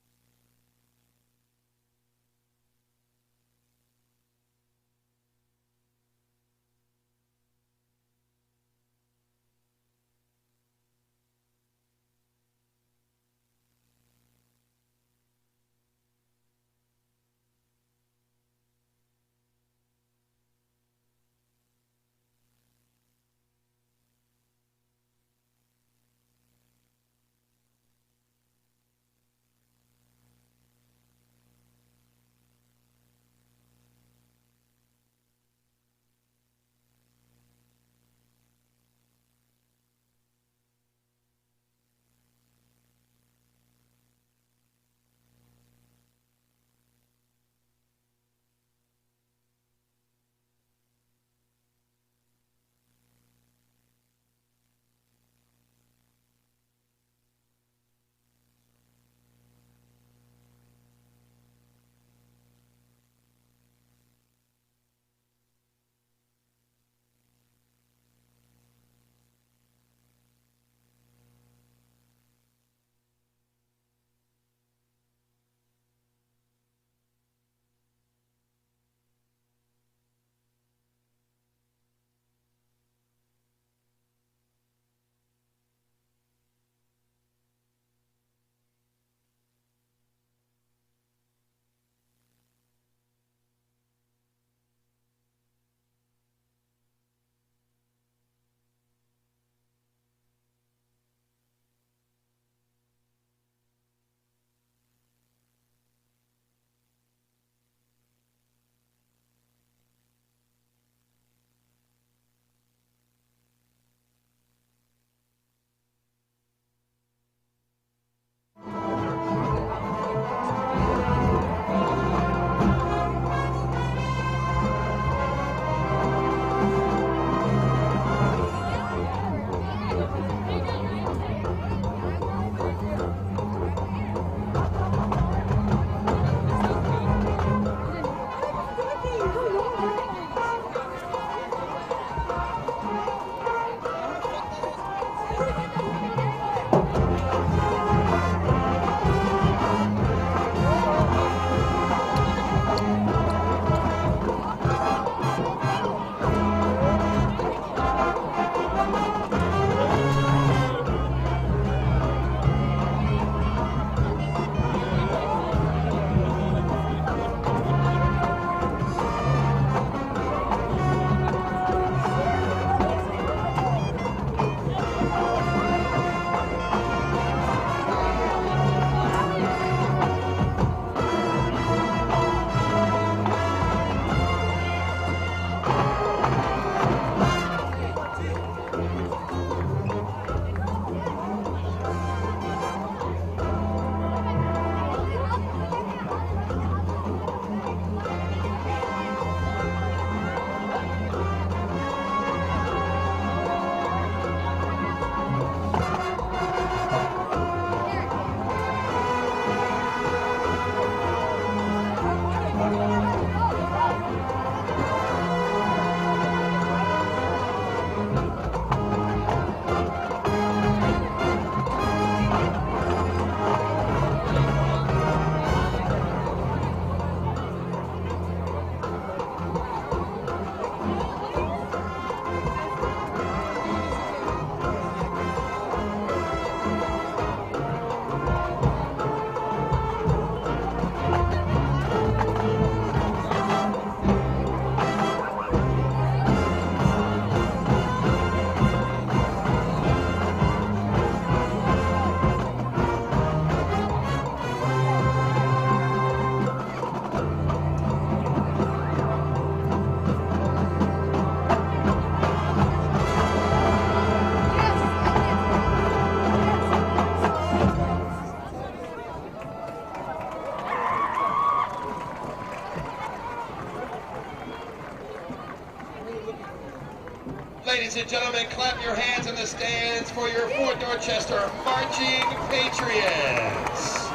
Ladies and gentlemen, clap your hands in the stands for your Fort Dorchester Marching Patriots.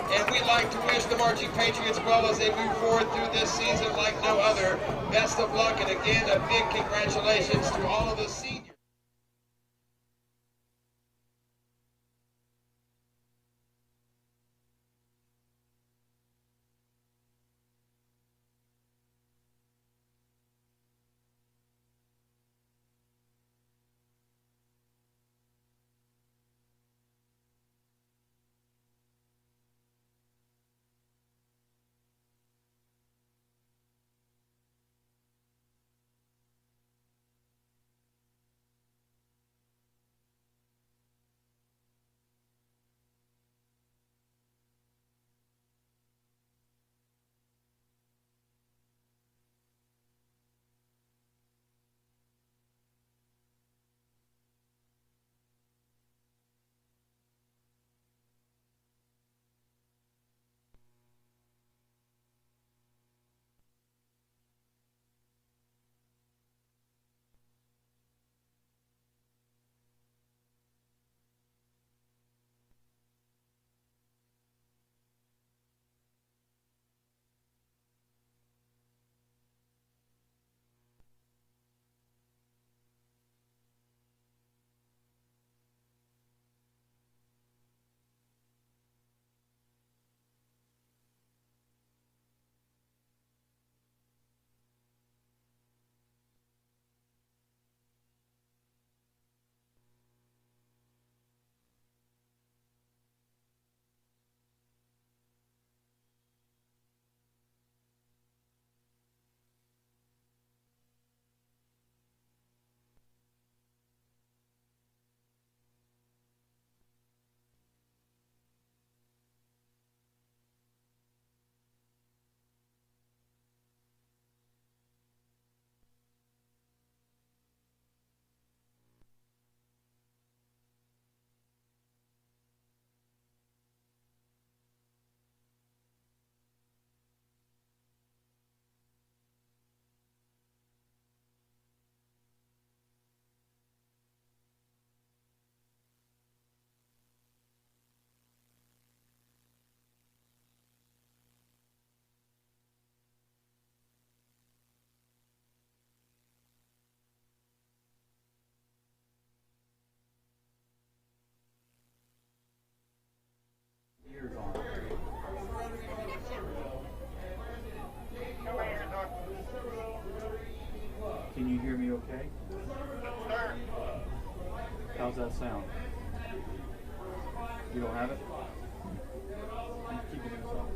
And we'd like to wish the Marching Patriots well as they move forward through this season like no other. Best of luck, and again, a big congratulations to all of the seniors. Can you hear me okay? How's that sound? You don't have it? Keep it in yourself.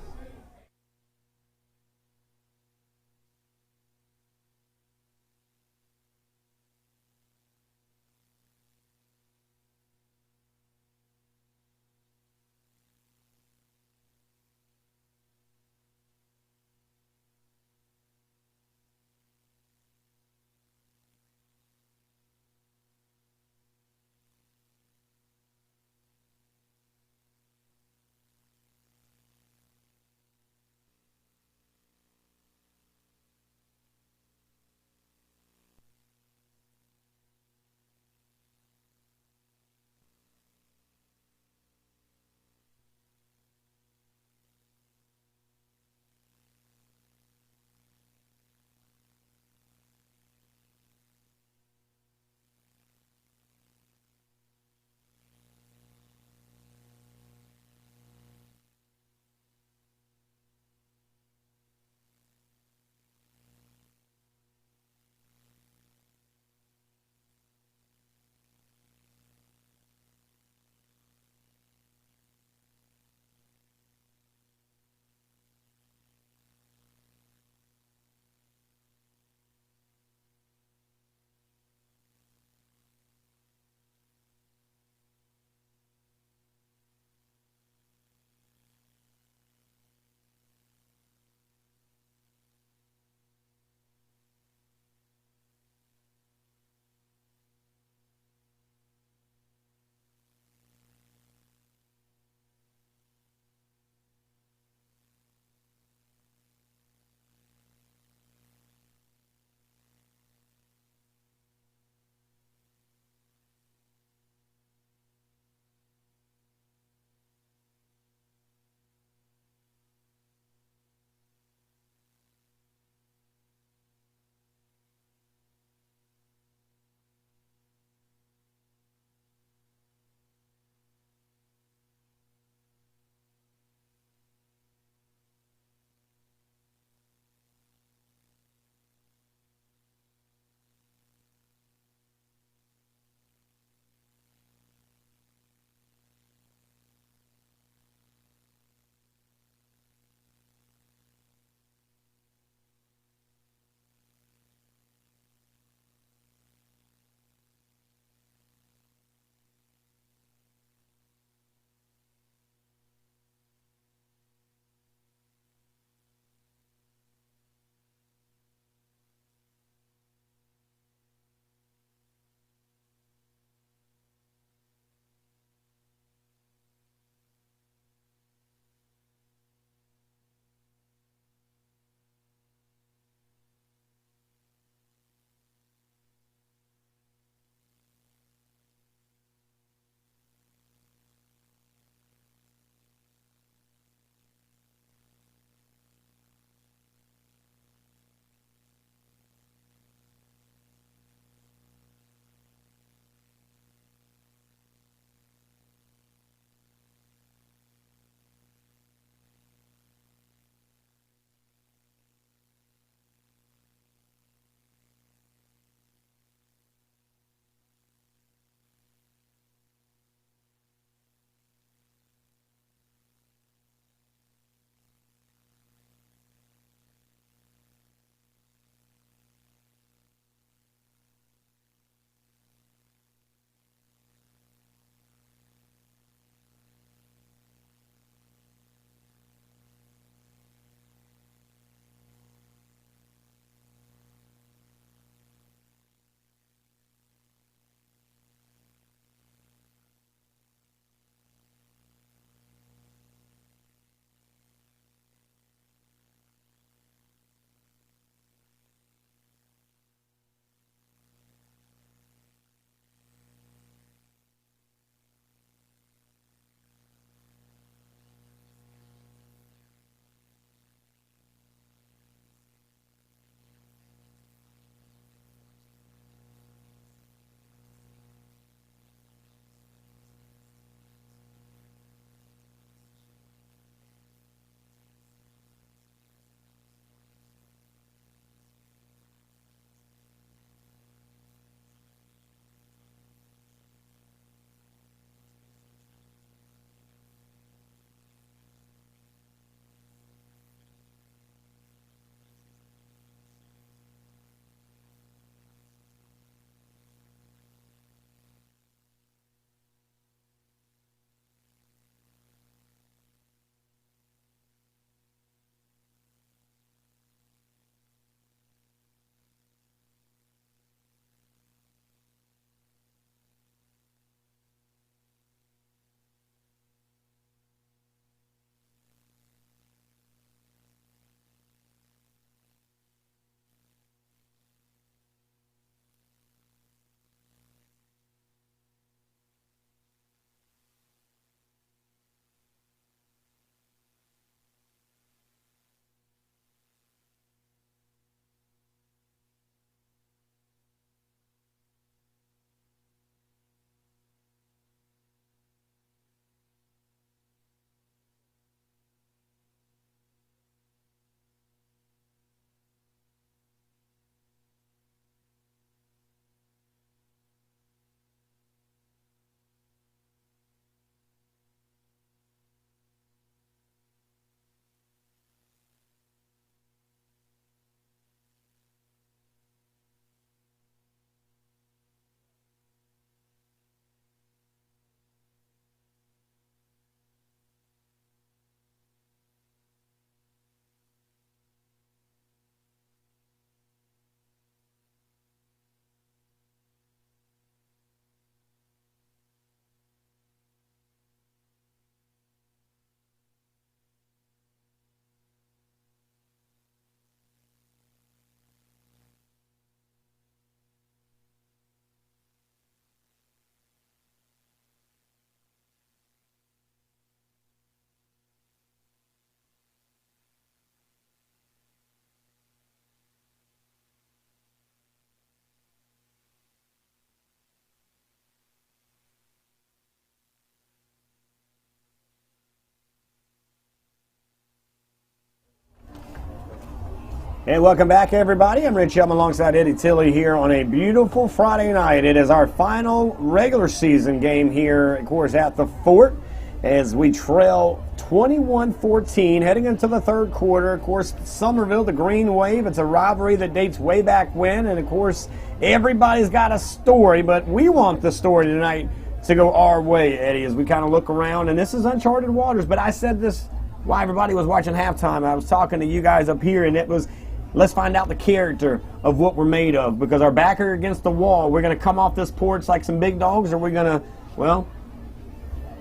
Hey, welcome back, everybody. I'm Rich Young alongside Eddie Tilley here on a beautiful Friday night. It is our final regular season game here, of course, at the Fort as we trail 21-14 heading into the third quarter. Of course, Summerville, the Greenwave, it's a rivalry that dates way back when, and of course, everybody's got a story, but we want the story tonight to go our way, Eddie, as we kind of look around, and this is uncharted waters, but I said this while everybody was watching halftime. I was talking to you guys up here, and it was, let's find out the character of what we're made of, because our back are against the wall. We're going to come off this porch like some big dogs, or we're going to, well,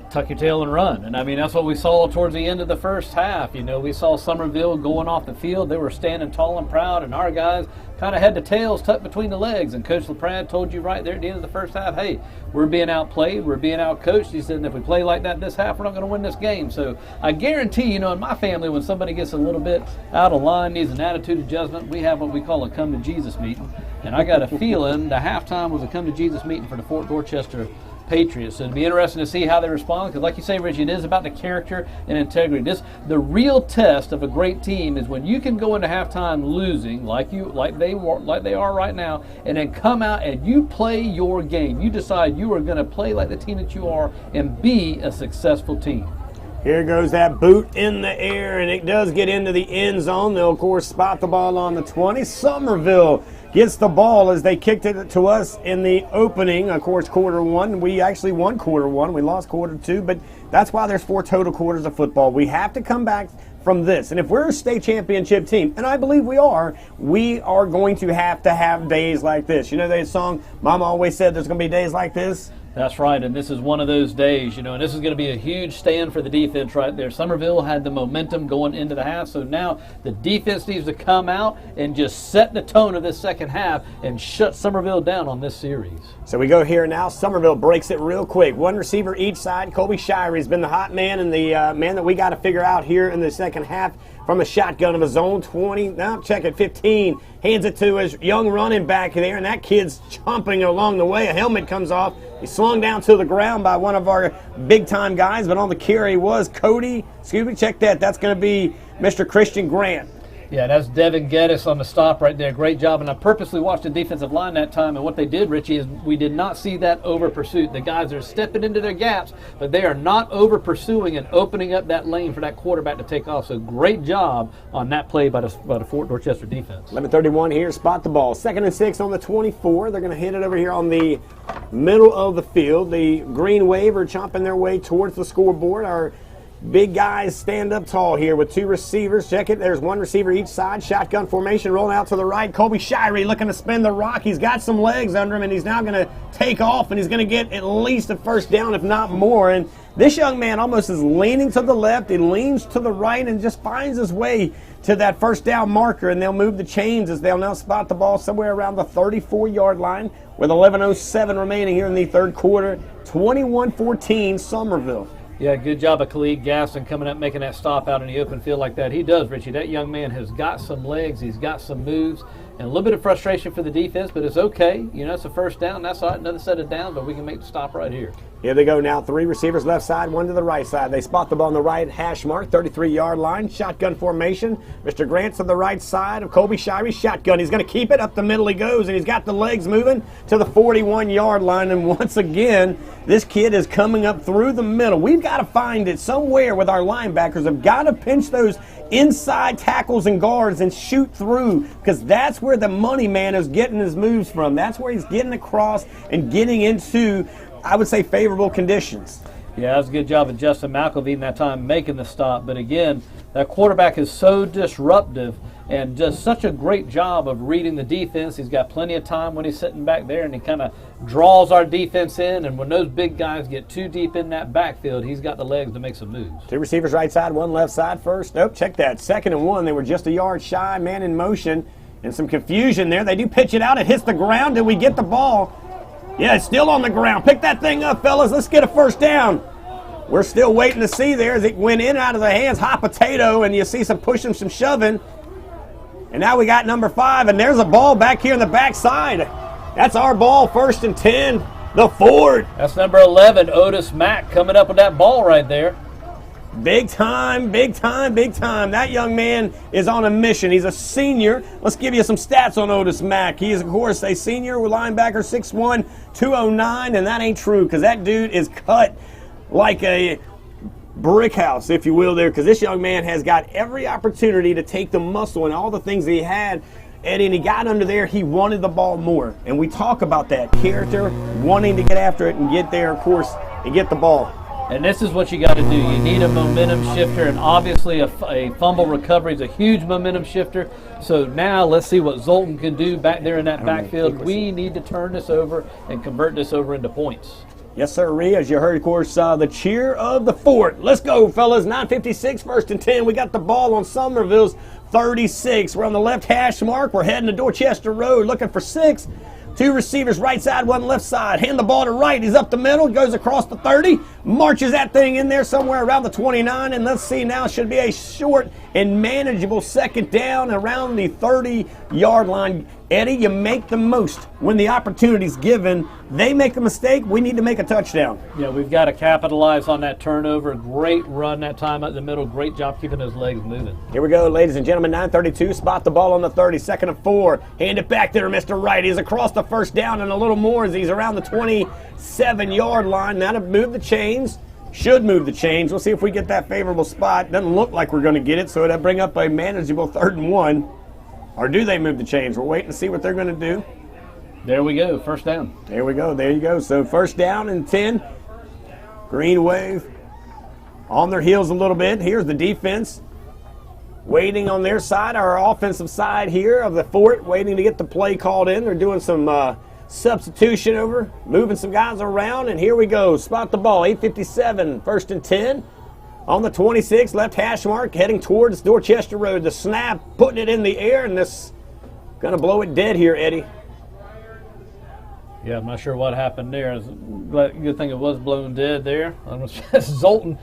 tuck your tail and run. And I mean, that's what we saw towards the end of the first half. You know, we saw Summerville going off the field. They were standing tall and proud, and our guys kind of had the tails tucked between the legs. And Coach LaPrade told you right there at the end of the first half, hey, we're being outplayed, we're being outcoached. He said, and if we play like that this half, we're not going to win this game. So I guarantee, you know, in my family, when somebody gets a little bit out of line, needs an attitude adjustment, we have what we call a come to Jesus meeting. And I got a feeling the halftime was a come to Jesus meeting for the Fort Dorchester Patriots. So it'd be interesting to see how they respond, because like you say, Richie, it is about the character and integrity. The real test of a great team is when you can go into halftime losing like they are right now, and then come out and you play your game. You decide you are going to play like the team that you are and be a successful team. Here goes that boot in the air, and it does get into the end zone. They'll, of course, spot the ball on the 20. Summerville gets the ball as they kicked it to us in the opening, of course, quarter one. We actually won quarter one. We lost quarter two, but that's why there's 4 total quarters of football. We have to come back from this. And if we're a state championship team, and I believe we are going to have days like this. You know that song, Mama always said there's going to be days like this? That's right, and this is one of those days, you know, and this is going to be a huge stand for the defense right there. Summerville had the momentum going into the half, so now the defense needs to come out and just set the tone of this second half and shut Summerville down on this series. So we go here now. Summerville breaks it real quick. 1 receiver each side. Colby Shirey has been the hot man and the man that we got to figure out here in the second half from a shotgun of his own. 20, now check it, 15. Hands it to his young running back there, and that kid's chomping along the way. A helmet comes off. He's slung down to the ground by one of our big-time guys, but on the carry was Cody. Excuse me, check that. That's going to be Mr. Christian Grant. Yeah, that's Devin Geddes on the stop right there. Great job. And I purposely watched the defensive line that time, and what they did, Richie, is we did not see that over pursuit. The guys are stepping into their gaps, but they are not over pursuing and opening up that lane for that quarterback to take off. So great job on that play by the Fort Dorchester defense. 11:31 here, spot the ball. 2nd and 6 on the 24. They're going to hit it over here on the middle of the field. The Greenwave are chomping their way towards the scoreboard. Our big guys stand up tall here with 2 receivers. Check it. There's 1 receiver each side. Shotgun formation rolling out to the right. Colby Shirey looking to spin the rock. He's got some legs under him, and he's now going to take off, and he's going to get at least a first down, if not more. And this young man almost is leaning to the left. He leans to the right and just finds his way to that first down marker, and they'll move the chains as they'll now spot the ball somewhere around the 34-yard line with 11:07 remaining here in the third quarter. 21-14 Summerville. Yeah, good job of Khalid Gaston coming up, making that stop out in the open field like that. He does, Richie. That young man has got some legs. He's got some moves. And a little bit of frustration for the defense, but it's okay. You know, it's a first down. That's all right. Another set of downs, but we can make the stop right here. Here they go now. 3 receivers left side, 1 to the right side. They spot the ball on the right hash mark, 33-yard line. Shotgun formation. Mr. Grant's to the right side of Colby Shirey. Shotgun. He's going to keep it. Up the middle he goes, and he's got the legs moving to the 41-yard line. And once again, this kid is coming up through the middle. We've got to find it somewhere with our linebackers. Have got to pinch those inside tackles and guards and shoot through, because that's where the money man is getting his moves from. That's where he's getting across and getting into, I would say, favorable conditions. Yeah, that was a good job of Justin McElveen that time making the stop. But again, that quarterback is so disruptive and does such a great job of reading the defense. He's got plenty of time when he's sitting back there, and he kind of draws our defense in. And when those big guys get too deep in that backfield, he's got the legs to make some moves. 2 receivers right side, 1 left side first. Nope, check that. 2nd and 1. They were just a yard shy. Man in motion. And some confusion there. They do pitch it out. It hits the ground. Did we get the ball? Yeah, it's still on the ground. Pick that thing up, fellas. Let's get a first down. We're still waiting to see there as it went in and out of the hands. Hot potato, and you see some pushing, some shoving. And now we got number 5, and there's a ball back here in the backside. That's our ball, 1st and 10, the Ford. That's number 11, Otis Mack, coming up with that ball right there. Big time, big time, big time. That young man is on a mission. He's a senior. Let's give you some stats on Otis Mack. He is, of course, a senior with linebacker, 6'1", 209, and that ain't true because that dude is cut like a brick house, if you will, there, because this young man has got every opportunity to take the muscle and all the things that he had, and he got under there. He wanted the ball more, and we talk about that character, wanting to get after it and get there, of course, and get the ball. And this is what you got to do. You need a momentum shifter, and obviously a fumble recovery is a huge momentum shifter. So now let's see what Zoltan can do back there in that backfield. We need to turn this over and convert this over into points. Yes, sir, Ree. As you heard, of course, the cheer of the fort. Let's go, fellas. 9:56, 1st and 10. We got the ball on Summerville's 36. We're on the left hash mark. We're heading to Dorchester Road looking for 6. 2 receivers, right side, 1 left side. Hand the ball to right. He's up the middle, goes across the 30, marches that thing in there somewhere around the 29. And let's see now, should be a short and manageable 2nd down around the 30-yard line. Eddie, you make the most when the opportunity's given. They make a mistake, we need to make a touchdown. Yeah, we've got to capitalize on that turnover. Great run that time up the middle. Great job keeping those legs moving. Here we go, ladies and gentlemen. 9:32. Spot the ball on the 30. 2nd and 4. Hand it back there, Mr. Wright. He's across the 1st down and a little more as he's around the 27-yard line. Now to move the chains. Should move the chains. We'll see if we get that favorable spot. Doesn't look like we're going to get it, so it'll bring up a manageable 3rd and 1. Or do they move the chains? We're waiting to see what they're going to do. There we go, 1st down. There we go, there you go. So 1st down and 10. Greenwave on their heels a little bit. Here's the defense waiting on their side, our offensive side here of the fort, waiting to get the play called in. They're doing some substitution over, moving some guys around, and here we go. Spot the ball, 8:57, 1st and 10. On the 26, left hash mark, heading towards Dorchester Road. The snap, putting it in the air, and this going to blow it dead here, Eddie. Yeah, I'm not sure what happened there. Good thing it was blown dead there. Zoltan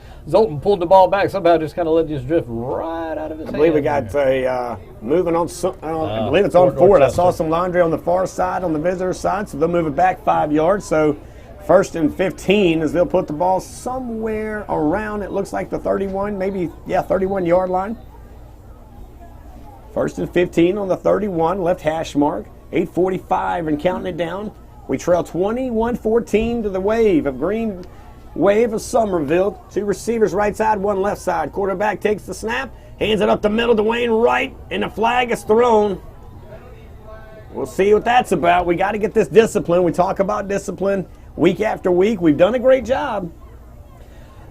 pulled the ball back. Somehow just kind of let this drift right out of his hand. I believe we got a moving on. I believe it's on Ford. I saw some laundry on the far side, on the visitor side, so they'll move it back 5 yards. So 1st and 15 as they'll put the ball somewhere around, it looks like the 31, maybe, 31-yard line. 1st and 15 on the 31, left hash mark. 8:45 and counting it down. We trail 21-14 to the wave of Greenwave of Summerville. 2 receivers right side, 1 left side. Quarterback takes the snap, hands it up the middle to Wayne Wright, and the flag is thrown. We'll see what that's about. We got to get this discipline. We talk about discipline week after week. We've done a great job.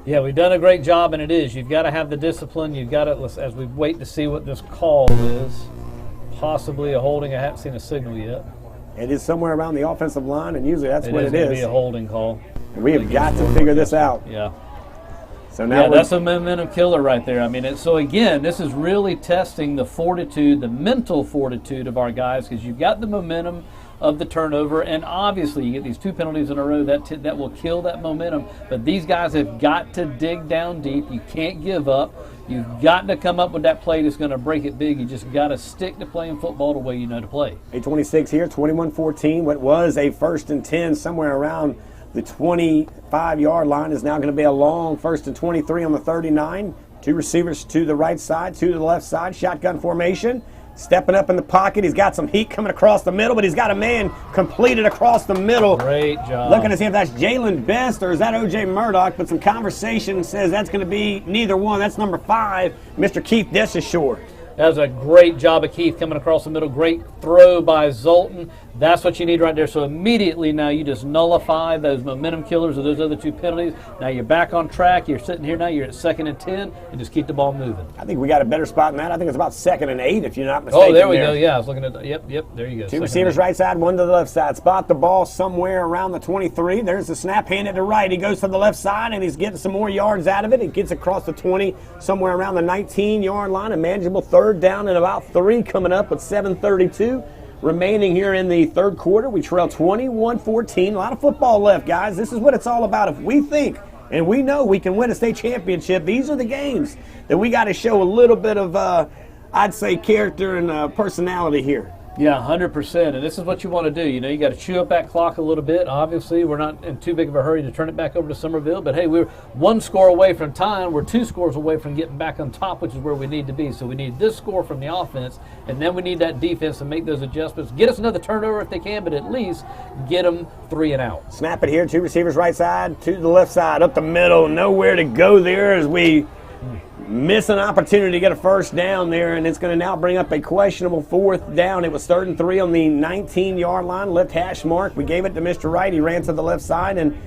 Yeah, we've done a great job, and it is. You've got to have the discipline. You've got to, as we wait to see what this call is, possibly a holding. I haven't seen a signal yet. It is somewhere around the offensive line, and usually that's what it is. It is going to be a holding call. We have got to figure this out. Yeah. So now that's a momentum killer right there. I mean, so again, this is really testing the fortitude, the mental fortitude of our guys, because you've got the momentum of the turnover, and obviously you get these 2 penalties in a row that will kill that momentum. But these guys have got to dig down deep. You can't give up. You've got to come up with that play that's going to break it big. You just got to stick to playing football the way you know to play. 8:26 here, 21-14. What was a 1st and 10 somewhere around the 25-yard line is now going to be a long 1st and 23 on the 39. 2 receivers to the right side, 2 to the left side. Shotgun formation. Stepping up in the pocket. He's got some heat coming across the middle, but he's got a man completed across the middle. Great job. Looking to see if that's Jalen Best or is that O.J. Murdoch, but some conversation says that's going to be neither one. That's number 5, Mr. Keith Deshashore. That was a great job of Keith coming across the middle. Great throw by Zoltan. That's what you need right there. So immediately now you just nullify those momentum killers of those other 2 penalties. Now you're back on track. You're sitting here now. You're at 2nd and 10, and just keep the ball moving. I think we got a better spot than that. I think it's about 2nd and 8 if you're not mistaken. Oh, there we go. Yeah, I was looking at yep, there you go. 2 receivers right side, 1 to the left side. Spot the ball somewhere around the 23. There's the snap, handed to right. He goes to the left side, and he's getting some more yards out of it. He gets across the 20, somewhere around the 19-yard line. A manageable 3rd down and about 3 coming up with 7:32 remaining here in the 3rd quarter. We trail 21-14. A lot of football left, guys. This is what it's all about. If we think and we know we can win a state championship, these are the games that we got to show a little bit of, I'd say, character and personality here. Yeah, 100%. And this is what you want to do. You know, you got to chew up that clock a little bit. Obviously, we're not in too big of a hurry to turn it back over to Summerville. But, hey, we're 1 score away from tying. We're 2 scores away from getting back on top, which is where we need to be. So we need this score from the offense, and then we need that defense to make those adjustments. Get us another turnover if they can, but at least get them 3 and out. Snap it here. 2 receivers right side, 2 to the left side, up the middle. Nowhere to go there as we miss an opportunity to get a first down there, and it's going to now bring up a questionable 4th down. It was 3rd and 3 on the 19-yard line, left hash mark. We gave it to Mr. Wright. He ran to the left side, and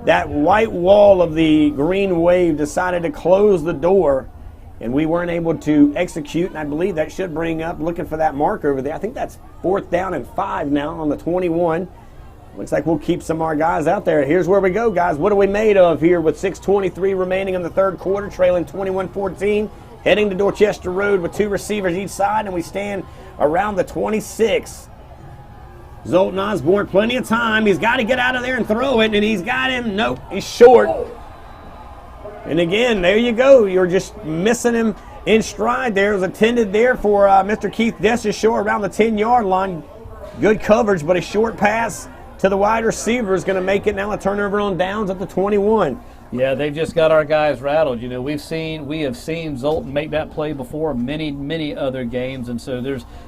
that white wall of the Greenwave decided to close the door, and we weren't able to execute, and I believe that should bring up, looking for that mark over there. I think that's 4th down and 5 now on the 21. Looks like we'll keep some of our guys out there. Here's where we go, guys. What are we made of here with 6:23 remaining in the 3rd quarter, trailing 21-14, heading to Dorchester Road with 2 receivers each side, and we stand around the 26. Zoltan Osborne, plenty of time. He's got to get out of there and throw it, and he's got him. Nope, he's short. And again, there you go. You're just missing him in stride there. It was intended there for Mr. Keith Desishore around the 10-yard line. Good coverage, but a short pass to the wide receiver is going to make it now a turnover on downs at the 21. Yeah, they've just got our guys rattled. You know, we have seen Zoltan make that play before many other games, and so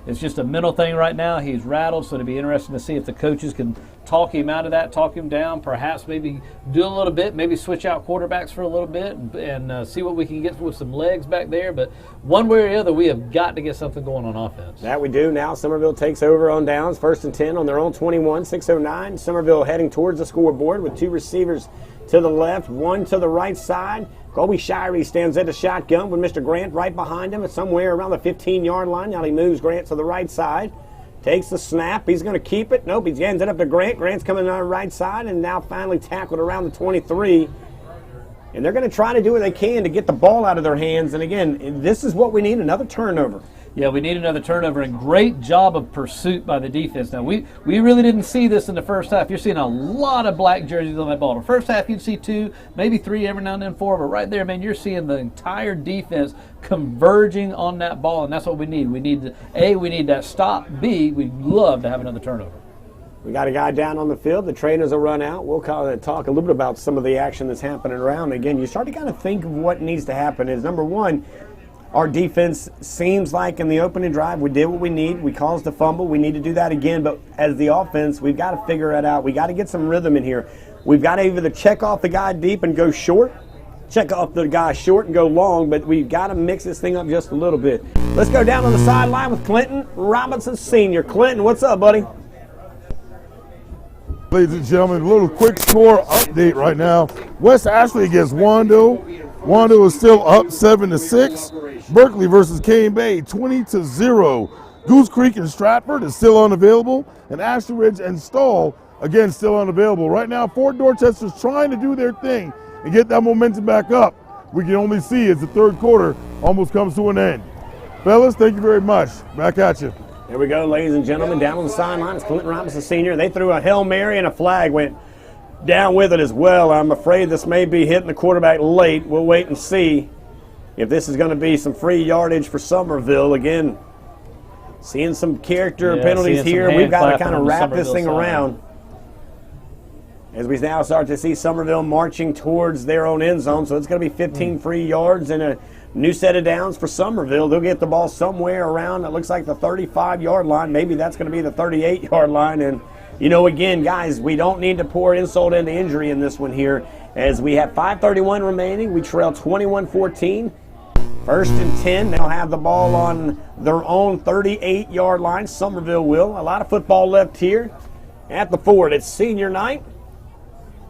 it's just a mental thing right now. He's rattled, so it'll be interesting to see if the coaches can talk him out of that, talk him down, perhaps maybe do a little bit, maybe switch out quarterbacks for a little bit and see what we can get with some legs back there. But one way or the other, we have got to get something going on offense. That we do. Now Summerville takes over on downs, 1st and 10 on their own 21, 6:09. Summerville heading towards the scoreboard with 2 receivers to the left, 1 to the right side. Colby Shirey stands at the shotgun with Mr. Grant right behind him. It's somewhere around the 15-yard line. Now he moves Grant to the right side. Takes the snap. He's going to keep it. Nope, he hands it up to Grant. Grant's coming on the right side and now finally tackled around the 23. And they're going to try to do what they can to get the ball out of their hands. And again, this is what we need, another turnover. Yeah, we need another turnover, and great job of pursuit by the defense. Now, we really didn't see this in the first half. You're seeing a lot of black jerseys on that ball. The first half, you'd see 2, maybe 3, every now and then 4, but right there, man, you're seeing the entire defense converging on that ball, and that's what we need. We need, A, we need that stop. B, we'd love to have another turnover. We got a guy down on the field. The trainers will run out. We'll talk a little bit about some of the action that's happening around. Again, you start to kind of think of what needs to happen is, number one, our defense seems like in the opening drive we did what we need. We caused the fumble. We need to do that again. But as the offense, we've got to figure it out. We got to get some rhythm in here. We've got to either check off the guy deep and go short, check off the guy short and go long, but we've got to mix this thing up just a little bit. Let's go down on the sideline with Clinton Robinson Sr. Clinton, what's up, buddy? Ladies and gentlemen, a little quick score update right now. West Ashley against Wando. Wando is still up 7-6. Berkeley versus Cane Bay 20-0. Goose Creek and Stratford is still unavailable, and Ashley Ridge and Stall again still unavailable. Right now, Fort Dorchester's trying to do their thing and get that momentum back up. We can only see as the 3rd quarter almost comes to an end. Fellas, thank you very much. Back at you. There we go, ladies and gentlemen. Down on the sideline is Clinton Robinson Sr. They threw a Hail Mary and a flag went down with it as well. I'm afraid this may be hitting the quarterback late. We'll wait and see if this is going to be some free yardage for Summerville. Again, seeing some character penalties here. We've got to kind of wrap this thing around as we now start to see Summerville marching towards their own end zone. So it's going to be 15 free yards and a new set of downs for Summerville. They'll get the ball somewhere around, it looks like the 35-yard line. Maybe that's going to be the 38-yard line. And, you know, again, guys, we don't need to pour insult into injury in this one here as we have 5:31 remaining. We trail 21-14. 1st and 10. They'll have the ball on their own 38-yard line. Summerville will. A lot of football left here at the Ford. It's senior night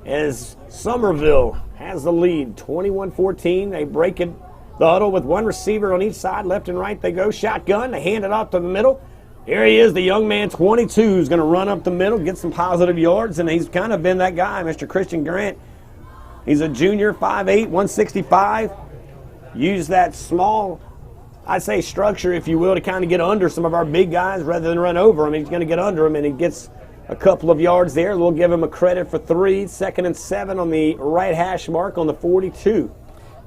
as Summerville has the lead, 21-14. They break it, the huddle with 1 receiver on each side. Left and right they go. Shotgun. They hand it off to the middle. Here he is, the young man, 22, who's going to run up the middle, get some positive yards, and he's kind of been that guy, Mr. Christian Grant. He's a junior, 5'8", 165. Use that small, I'd say, structure, if you will, to kind of get under some of our big guys rather than run over them. He's going to get under them, and he gets a couple of yards there. We'll give him a credit for 3. 2nd and 7 on the right hash mark on the 42.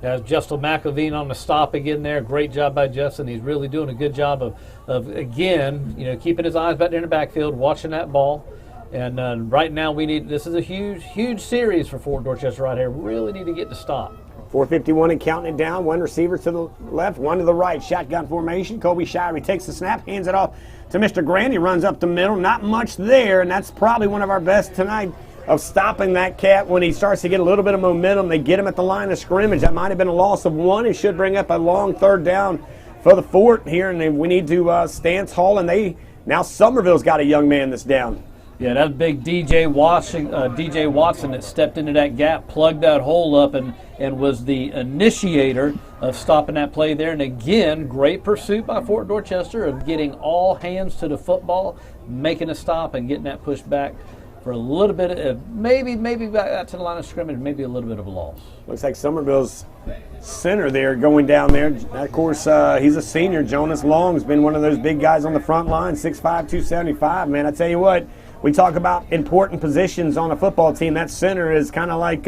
That's Justin McElveen on the stop again there. Great job by Justin. He's really doing a good job of again, keeping his eyes back there in the backfield, watching that ball. And right now this is a huge series for Fort Dorchester right here. We really need to get to stop. 4:51 and counting it down. One receiver to the left, one to the right. Shotgun formation. Colby Shirey takes the snap, hands it off to Mr. Grant. He runs up the middle. Not much there, and that's probably one of our best tonight of stopping that cat when he starts to get a little bit of momentum. They get him at the line of scrimmage. That might have been a loss of one. It should bring up a long third down for the Fort here, and we need to stance Hall, and now Summerville's got a young man that's down. Yeah, that's big DJ Watson that stepped into that gap, plugged that hole up, and was the initiator of stopping that play there. And again, great pursuit by Fort Dorchester of getting all hands to the football, making a stop and getting that pushed back for a little bit of maybe back to the line of scrimmage, maybe a little bit of a loss. Looks like Summerville's center there going down there. Of course, he's a senior. Jonas Long's been one of those big guys on the front line, 6'5", 275. Man, I tell you what, we talk about important positions on a football team. That center is kind of like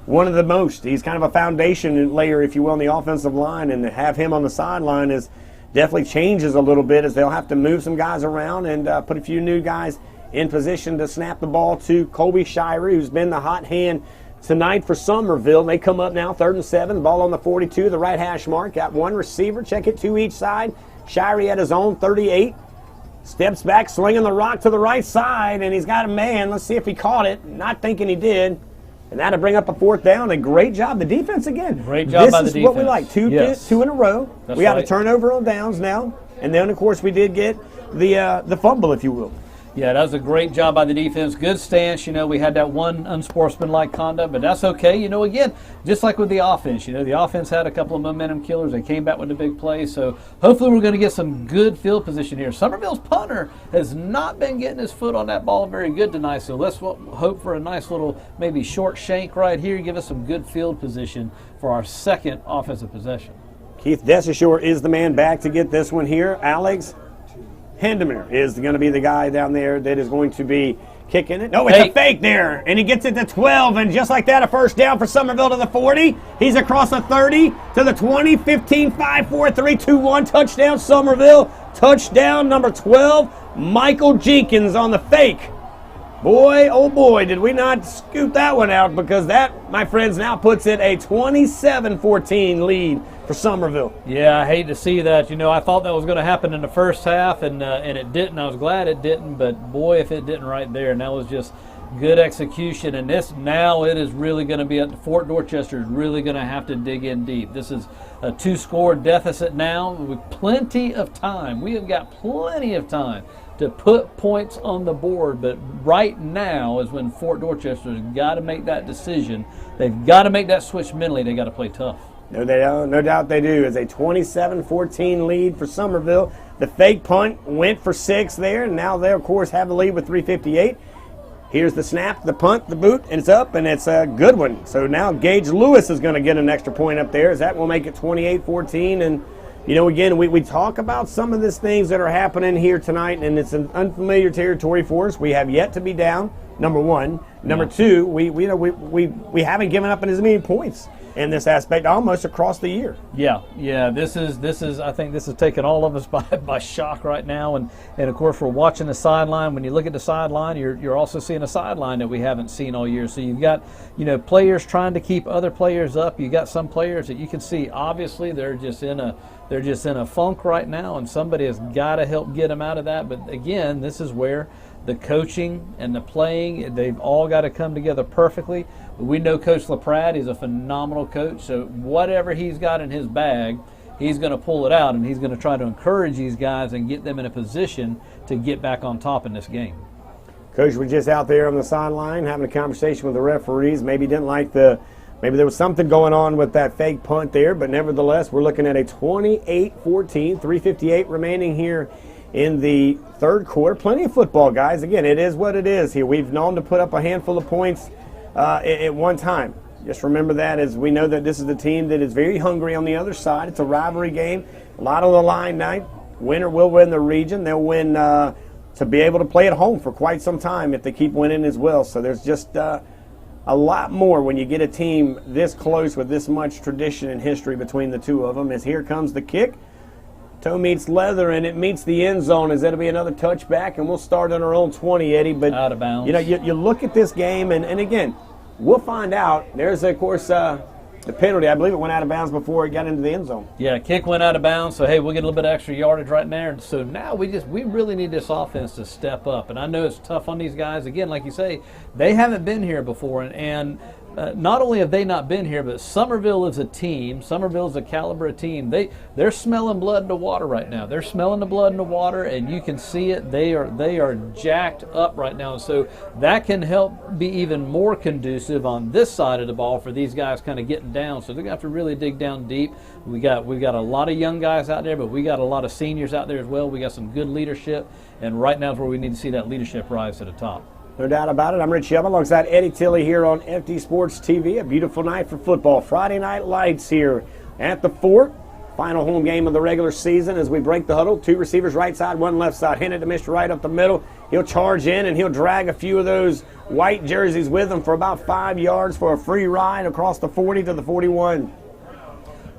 one of the most. He's kind of a foundation layer, if you will, on the offensive line, and to have him on the sideline is definitely changes a little bit as they'll have to move some guys around and put a few new guys in position to snap the ball to Colby Shirey, who's been the hot hand tonight for Summerville. They come up now, 3rd and 7, ball on the 42, the right hash mark. Got one receiver, check it, two each side. Shirey at his own 38. Steps back, slinging the rock to the right side, and he's got a man. Let's see if he caught it. Not thinking he did. And that'll bring up a 4th down. A great job. The defense again. Great job by the defense. This is what we like. Two in a row. That's we got right. a turnover on downs now. And then, of course, we did get the fumble, if you will. Yeah, that was a great job by the defense. Good stance. We had that one unsportsmanlike conduct, but that's okay. Again, just like with the offense, the offense had a couple of momentum killers. They came back with a big play. So hopefully we're going to get some good field position here. Summerville's punter has not been getting his foot on that ball very good tonight. So let's hope for a nice little maybe short shank right here. Give us some good field position for our second offensive possession. Keith Desishore is the man back to get this one here. Alex Hendemer is going to be the guy down there that is going to be kicking it. No, it's a fake there, and he gets it to 12, and just like that, a first down for Summerville to the 40. He's across the 30 to the 20, 15, 5, 4, 3, 2, 1. Touchdown, Summerville. Touchdown, number 12, Michael Jenkins on the fake. Boy, oh boy, did we not scoop that one out, because that, my friends, now puts it a 27-14 lead for Summerville. Yeah, I hate to see that. I thought that was going to happen in the first half, and it didn't. I was glad it didn't, but boy, if it didn't right there. And that was just good execution. And now it is really going to be at Fort Dorchester is really going to have to dig in deep. This is a 2-score deficit now with plenty of time. We have got plenty of time to put points on the board, but right now is when Fort Dorchester's got to make that decision. They've got to make that switch mentally. They got to play tough. No doubt they do. It's a 27-14 lead for Summerville. The fake punt went for 6 there, and now they, of course, have the lead with 3:58. Here's the snap, the punt, the boot, and it's up, and it's a good one. So now Gage Lewis is going to get an extra point up there, as that will make it 28-14. And, again, we talk about some of these things that are happening here tonight, and it's an unfamiliar territory for us. We have yet to be down, number one. Number two, we haven't given up in as many points in this aspect almost across the year. Yeah. This is. I think this is taking all of us by shock right now, and of course we're watching the sideline. When you look at the sideline, you're also seeing a sideline that we haven't seen all year. So you've got players trying to keep other players up. You got some players that you can see obviously they're just in a funk right now, and somebody has got to help get them out of that. But again, this is where the coaching and the playing, they've all got to come together perfectly. We know Coach LaPrade is a phenomenal coach, so whatever he's got in his bag, he's going to pull it out, and he's going to try to encourage these guys and get them in a position to get back on top in this game. Coach was just out there on the sideline having a conversation with the referees. Maybe didn't like maybe there was something going on with that fake punt there, but nevertheless, we're looking at a 28-14, 3:58 remaining here in the third quarter. Plenty of football, guys. Again, it is what it is here. We've known to put up a handful of points at one time. Just remember that, as we know that this is the team that is very hungry on the other side. It's a rivalry game. A lot on the line tonight. Winner will win the region. They'll win to be able to play at home for quite some time if they keep winning as well. So there's just a lot more when you get a team this close with this much tradition and history between the two of them. As here comes the kick. Toe meets leather, and it meets the end zone. As that'll be another touchback, and we'll start on our own 20, Eddie. But out of bounds. You know, you look at this game, and again, we'll find out. There's, of course, the penalty. I believe it went out of bounds before it got into the end zone. Yeah, kick went out of bounds, so hey, we'll get a little bit of extra yardage right there. So now we really need this offense to step up. And I know it's tough on these guys. Again, like you say, they haven't been here before, and not only have they not been here, but Summerville is a team. Summerville is a caliber of team. They're smelling blood in the water right now. They're smelling the blood in the water, and you can see it. They are jacked up right now. So that can help be even more conducive on this side of the ball for these guys kind of getting down. So they're going to have to really dig down deep. We got a lot of young guys out there, but we got a lot of seniors out there as well. We got some good leadership, and right now is where we need to see that leadership rise to the top. No doubt about it. I'm Rich Yelma alongside Eddie Tilley here on FD Sports TV. A beautiful night for football. Friday night lights here at the Fort. Final home game of the regular season as we break the huddle. 2 receivers right side, 1 left side. Handed to Mr. Wright up the middle. He'll charge in and he'll drag a few of those white jerseys with him for about 5 yards for a free ride across the 40 to the 41.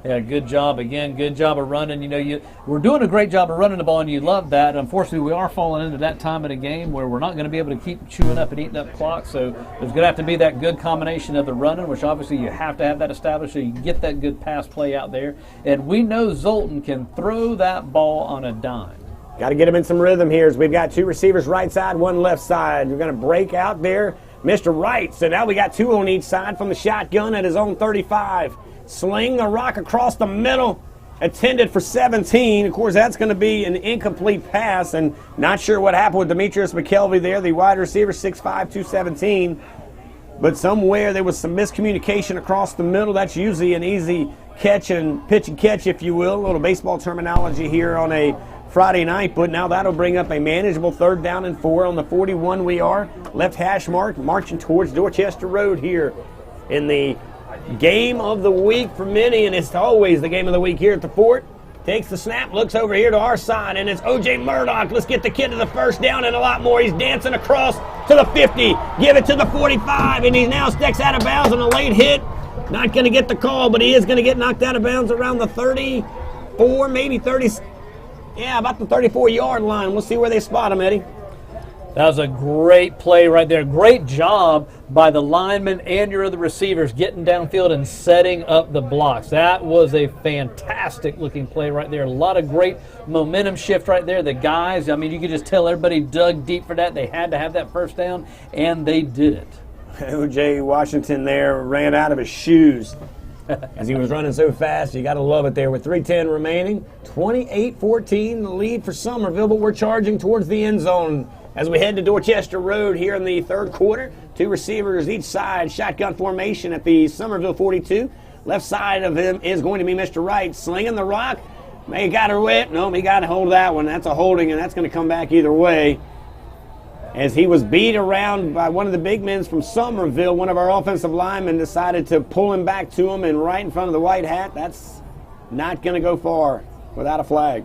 Yeah, good job. Again, good job of running. You know, we're doing a great job of running the ball, and you love that. Unfortunately, we are falling into that time of the game where we're not going to be able to keep chewing up and eating up clock. So there's going to have to be that good combination of the running, which obviously you have to have that established so you can get that good pass play out there. And we know Zoltan can throw that ball on a dime. Got to get him in some rhythm here as we've got 2 receivers right side, 1 left side. We're going to break out there. Mr. Wright. So now we got 2 on each side from the shotgun at his own 35. Sling the rock across the middle, intended for 17. Of course, that's going to be an incomplete pass, and not sure what happened with Demetrius McKelvey there, the wide receiver, 6'5", 217. But somewhere there was some miscommunication across the middle. That's usually an easy catch and pitch and catch, if you will. A little baseball terminology here on a Friday night, but now that'll bring up a manageable 3rd down and 4 on the 41 we are. Left hash mark, marching towards Dorchester Road here in the game of the week for many, and it's always the game of the week here at the Fort. Takes the snap, looks over here to our side, and it's O.J. Murdoch. Let's get the kid to the 1st down and a lot more. He's dancing across to the 50. Give it to the 45, and he now sticks out of bounds on a late hit. Not going to get the call, but he is going to get knocked out of bounds around the 34, maybe 30. Yeah, about the 34-yard line. We'll see where they spot him, Eddie. That was a great play right there. Great job by the linemen and your other receivers getting downfield and setting up the blocks. That was a fantastic looking play right there. A lot of great momentum shift right there. The guys, I mean, you could just tell everybody dug deep for that. They had to have that 1st down, and they did it. O.J. Washington there ran out of his shoes as he was running so fast. You got to love it there with 3:10 remaining. 28-14, the lead for Summerville, but we're charging towards the end zone as we head to Dorchester Road here in the 3rd quarter. 2 receivers each side, shotgun formation at the Summerville 42. Left side of him is going to be Mr. Wright, slinging the rock. May got her wet. No, he got to hold that one. That's a holding, and that's going to come back either way. As he was beat around by one of the big men from Summerville, one of our offensive linemen decided to pull him back to him, and right in front of the white hat, that's not going to go far without a flag.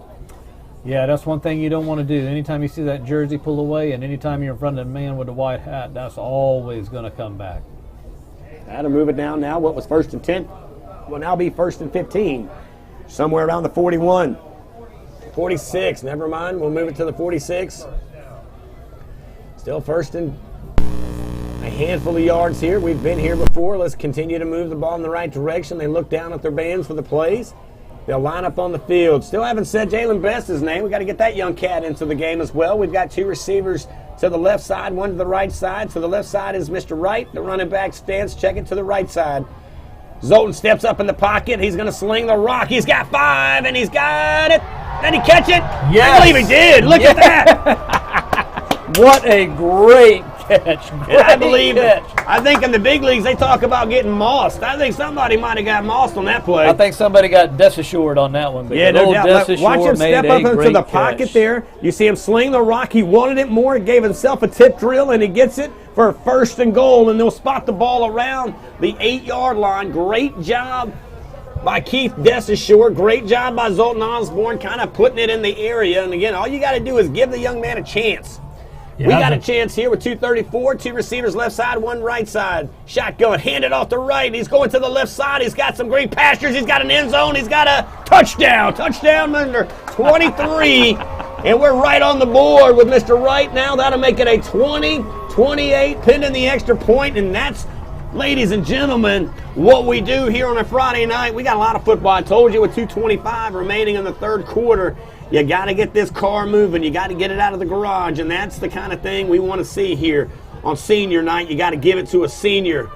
Yeah, that's one thing you don't want to do. Anytime you see that jersey pull away and anytime you're in front of the man with the white hat, that's always going to come back. That'll move it down now. What was 1st and 10 will now be 1st and 15. Somewhere around the 41. 46, never mind. We'll move it to the 46. Still 1st and a handful of yards here. We've been here before. Let's continue to move the ball in the right direction. They look down at their bands for the plays. They'll line up on the field. Still haven't said Jalen Best's name. We've got to get that young cat into the game as well. We've got 2 receivers to the left side, 1 to the right side. To the left side is Mr. Wright. The running back stands, check it to the right side. Zoltan steps up in the pocket. He's going to sling the rock. He's got 5, and he's got it. Did he catch it? Yes. I believe he did. Look at that. What a great catch. And I believe that. I think in the big leagues they talk about getting mossed. I think somebody might have got mossed on that play. I think somebody got desassured on that one. Yeah, no doubt. Watch him step up into the pocket there. You see him sling the rock. He wanted it more. He gave himself a tip drill, and he gets it for 1st and goal, and they'll spot the ball around the 8-yard line. Great job by Keith Desashore. Great job by Zoltan Osborne kind of putting it in the area. And again, all you got to do is give the young man a chance. We got a chance here with 2:34, 2 receivers left side, 1 right side. Shotgun, handed off to right. He's going to the left side. He's got some green pastures. He's got an end zone. He's got a touchdown. Touchdown under 23. And we're right on the board with Mr. Wright now. That'll make it a 20-28, pending the extra point, and that's, ladies and gentlemen, what we do here on a Friday night. We got a lot of football. I told you with 2:25 remaining in the third quarter. You got to get this car moving. You got to get it out of the garage, and that's the kind of thing we want to see here on senior night. You got to give it to a senior.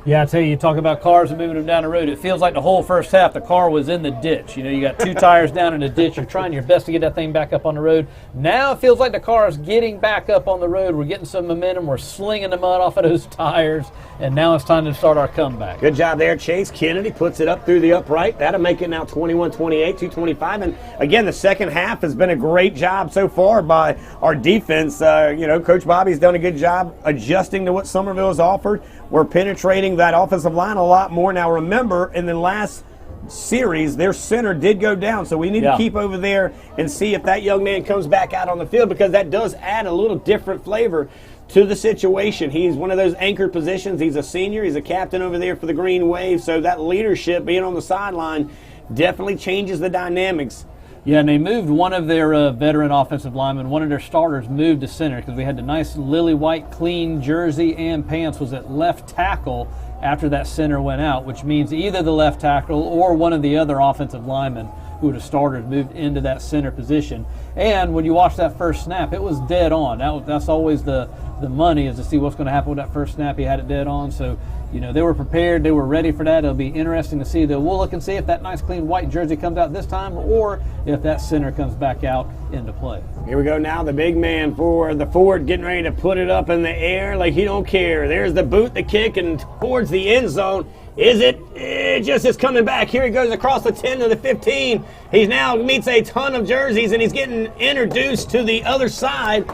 Yeah, I tell you, you talk about cars and moving them down the road. It feels like the whole first half, the car was in the ditch. You know, you got 2 tires down in the ditch. You're trying your best to get that thing back up on the road. Now it feels like the car is getting back up on the road. We're getting some momentum. We're slinging the mud off of those tires, and now it's time to start our comeback. Good job there, Chase. Kennedy puts it up through the upright. That'll make it now 21-28, 2:25. And again, the second half has been a great job so far by our defense. Coach Bobby's done a good job adjusting to what Summerville has offered. We're penetrating that offensive line a lot more. Now remember, in the last series, their center did go down, so we need to keep over there and see if that young man comes back out on the field, because that does add a little different flavor to the situation. He's one of those anchored positions. He's a senior. He's a captain over there for the Greenwave, so that leadership being on the sideline definitely changes the dynamics. Yeah, and they moved one of their veteran offensive linemen, one of their starters moved to center, because we had the nice lily white clean jersey and pants was at left tackle after that center went out, which means either the left tackle or one of the other offensive linemen who were the starters moved into that center position. And when you watch that first snap, it was dead on. That's always the money, is to see what's going to happen with that first snap. He had it dead on, so they were prepared, they were ready for that. It'll be interesting to see. We'll look and see if that nice clean white jersey comes out this time, or if that center comes back out into play. Here we go now, the big man for the Ford getting ready to put it up in the air like he don't care. There's the boot, the kick, and towards the end zone. Is it? It just is coming back. Here he goes across the 10 to the 15. He now meets a ton of jerseys, and he's getting introduced to the other side.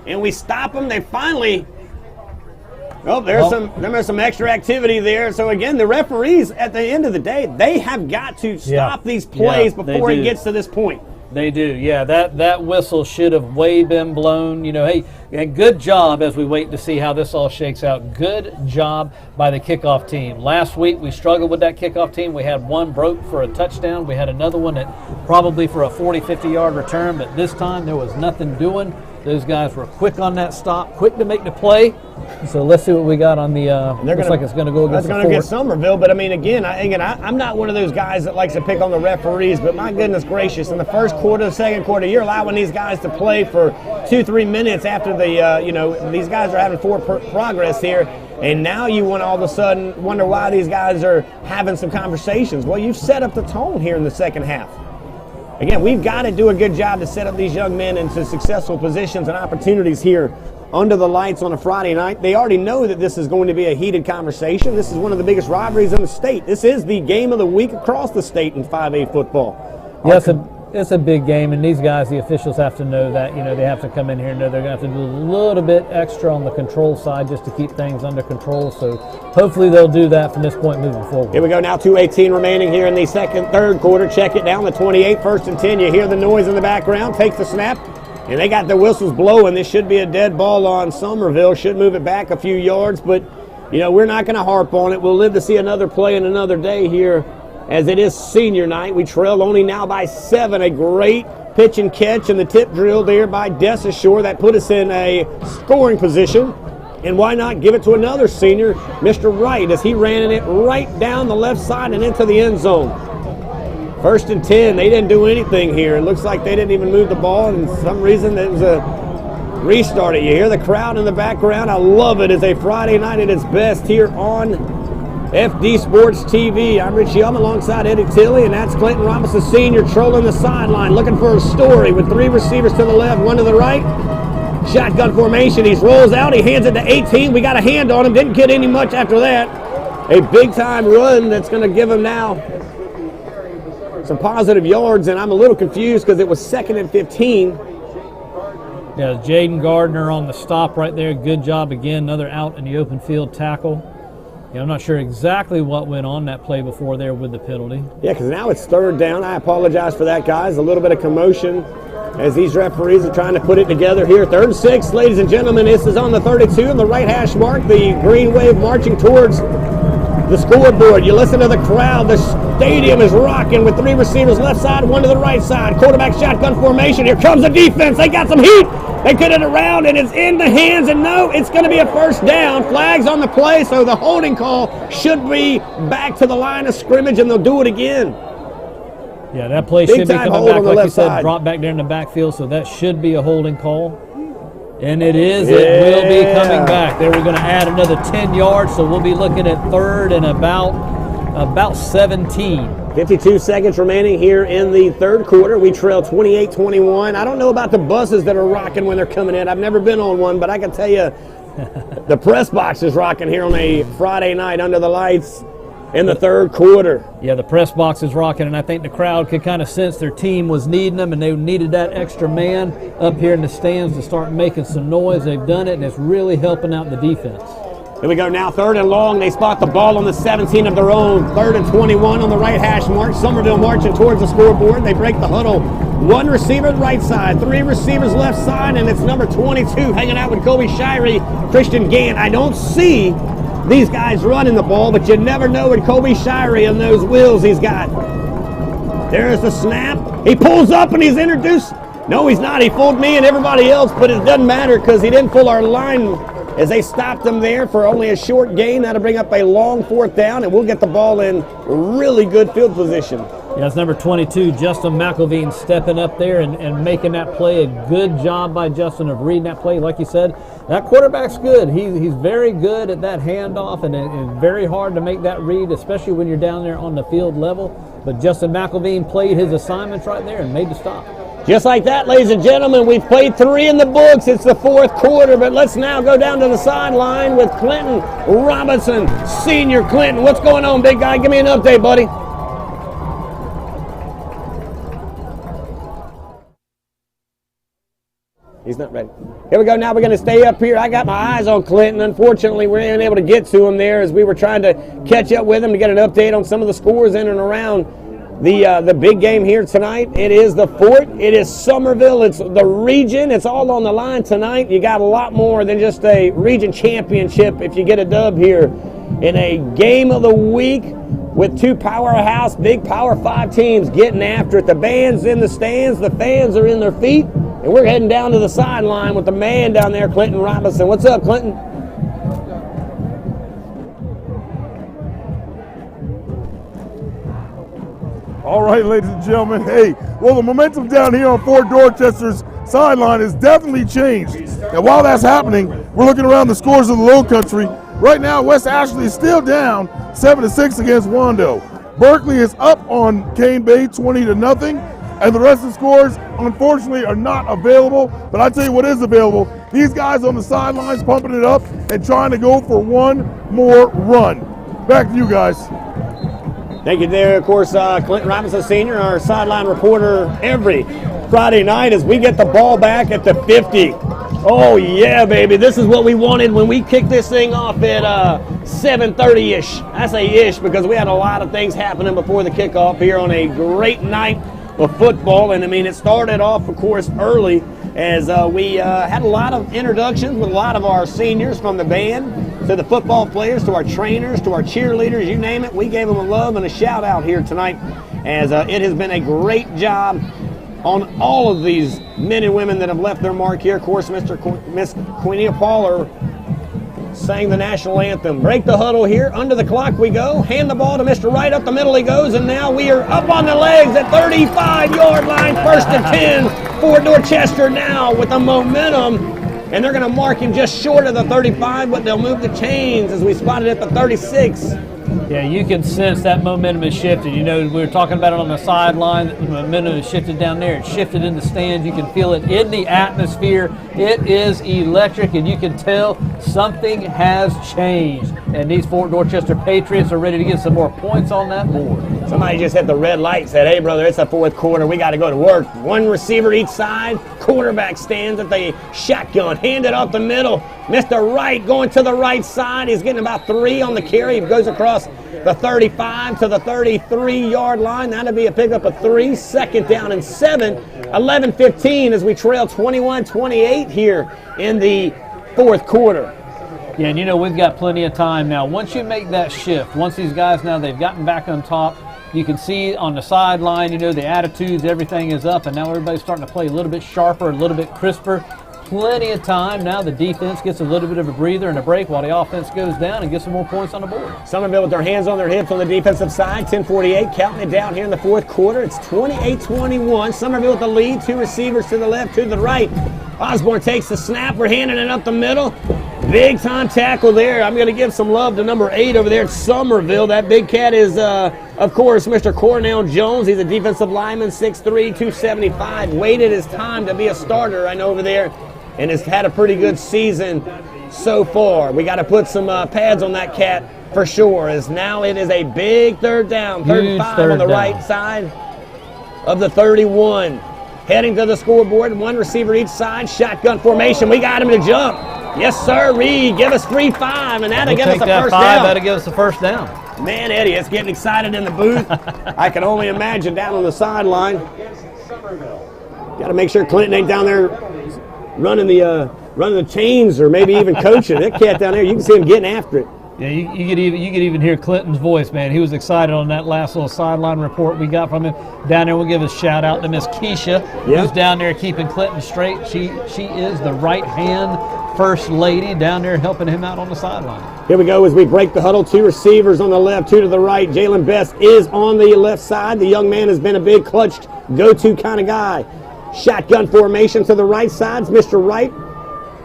And we stop him. They finally... Oh, there's some extra activity there. So, again, the referees, at the end of the day, they have got to stop these plays before it gets to this point. They do, yeah. That whistle should have way been blown. Hey, good job as we wait to see how this all shakes out. Good job by the kickoff team. Last week we struggled with that kickoff team. We had one broke for a touchdown. We had another one that probably for a 40, 50-yard return, but this time there was nothing doing. Those guys were quick on that stop, quick to make the play. So let's see what we got on the. Looks like it's going to go against the Fort. That's going to get Summerville, but I mean, I'm not one of those guys that likes to pick on the referees. But my goodness gracious, in the first quarter, the second quarter, you're allowing these guys to play for 2-3 minutes after these guys are having forward progress here. And now you want to all of a sudden wonder why these guys are having some conversations. Well, you've set up the tone here in the second half. Again, we've got to do a good job to set up these young men into successful positions and opportunities here under the lights on a Friday night. They already know that this is going to be a heated conversation. This is one of the biggest rivalries in the state. This is the game of the week across the state in 5A football. Yes, it's a big game, and these guys, the officials, have to know that. They have to come in here and know they're going to have to do a little bit extra on the control side just to keep things under control. So hopefully they'll do that from this point moving forward. Here we go now, 2:18 remaining here in the third quarter. Check it down, the 28, 1st and 10. You hear the noise in the background. Take the snap, and they got their whistles blowing. This should be a dead ball on Summerville. Should move it back a few yards, but we're not going to harp on it. We'll live to see another play in another day here, as it is senior night. We trail only now by 7. A great pitch and catch and the tip drill there by Desashore. That put us in a scoring position. And why not give it to another senior, Mr. Wright, as he ran it right down the left side and into the end zone. 1st and 10. They didn't do anything here. It looks like they didn't even move the ball, and for some reason it was a restart. You hear the crowd in the background. I love it. It's a Friday night at its best here on FD Sports TV. I'm Rich Yum alongside Eddie Tilley, and that's Clinton Robinson Sr. trolling the sideline, looking for a story with 3 receivers to the left, 1 to the right. Shotgun formation. He rolls out. He hands it to 18. We got a hand on him. Didn't get any much after that. A big-time run that's going to give him now some positive yards, and I'm a little confused because it was 2nd and 15. Yeah, Jaden Gardner on the stop right there. Good job again. Another out in the open field tackle. I'm not sure exactly what went on that play before there with the penalty. Yeah, because now it's 3rd down. I apologize for that, guys. A little bit of commotion as these referees are trying to put it together here. 3rd and 6, ladies and gentlemen. This is on the 32 on the right hash mark. The Greenwave marching towards the scoreboard. You listen to the crowd. The stadium is rocking with 3 receivers left side, 1 to the right side. Quarterback shotgun formation. Here comes the defense. They got some heat. They get it around, and it's in the hands, and no, it's going to be a first down. Flags on the play, so the holding call should be back to the line of scrimmage, and they'll do it again. Yeah, that play should be coming back, like you said, drop back there in the backfield, so that should be a holding call. And it is. Yeah. It will be coming back. There we're going to add another 10 yards, so we'll be looking at 3rd and about 17. 52 seconds remaining here in the 3rd quarter. We trail 28-21. I don't know about the buses that are rocking when they're coming in. I've never been on one, but I can tell you the press box is rocking here on a Friday night under the lights in the 3rd quarter. Yeah, the press box is rocking, and I think the crowd could kind of sense their team was needing them, and they needed that extra man up here in the stands to start making some noise. They've done it, and it's really helping out the defense. Here we go now, 3rd and long. They spot the ball on the 17 of their own. 3rd and 21 on the right hash mark. Summerville marching towards the scoreboard. They break the huddle. 1 receiver right side, 3 receivers left side, and it's number 22 hanging out with Kobe Shirey, Christian Gant. I don't see these guys running the ball, but you never know with Kobe Shirey and those wheels he's got. There's the snap. He pulls up and he's introduced. No, he's not. He fooled me and everybody else, but it doesn't matter because he didn't fool our line as they stopped him there for only a short gain. That'll bring up a long 4th down, and we'll get the ball in really good field position. Yeah, it's number 22, Justin McElveen, stepping up there and making that play. A good job by Justin of reading that play. Like you said, that quarterback's good. He's very good at that handoff, and it's very hard to make that read, especially when you're down there on the field level. But Justin McElveen played his assignments right there and made the stop. Just like that, ladies and gentlemen, we've played 3 in the books. It's the 4th quarter, but let's now go down to the sideline with Clinton Robinson, Senior. Clinton, what's going on, big guy? Give me an update, buddy. He's not ready. Here we go. Now we're going to stay up here. I got my eyes on Clinton. Unfortunately, we weren't able to get to him there as we were trying to catch up with him to get an update on some of the scores in and around the big game here tonight. It is the Fort. It is Summerville. It's the region. It's all on the line tonight. You got a lot more than just a region championship if you get a dub here in a game of the week with 2 powerhouse, big Power 5 teams getting after it. The band's in the stands. The fans are in their feet. And we're heading down to the sideline with the man down there, Clinton Robinson. What's up, Clinton? All right, ladies and gentlemen. Hey, well, the momentum down here on Fort Dorchester's sideline has definitely changed. And while that's happening, we're looking around the scores of the Low Country. Right now, West Ashley is still down 7-6 against Wando. Berkeley is up on Cane Bay 20-0. And the rest of the scores, unfortunately, are not available. But I tell you what is available. These guys on the sidelines pumping it up and trying to go for one more run. Back to you guys. Thank you there, of course, Clinton Robinson Sr., our sideline reporter every Friday night as we get the ball back at the 50. Oh, yeah, baby. This is what we wanted when we kicked this thing off at 7:30-ish. I say ish because we had a lot of things happening before the kickoff here on a great night of football. And, I mean, it started off, of course, early as we had a lot of introductions with a lot of our seniors from the band to the football players, to our trainers, to our cheerleaders, you name it. We gave them a love and a shout out here tonight as it has been a great job on all of these men and women that have left their mark here. Of course, Miss Queenia Paller sang the national anthem. Break the huddle here. Under the clock we go. Hand the ball to Mr. Wright. Up the middle he goes. And now we are up on the legs at 35-yard line. 1st and 10 for Dorchester now with the momentum. And they're going to mark him just short of the 35, but they'll move the chains as we spotted at the 36. Yeah, you can sense that momentum has shifted. You know, we were talking about it on the sideline. The momentum has shifted down there. It shifted in the stands. You can feel it in the atmosphere. It is electric, and you can tell something has changed. And these Fort Dorchester Patriots are ready to get some more points on that board. Somebody just hit the red light and said, hey, brother, it's the 4th quarter. We got to go to work. 1 receiver each side. Quarterback stands at the shotgun. Handed off the middle. Mr. Wright going to the right side. He's getting about 3 on the carry. He goes across across the 35 to the 33-yard line. That'll be a pickup of 3, 2nd down and 7. 11-15 as we trail 21-28 here in the 4th quarter. Yeah, and you know, we've got plenty of time now. Once you make that shift, once these guys now, they've gotten back on top, you can see on the sideline, you know, the attitudes, everything is up, and now everybody's starting to play a little bit sharper, a little bit crisper. Plenty of time. Now the defense gets a little bit of a breather and a break while the offense goes down and gets some more points on the board. Summerville with their hands on their hips on the defensive side. 10:48, counting it down here in the 4th quarter. It's 28-21. Summerville with the lead. 2 receivers to the left, to the right. Osborne takes the snap. We're handing it up the middle. Big time tackle there. I'm going to give some love to number 8 over there at Summerville. That big cat is, of course, Mr. Cornell Jones. He's a defensive lineman, 6'3", 275. Waited his time to be a starter, I know, over there, and has had a pretty good season so far. We got to put some pads on that cat for sure, as now it is a big 3rd down. 3rd and 5 on the right side of the 31. Heading to the scoreboard, 1 receiver each side, shotgun formation. We got him to jump. Yes, sir, Reed. Give us 3-5, and that'll give us a first down. That'll give us a first down. Man, Eddie, it's getting excited in the booth. I can only imagine down on the sideline. Got to make sure Clinton ain't down there running the chains or maybe even coaching. That cat down there, you can see him getting after it. Yeah, you could even hear Clinton's voice, man. He was excited on that last little sideline report we got from him. Down there, we'll give a shout out to Miss Keisha, who's down there keeping Clinton straight. She is the right-hand first lady down there helping him out on the sideline. Here we go as we break the huddle. 2 receivers on the left, 2 to the right. Jalen Best is on the left side. The young man has been a big clutch go-to kind of guy. Shotgun formation to the right side. It's Mr. Wright.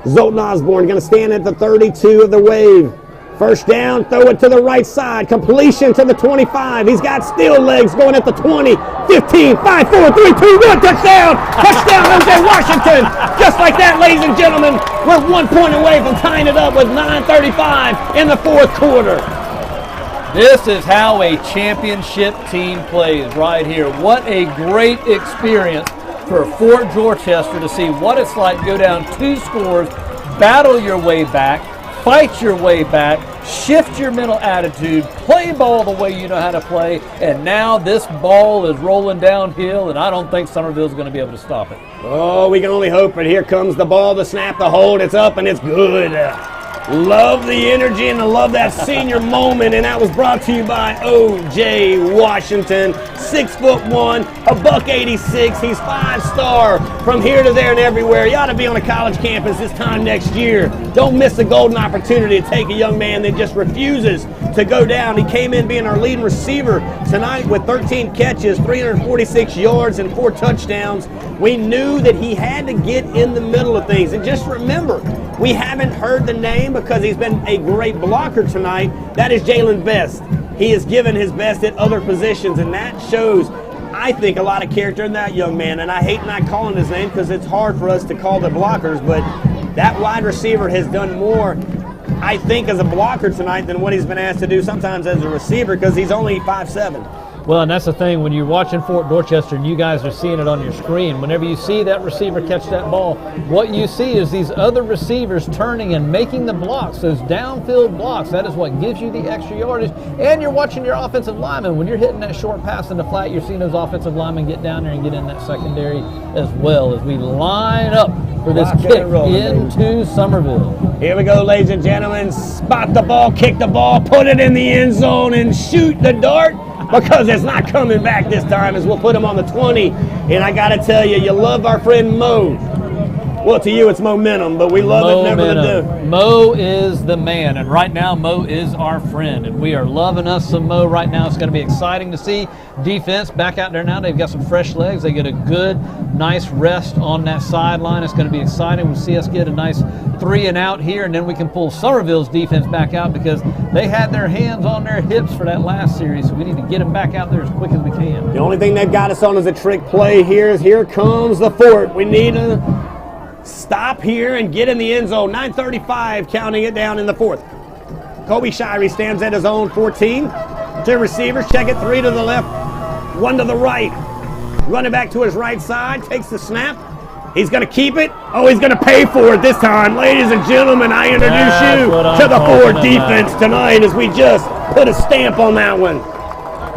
Zoltan Osborne going to stand at the 32 of the wave. First down, throw it to the right side. Completion to the 25. He's got steel legs going at the 20, 15, 5, 4, 3, 2, 1. Touchdown! Touchdown, O.J. Washington! Just like that, ladies and gentlemen, we're 1 point away from tying it up with 9:35 in the 4th quarter. This is how a championship team plays right here. What a great experience for Fort Dorchester to see what it's like to go down 2 scores, battle your way back, fight your way back, shift your mental attitude, play ball the way you know how to play, and now this ball is rolling downhill, and I don't think Summerville's going to be able to stop it. Oh, we can only hope, but here comes the ball, the snap, the hold, it's up, and it's good. Love the energy and I love that senior moment, and that was brought to you by O.J. Washington. 6'1", $186. He's 5-star from here to there and everywhere. He ought to be on a college campus this time next year. Don't miss the golden opportunity to take a young man that just refuses to go down. He came in being our leading receiver tonight with 13 catches, 346 yards, and 4 touchdowns. We knew that he had to get in the middle of things. And just remember, we haven't heard the name because he's been a great blocker tonight. That is Jalen Best. He has given his best at other positions, and that shows, I think, a lot of character in that young man. And I hate not calling his name because it's hard for us to call the blockers, but that wide receiver has done more, I think, as a blocker tonight than what he's been asked to do sometimes as a receiver because he's only 5'7". Well, and that's the thing, when you're watching Fort Dorchester and you guys are seeing it on your screen, whenever you see that receiver catch that ball, what you see is these other receivers turning and making the blocks, those downfield blocks. That is what gives you the extra yardage. And you're watching your offensive linemen. When you're hitting that short pass in the flat, you're seeing those offensive linemen get down there and get in that secondary as well as we line up for this kick into Summerville. Here we go, ladies and gentlemen. Spot the ball, kick the ball, put it in the end zone, and shoot the dart. Because it's not coming back this time, as we'll put him on the 20. And I got to tell you, you love our friend Mo. Well, to you, it's momentum, but we love it never to do. Mo is the man, and right now, Mo is our friend, and we are loving us some Mo right now. It's going to be exciting to see defense back out there now. They've got some fresh legs. They get a good, nice rest on that sideline. It's going to be exciting. We'll see us get a nice 3 and out here, and then we can pull Summerville's defense back out because they had their hands on their hips for that last series, so we need to get them back out there as quick as we can. The only thing they've got us on is a trick play here. Here comes the Fort. We need a stop here and get in the end zone. 9:35, counting it down in the 4th. Kobe Shirey stands at his own 14. 2 receivers, check it, 3 to the left, 1 to the right. Running back to his right side, takes the snap. He's going to keep it. Oh, he's going to pay for it this time. Ladies and gentlemen, I introduce you to the Ford defense tonight as we just put a stamp on that one.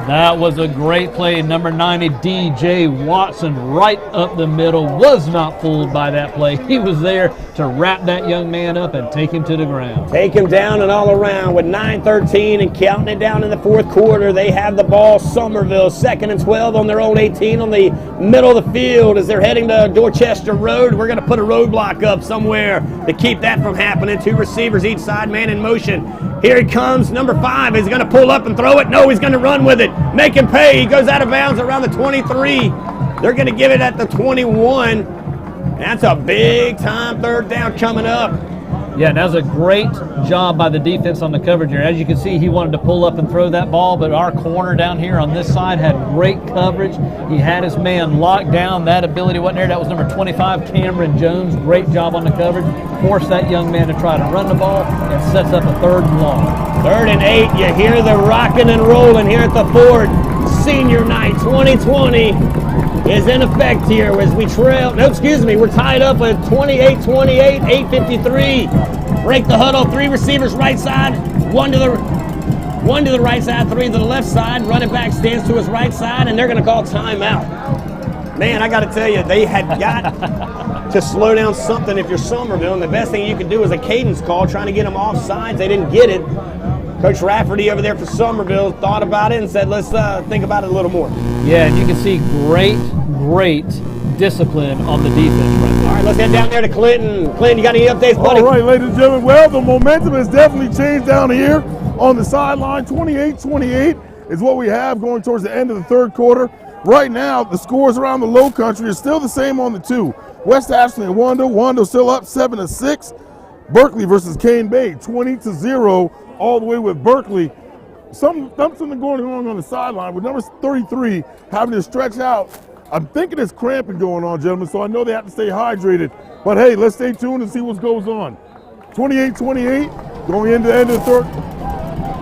That was a great play. Number 90, DJ Watson, right up the middle. Was not fooled by that play. He was there to wrap that young man up and take him to the ground. Take him down and all around with 9:13 and counting it down in the fourth quarter. They have the ball. Summerville, 2nd and 12 on their own 18 on the middle of the field as they're heading to Dorchester Road. We're going to put a roadblock up somewhere to keep that from happening. 2 receivers each side, man in motion. Here he comes, number 5. Is he going to pull up and throw it? No, he's going to run with it. Make him pay. He goes out of bounds around the 23. They're going to give it at the 21. That's a big-time 3rd down coming up. Yeah, and that was a great job by the defense on the coverage here. As you can see, he wanted to pull up and throw that ball, but our corner down here on this side had great coverage. He had his man locked down. That ability wasn't there. That was number 25, Cameron Jones. Great job on the coverage. Forced that young man to try to run the ball and sets up a 3rd and long. 3rd and 8. You hear the rocking and rolling here at the Ford. Senior night 2020 is in effect here as we trail. No, excuse me. We're tied up at 28-28, 8:53. Break the huddle. 3 receivers right side, one to the right side, 3 to the left side. Running back stands to his right side, and they're going to call timeout. Man, I got to tell you, they had got to slow down something if you're Summerville, and the best thing you could do is a cadence call, trying to get them off sides. They didn't get it. Coach Rafferty over there for Summerville thought about it and said, let's think about it a little more. Yeah, and you can see great discipline on the defense right there. All right, let's head down there to Clinton. Clinton, you got any updates, buddy? All right, ladies and gentlemen. Well, the momentum has definitely changed down here on the sideline. 28-28 is what we have going towards the end of the 3rd quarter. Right now, the scores around the low country are still the same on the 2. West Ashley and Wando. Wando still up 7-6. Berkeley versus Cane Bay, 20-0. All the way with Berkeley. Something going on the sideline with number 33 having to stretch out. I'm thinking it's cramping going on, gentlemen, so I know they have to stay hydrated. But hey, let's stay tuned and see what goes on. 28-28, going into the end of the 3rd.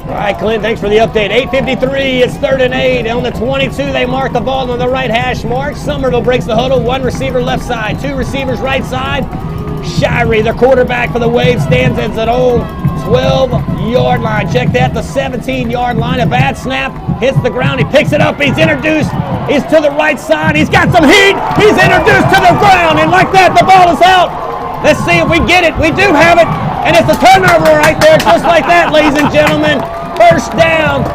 All right, Clint, thanks for the update. 8:53, it's 3rd and 8. On the 22, they mark the ball on the right hash mark. Summerville breaks the huddle. 1 receiver left side, 2 receivers right side. Shirey, the quarterback for the Wave, stands at his own 12-yard line. Check that, the 17-yard line. A bad snap, hits the ground. He picks it up. He's introduced. He's to the right side. He's got some heat. He's introduced to the ground. And like that, the ball is out. Let's see if we get it. We do have it. And it's a turnover right there, just like that, ladies and gentlemen. 1st down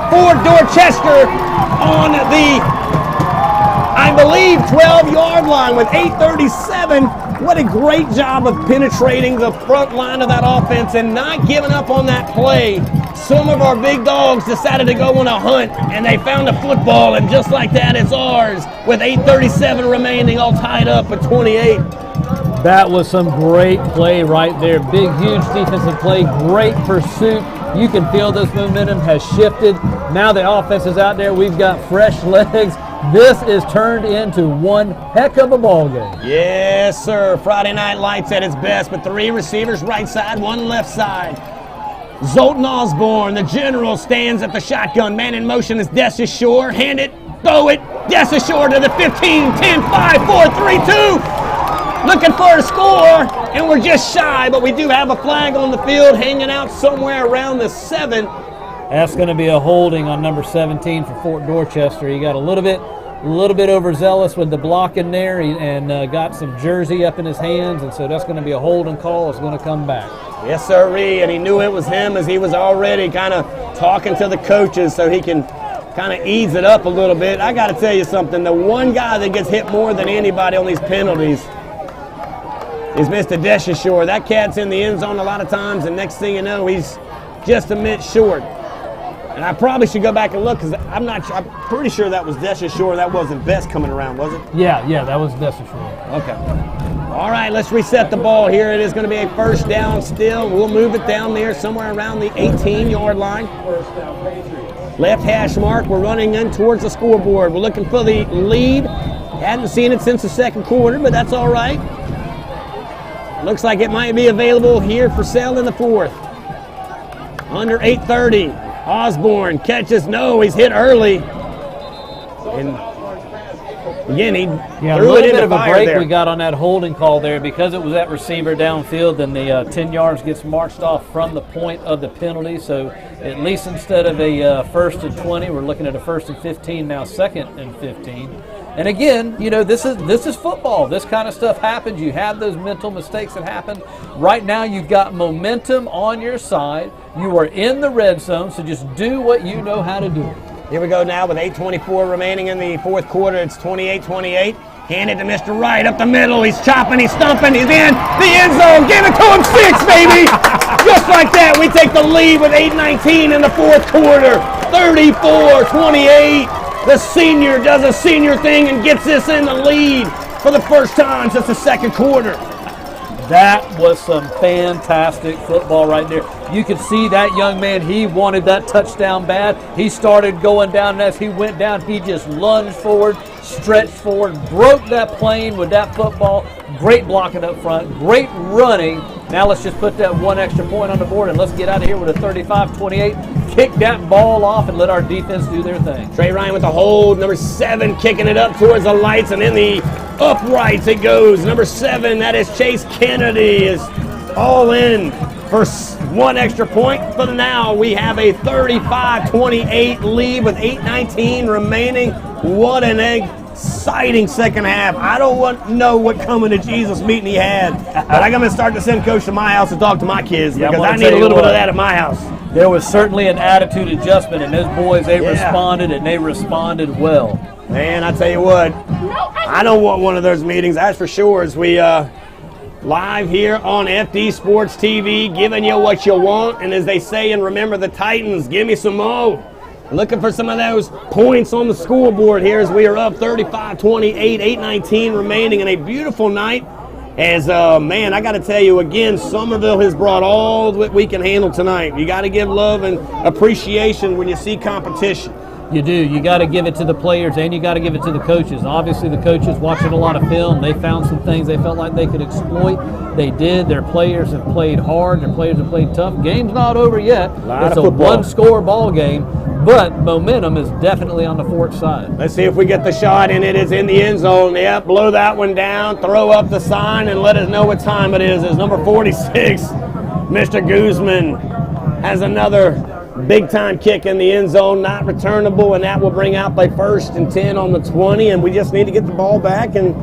for Dorchester on the, I believe, 12-yard line with 8:37. What a great job of penetrating the front line of that offense and not giving up on that play. Some of our big dogs decided to go on a hunt, and they found a football, and just like that, it's ours with 8:37 remaining, all tied up at 28. That was some great play right there. Big, huge defensive play, great pursuit. You can feel this momentum has shifted. Now the offense is out there. We've got fresh legs. This is turned into one heck of a ball game. Yes, sir. Friday Night Lights at its best, but 3 receivers right side, 1 left side. Zoltan Osborne, the general, stands at the shotgun. Man in motion is Dessus Shore. Hand it, throw it. Dessus Shore to the 15, 10, 5, 4, 3, 2. Looking for a score, and we're just shy, but we do have a flag on the field hanging out somewhere around the 7. That's going to be a holding on number 17 for Fort Dorchester. He got a little bit overzealous with the block in there and got some jersey up in his hands, and so that's going to be a holding call. It's going to come back. Yes, sirree, and he knew it was him as he was already kind of talking to the coaches so he can kind of ease it up a little bit. I got to tell you something. The one guy that gets hit more than anybody on these penalties is Mr. Dessus Shore. That cat's in the end zone a lot of times, and next thing you know, he's just a bit short. And I probably should go back and look because I'm pretty sure that was Dessus Shore. That wasn't Best coming around, was it? Yeah, that was Dessus Shore. Okay. All right, let's reset the ball here. It is going to be a 1st down still. We'll move it down there somewhere around the 18-yard line. Left hash mark. We're running in towards the scoreboard. We're looking for the lead. Hadn't seen it since the 2nd quarter, but that's all right. Looks like it might be available here for sale in the 4th. Under 8:30. Osborne catches, no, he's hit early. And Again, he Yeah, a threw it little into bit of a fire break there. we got on that holding call there because it was that receiver downfield. Then the 10 yards gets marched off from the point of the penalty. So at least instead of a 1st and 20, we're looking at a 1st and 15 now, 2nd and 15. And again, you know, this is football. This kind of stuff happens. You have those mental mistakes that happen. Right now, you've got momentum on your side. You are in the red zone, so just do what you know how to do. Here we go now with 8:24 remaining in the fourth quarter. It's 28-28. Handed to Mr. Wright up the middle. He's chopping, he's stumping, he's in the end zone. Give it to him, 6, baby! Just like that, we take the lead with 8:19 in the fourth quarter. 34-28. The senior does a senior thing and gets this in the lead for the first time since the second quarter. That was some fantastic football right there. You could see that young man, he wanted that touchdown bad. He started going down, and as he went down, he just lunged forward, stretched forward, broke that plane with that football. Great blocking up front, great running. Now let's just put that one extra point on the board, and let's get out of here with a 35-28. Kick that ball off and let our defense do their thing. Trey Ryan with the hold. Number 7 kicking it up towards the lights, and in the uprights it goes. Number 7, that is Chase Kennedy, is all in for one extra point. For now, we have a 35-28 lead with 8:19 remaining. What an exciting second half. I don't know what coming to Jesus meeting he had, but I'm going to start to send Coach to my house to talk to my kids because I need a little bit of that at my house. There was certainly an attitude adjustment, and those boys, they responded, and they responded well. Man, I tell you what, I don't want one of those meetings, that's for sure, as we live here on FD Sports TV, giving you what you want, and as they say, and remember the Titans, give me some more. Looking for some of those points on the scoreboard here as we are up 35-28, 8:19 remaining in a beautiful night. As, man, I got to tell you again, Summerville has brought all that we can handle tonight. You got to give love and appreciation when you see competition. You do. You got to give it to the players, and you got to give it to the coaches. Obviously, the coaches watching a lot of film, they found some things they felt like they could exploit. They did. Their players have played hard. Their players have played tough. Game's not over yet. It's a one-score ball game, but momentum is definitely on the Fort side. Let's see if we get the shot, and it is in the end zone. Yep, blow that one down, throw up the sign, and let us know what time it is. It's number 46, Mr. Guzman, has another big-time kick in the end zone, not returnable, and that will bring out by 1st and 10 on the 20, and we just need to get the ball back. And,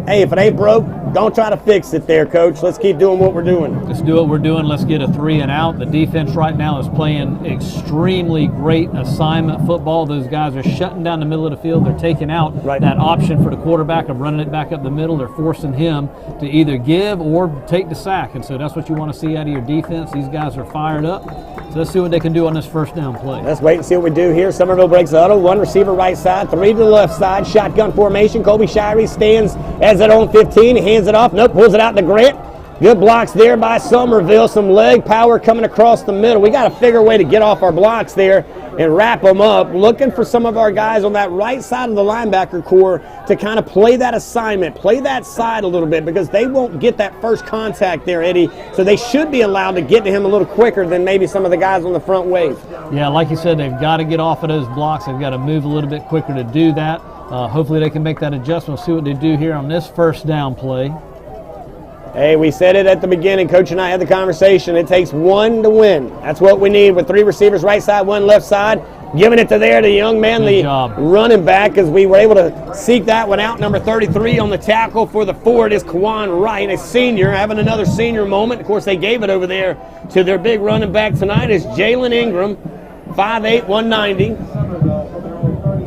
hey, if it ain't broke, don't try to fix it there, Coach. Let's keep doing what we're doing. Let's do what we're doing. Let's get a 3 and out. The defense right now is playing extremely great assignment football. Those guys are shutting down the middle of the field. They're taking out that option for the quarterback of running it back up the middle. They're forcing him to either give or take the sack. And so that's what you want to see out of your defense. These guys are fired up. So let's see what they can do on this first down play. Let's wait and see what we do here. Summerville breaks the huddle. 1 receiver right side, 3 to the left side. Shotgun formation. Colby Shirey stands as at on 15. He hands it off. Nope, pulls it out to Grant. Good blocks there by Summerville. Some leg power coming across the middle. We got to figure a way to get off our blocks there and wrap them up. Looking for some of our guys on that right side of the linebacker core to kind of play that assignment, play that side a little bit, because they won't get that first contact there, Eddie. So they should be allowed to get to him a little quicker than maybe some of the guys on the front wave. Yeah, like you said, they've got to get off of those blocks. They've got to move a little bit quicker to do that. Hopefully they can make that adjustment. We'll see what they do here on this first down play. Hey, we said it at the beginning. Coach and I had the conversation. It takes 1 to win. That's what we need with 3 receivers right side, 1 left side. Giving it to the young man, the running back, as we were able to seek that one out. Number 33 on the tackle for the Ford is Kawan Wright, a senior, having another senior moment. Of course, they gave it over there to their big running back tonight is Jalen Ingram, 5'8", 190.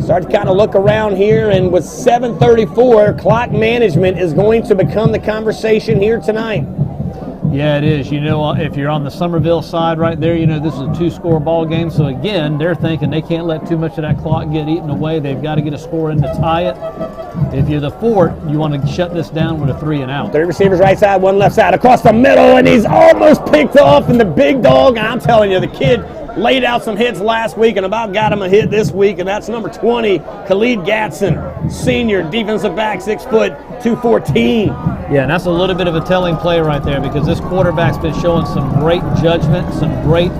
Start to kind of look around here, and with 7:34, clock management is going to become the conversation here tonight. Yeah, it is. You know, if you're on the Summerville side right there, you know this is a 2-score ball game. So, again, they're thinking they can't let too much of that clock get eaten away. They've got to get a score in to tie it. If you're the Fort, you want to shut this down with a 3 and out. 3 receivers right side, 1 left side, across the middle, and he's almost picked off, and the big dog, I'm telling you, the kid laid out some hits last week and about got him a hit this week, and that's number 20, Khalid Gatson, senior defensive back, 6 foot, 214. Yeah, and that's a little bit of a telling play right there because this quarterback's been showing some great judgment, some great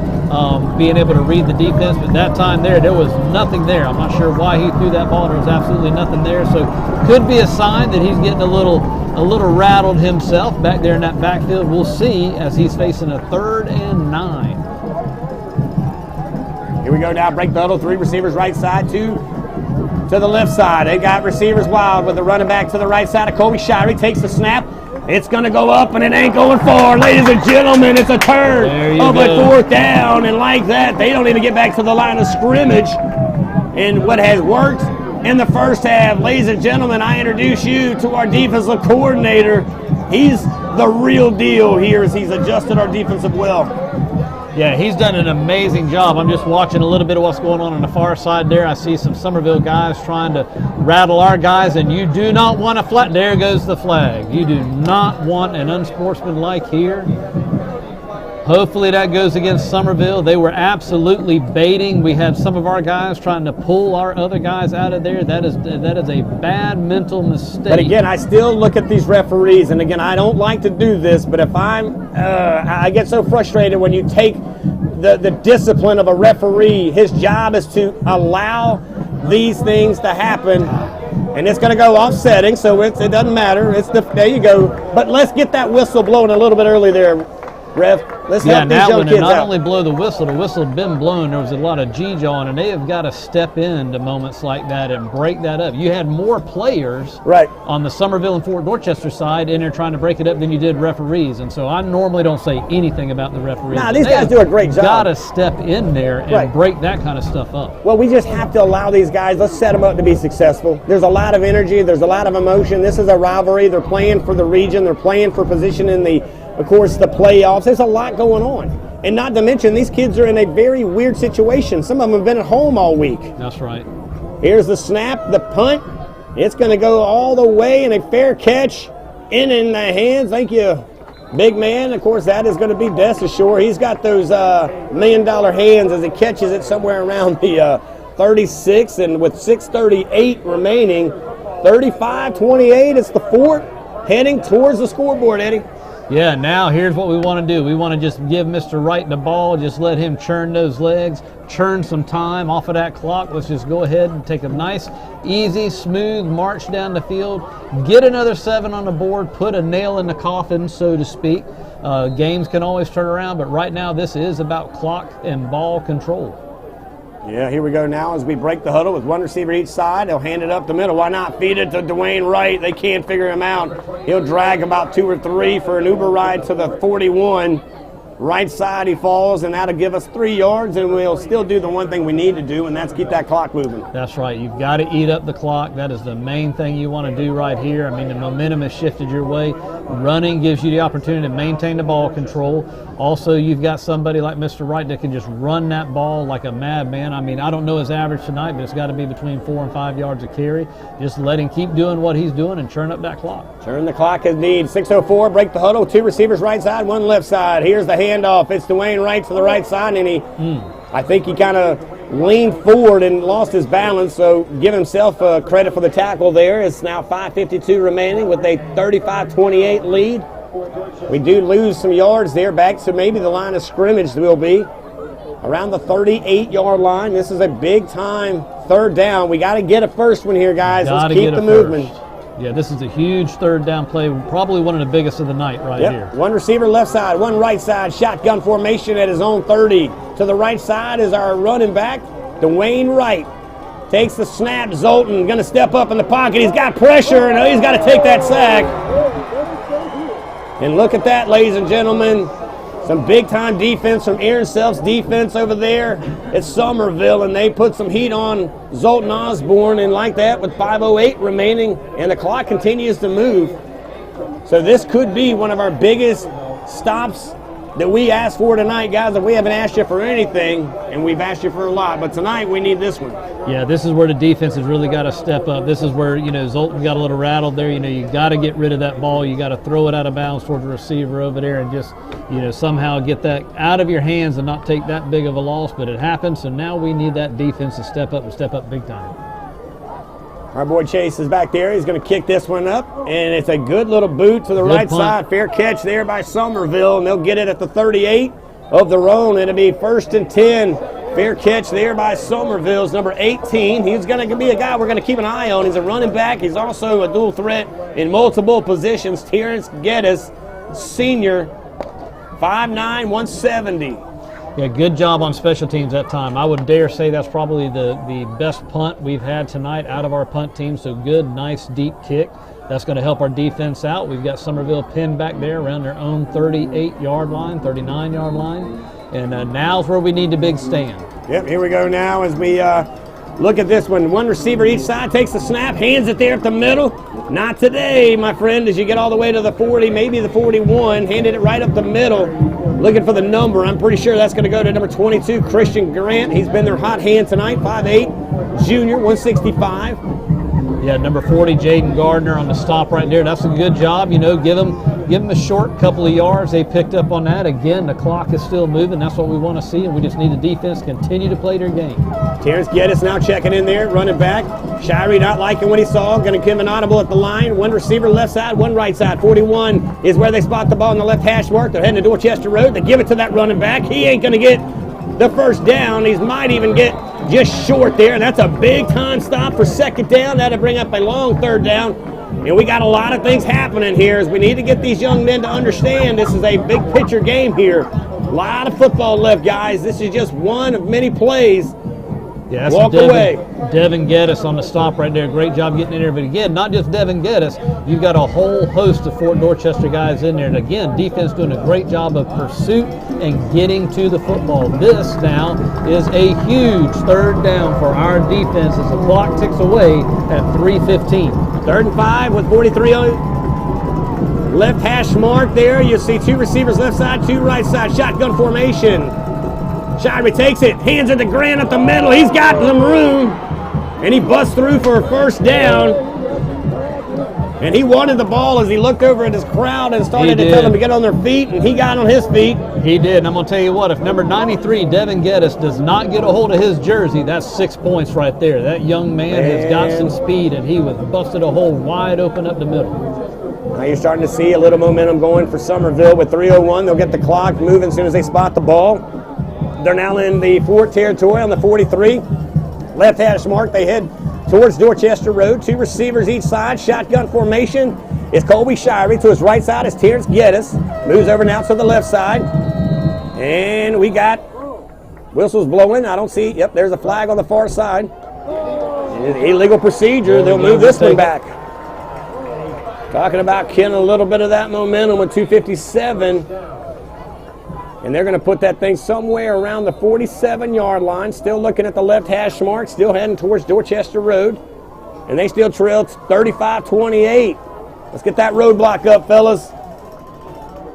being able to read the defense, but that time there was nothing there. I'm not sure why he threw that ball. There was absolutely nothing there, so could be a sign that he's getting a little rattled himself back there in that backfield. We'll see as he's facing a 3rd and 9. Here we go now, break the huddle, 3 receivers right side, 2 to the left side. They got receivers wild with the running back to the right side of Colby Shirey. Takes the snap. It's going to go up, and it ain't going forward. Ladies and gentlemen, it's a turn of a 4th down, and like that, they don't even get back to the line of scrimmage. And what has worked in the first half, ladies and gentlemen, I introduce you to our defensive coordinator. He's the real deal here as he's adjusted our defensive well. Yeah, he's done an amazing job. I'm just watching a little bit of what's going on the far side there. I see some Summerville guys trying to rattle our guys, and you do not want a flag. There goes the flag. You do not want an unsportsmanlike here. Hopefully that goes against Summerville. They were absolutely baiting. We had some of our guys trying to pull our other guys out of there. That is a bad mental mistake. But again, I still look at these referees, and again, I don't like to do this, but if I get so frustrated when you take the discipline of a referee. His job is to allow these things to happen. And it's going to go offsetting, so it doesn't matter. There you go. But let's get that whistle blowing a little bit early there, Rev. Let's help these young kids out. Not only blow the whistle had been blown. There was a lot of G-jawing, and they have got to step into moments like that and break that up. You had more players on the Summerville and Fort Dorchester side in there trying to break it up than you did referees. And so I normally don't say anything about the referees. Nah, these guys do a great job. Got to step in there and break that kind of stuff up. Well, we just have to allow these guys, let's set them up to be successful. There's a lot of energy. There's a lot of emotion. This is a rivalry. They're playing for the region. They're playing for position in the playoffs. There's a lot going on. And not to mention, these kids are in a very weird situation. Some of them have been at home all week. That's right. Here's the snap, the punt. It's going to go all the way, and a fair catch in the hands. Thank you, big man. Of course, that is going to be Desashore. He's got those $1 million hands as he catches it somewhere around the 36, and with 6:38 remaining, 35-28. It's the Fort heading towards the scoreboard, Eddie. Yeah, now here's what we want to do. We want to just give Mr. Wright the ball, just let him churn those legs, churn some time off of that clock. Let's just go ahead and take a nice, easy, smooth march down the field, get another 7 on the board, put a nail in the coffin, so to speak. Games can always turn around, but right now this is about clock and ball control. Yeah, here we go now as we break the huddle with one receiver each side. They'll hand it up the middle. Why not feed it to Dwayne Wright? They can't figure him out. He'll drag about 2 or 3 for an Uber ride to the 41. Right side he falls, and that'll give us 3 yards, and we'll still do the one thing we need to do, and that's keep that clock moving. That's right. You've got to eat up the clock. That is the main thing you want to do right here. I mean, the momentum has shifted your way. Running gives you the opportunity to maintain the ball control. Also, you've got somebody like Mr. Wright that can just run that ball like a madman. I mean, I don't know his average tonight, but it's got to be between 4 and 5 yards a carry. Just let him keep doing what he's doing and churn up that clock. Turn the clock as need. 6:04, break the huddle. 2 receivers right side, 1 left side. Here's the handoff. It's Dwayne Wright to the right side, and I think he kind of leaned forward and lost his balance, so give himself credit for the tackle there. It's now 5:52 remaining with a 35-28 lead. We do lose some yards there, back to maybe the line of scrimmage will be around the 38-yard line. This is a big-time 3rd down. We got to get a first one here, guys. Let's keep the movement. Yeah, this is a huge 3rd down play, probably one of the biggest of the night here. 1 receiver left side, 1 right side, shotgun formation at his own 30. To the right side is our running back, Dwayne Wright. Takes the snap. Zoltan going to step up in the pocket. He's got pressure, and he's got to take that sack. And look at that, ladies and gentlemen. Some big-time defense from Aaron Self's defense over there at Summerville, and they put some heat on Zoltan Osborne, and like that with 5:08 remaining, and the clock continues to move. So this could be one of our biggest stops that we asked for tonight, guys. If we haven't asked you for anything, and we've asked you for a lot, but tonight we need this one. Yeah, this is where the defense has really got to step up. This is where, Zoltan got a little rattled there. You got to get rid of that ball. You got to throw it out of bounds towards the receiver over there and just, somehow get that out of your hands and not take that big of a loss, but it happened. So now we need that defense to step up and step up big time. Our boy Chase is back there. He's going to kick this one up, and it's a good little boot to the right side. Fair catch there by Summerville, and they'll get it at the 38 of their own. It'll be 1st and 10. Fair catch there by Summerville's number 18. He's going to be a guy we're going to keep an eye on. He's a running back. He's also a dual threat in multiple positions. Terrence Geddes, senior, 5'9", 170. Yeah, good job on special teams that time. I would dare say that's probably the best punt we've had tonight out of our punt team. So good, nice, deep kick. That's going to help our defense out. We've got Summerville pinned back there around their own 38-yard line, 39-yard line. And now's where we need the big stand. Yep, here we go now as we look at this one. One receiver each side takes the snap, hands it there at the middle. Not today, my friend, as you get all the way to the 40, maybe the 41. Handed it right up the middle. Looking for the number. I'm pretty sure that's going to go to number 22, Christian Grant. He's been their hot hand tonight, 5'8", junior, 165. Yeah, number 40, Jaden Gardner on the stop right there. That's a good job. You know, give them a short couple of yards. They picked up on that. Again, the clock is still moving. That's what we want to see, and we just need the defense to continue to play their game. Terrence Geddes now checking in there, running back. Shirey not liking what he saw. Going to give him an audible at the line. One receiver left side, one right side. 41 is where they spot the ball on the left hash mark. They're heading to Dorchester Road. They give it to that running back. He ain't going to get the first down. He might even get just short there. That's a big time stop for 2nd down. That'll bring up a long 3rd down. And we got a lot of things happening here as we need to get these young men to understand this is a big picture game here. A lot of football left, guys. This is just one of many plays. Yeah, Walk away. Devin Geddes on the stop right there. Great job getting in there. But again, not just Devin Geddes. You've got a whole host of Fort Dorchester guys in there. And again, defense doing a great job of pursuit and getting to the football. This now is a huge 3rd down for our defense as the clock ticks away at 3:15. 3rd and 5 with 43 on left hash mark there. You see 2 receivers left side, 2 right side. Shotgun formation. Shirey takes it, hands it to Grant up the middle. He's got some room, and he busts through for a 1st down. And he wanted the ball as he looked over at his crowd and started to tell them to get on their feet, and he got on his feet. He did, and I'm going to tell you what, if number 93, Devin Geddes, does not get a hold of his jersey, that's 6 points right there. That young man has got some speed, and he was busted a hole wide open up the middle. Now you're starting to see a little momentum going for Summerville with 3:01. They'll get the clock moving as soon as they spot the ball. They're now in the Fort territory on the 43. Left hash mark. They head towards Dorchester Road. 2 receivers each side. Shotgun formation. It's Colby Shirey. To his right side is Terrence Geddes. Moves over now to the left side. And we got whistles blowing. I don't see. Yep, there's a flag on the far side. Illegal procedure. They'll move this one back. Talking about killing a little bit of that momentum with 2:57. And they're going to put that thing somewhere around the 47-yard line. Still looking at the left hash mark. Still heading towards Dorchester Road. And they still trail 35-28. Let's get that roadblock up, fellas.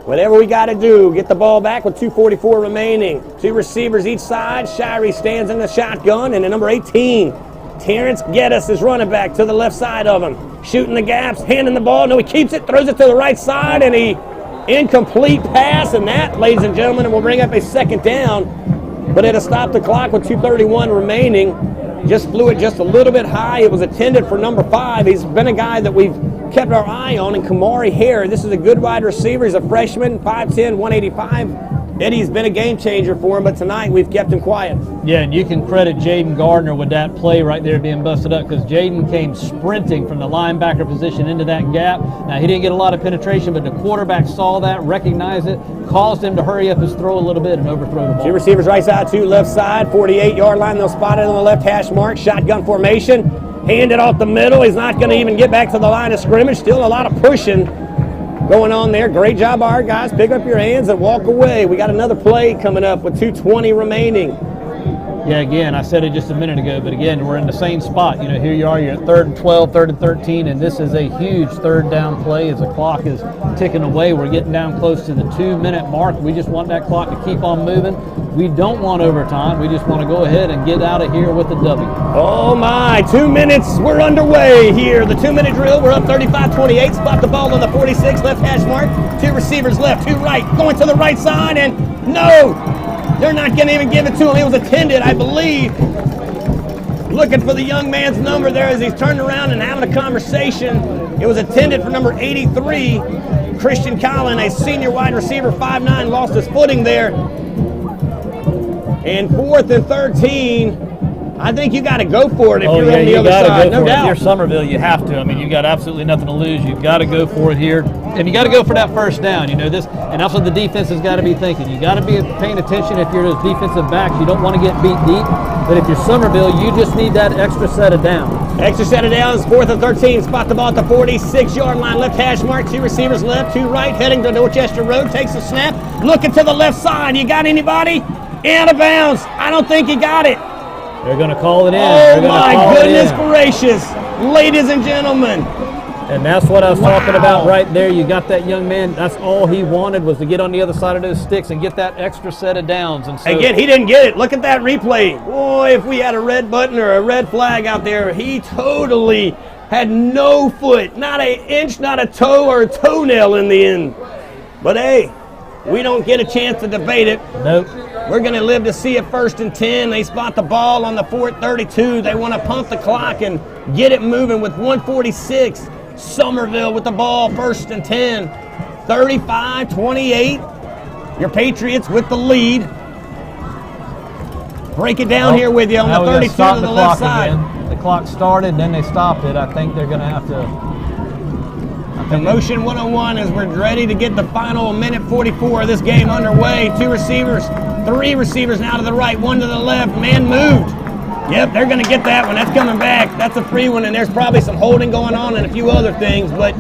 Whatever we got to do, get the ball back with 2:44 remaining. 2 receivers each side. Shirey stands in the shotgun. And the number 18, Terrence Geddes, is running back to the left side of him. Shooting the gaps, handing the ball. No, he keeps it, throws it to the right side, and he incomplete pass, and that, ladies and gentlemen, will bring up a 2nd down, but it'll stop the clock with 2:31 remaining. Just flew it just a little bit high. It was intended for number 5. He's been a guy that we've kept our eye on, and Kamari Hare. This is a good wide receiver. He's a freshman, 5'10", 185. Eddie's been a game changer for him, but tonight we've kept him quiet. Yeah, and you can credit Jaden Gardner with that play right there being busted up, because Jaden came sprinting from the linebacker position into that gap. Now, he didn't get a lot of penetration, but the quarterback saw that, recognized it, caused him to hurry up his throw a little bit and overthrow the ball. 2 receivers right side, 2 left side, 48-yard line. They'll spot it on the left hash mark. Shotgun formation. Hand it off the middle. He's not going to even get back to the line of scrimmage. Still a lot of pushing going on there. Great job by our guys. Pick up your hands and walk away. We got another play coming up with 2:20 remaining. Yeah, again, I said it just a minute ago, but again, we're in the same spot. You know, here you are, you're at 3rd and 12, 3rd and 13, and this is a huge 3rd down play as the clock is ticking away. We're getting down close to the 2-minute mark. We just want that clock to keep on moving. We don't want overtime. We just want to go ahead and get out of here with a W. Oh my, 2 minutes, we're underway here. The 2-minute drill, we're up 35-28. Spot the ball on the 46, left hash mark. 2 receivers left, 2 right, going to the right side, and no! They're not going to even give it to him. It was intended, I believe. looking for the young man's number there as he's turning around and having a conversation. It was intended for number 83, Christian Collin, a senior wide receiver, 5'9", lost his footing there. And 4th and 13. I think you got to go for it if you're on the other side, no doubt. If you're Summerville, you have to. I mean, you've got absolutely nothing to lose. You've got to go for it here, and you got to go for that first down. You know this, and that's what the defense has got to be thinking. You got to be paying attention if you're those defensive backs. You don't want to get beat deep, but if you're Summerville, you just need that extra set of downs. Extra set of downs. 4th and 13. Spot the ball at the 46-yard line. Left hash mark. 2 receivers left, 2 right. Heading to Dorchester Road. Takes a snap. Looking to the left side. You got anybody? Out of bounds. I don't think he got it. They're going to call it in. Oh, my goodness gracious. Ladies and gentlemen. And that's what I was talking about right there. You got that young man. That's all he wanted was to get on the other side of those sticks and get that extra set of downs. And so, again, he didn't get it. Look at that replay. Boy, if we had a red button or a red flag out there, he totally had no foot. Not an inch, not a toe or a toenail in the end. But, hey, we don't get a chance to debate it. Nope. We're going to live to see it 1st and 10. They spot the ball on the 4:32. They want to pump the clock and get it moving with 1:46. Summerville with the ball, 1st and 10. 35-28. Your Patriots with the lead. Break it down here with you on the 32 to the left side. Again. The clock started, then they stopped it. I think they're going to have to... The motion 101 as we're ready to get the final minute 44 of this game underway. 2 receivers, 3 receivers now to the right, 1 to the left. Man moved. Yep, they're going to get that one. That's coming back. That's a free one, and there's probably some holding going on and a few other things. But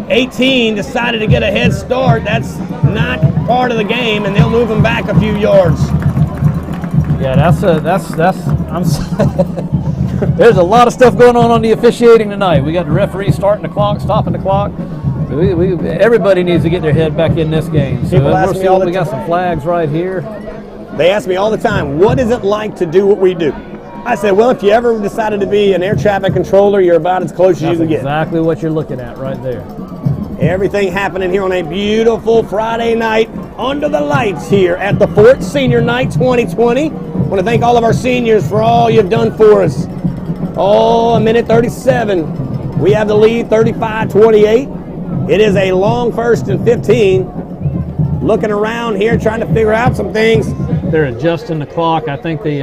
18 decided to get a head start. That's not part of the game, and they'll move them back a few yards. Yeah, there's a lot of stuff going on the officiating tonight. We got the referee starting the clock, stopping the clock. Everybody needs to get their head back in this game. So we got some flags right here. They ask me all the time, what is it like to do what we do? I said, well, if you ever decided to be an air traffic controller, you're about as close as you can get. Exactly what you're looking at right there. Everything happening here on a beautiful Friday night under the lights here at the Fort Senior Night 2020. I want to thank all of our seniors for all you've done for us. Oh, a minute 37. We have the lead 35-28. It is a long 1st and 15. Looking around here, trying to figure out some things. They're adjusting the clock. I think they,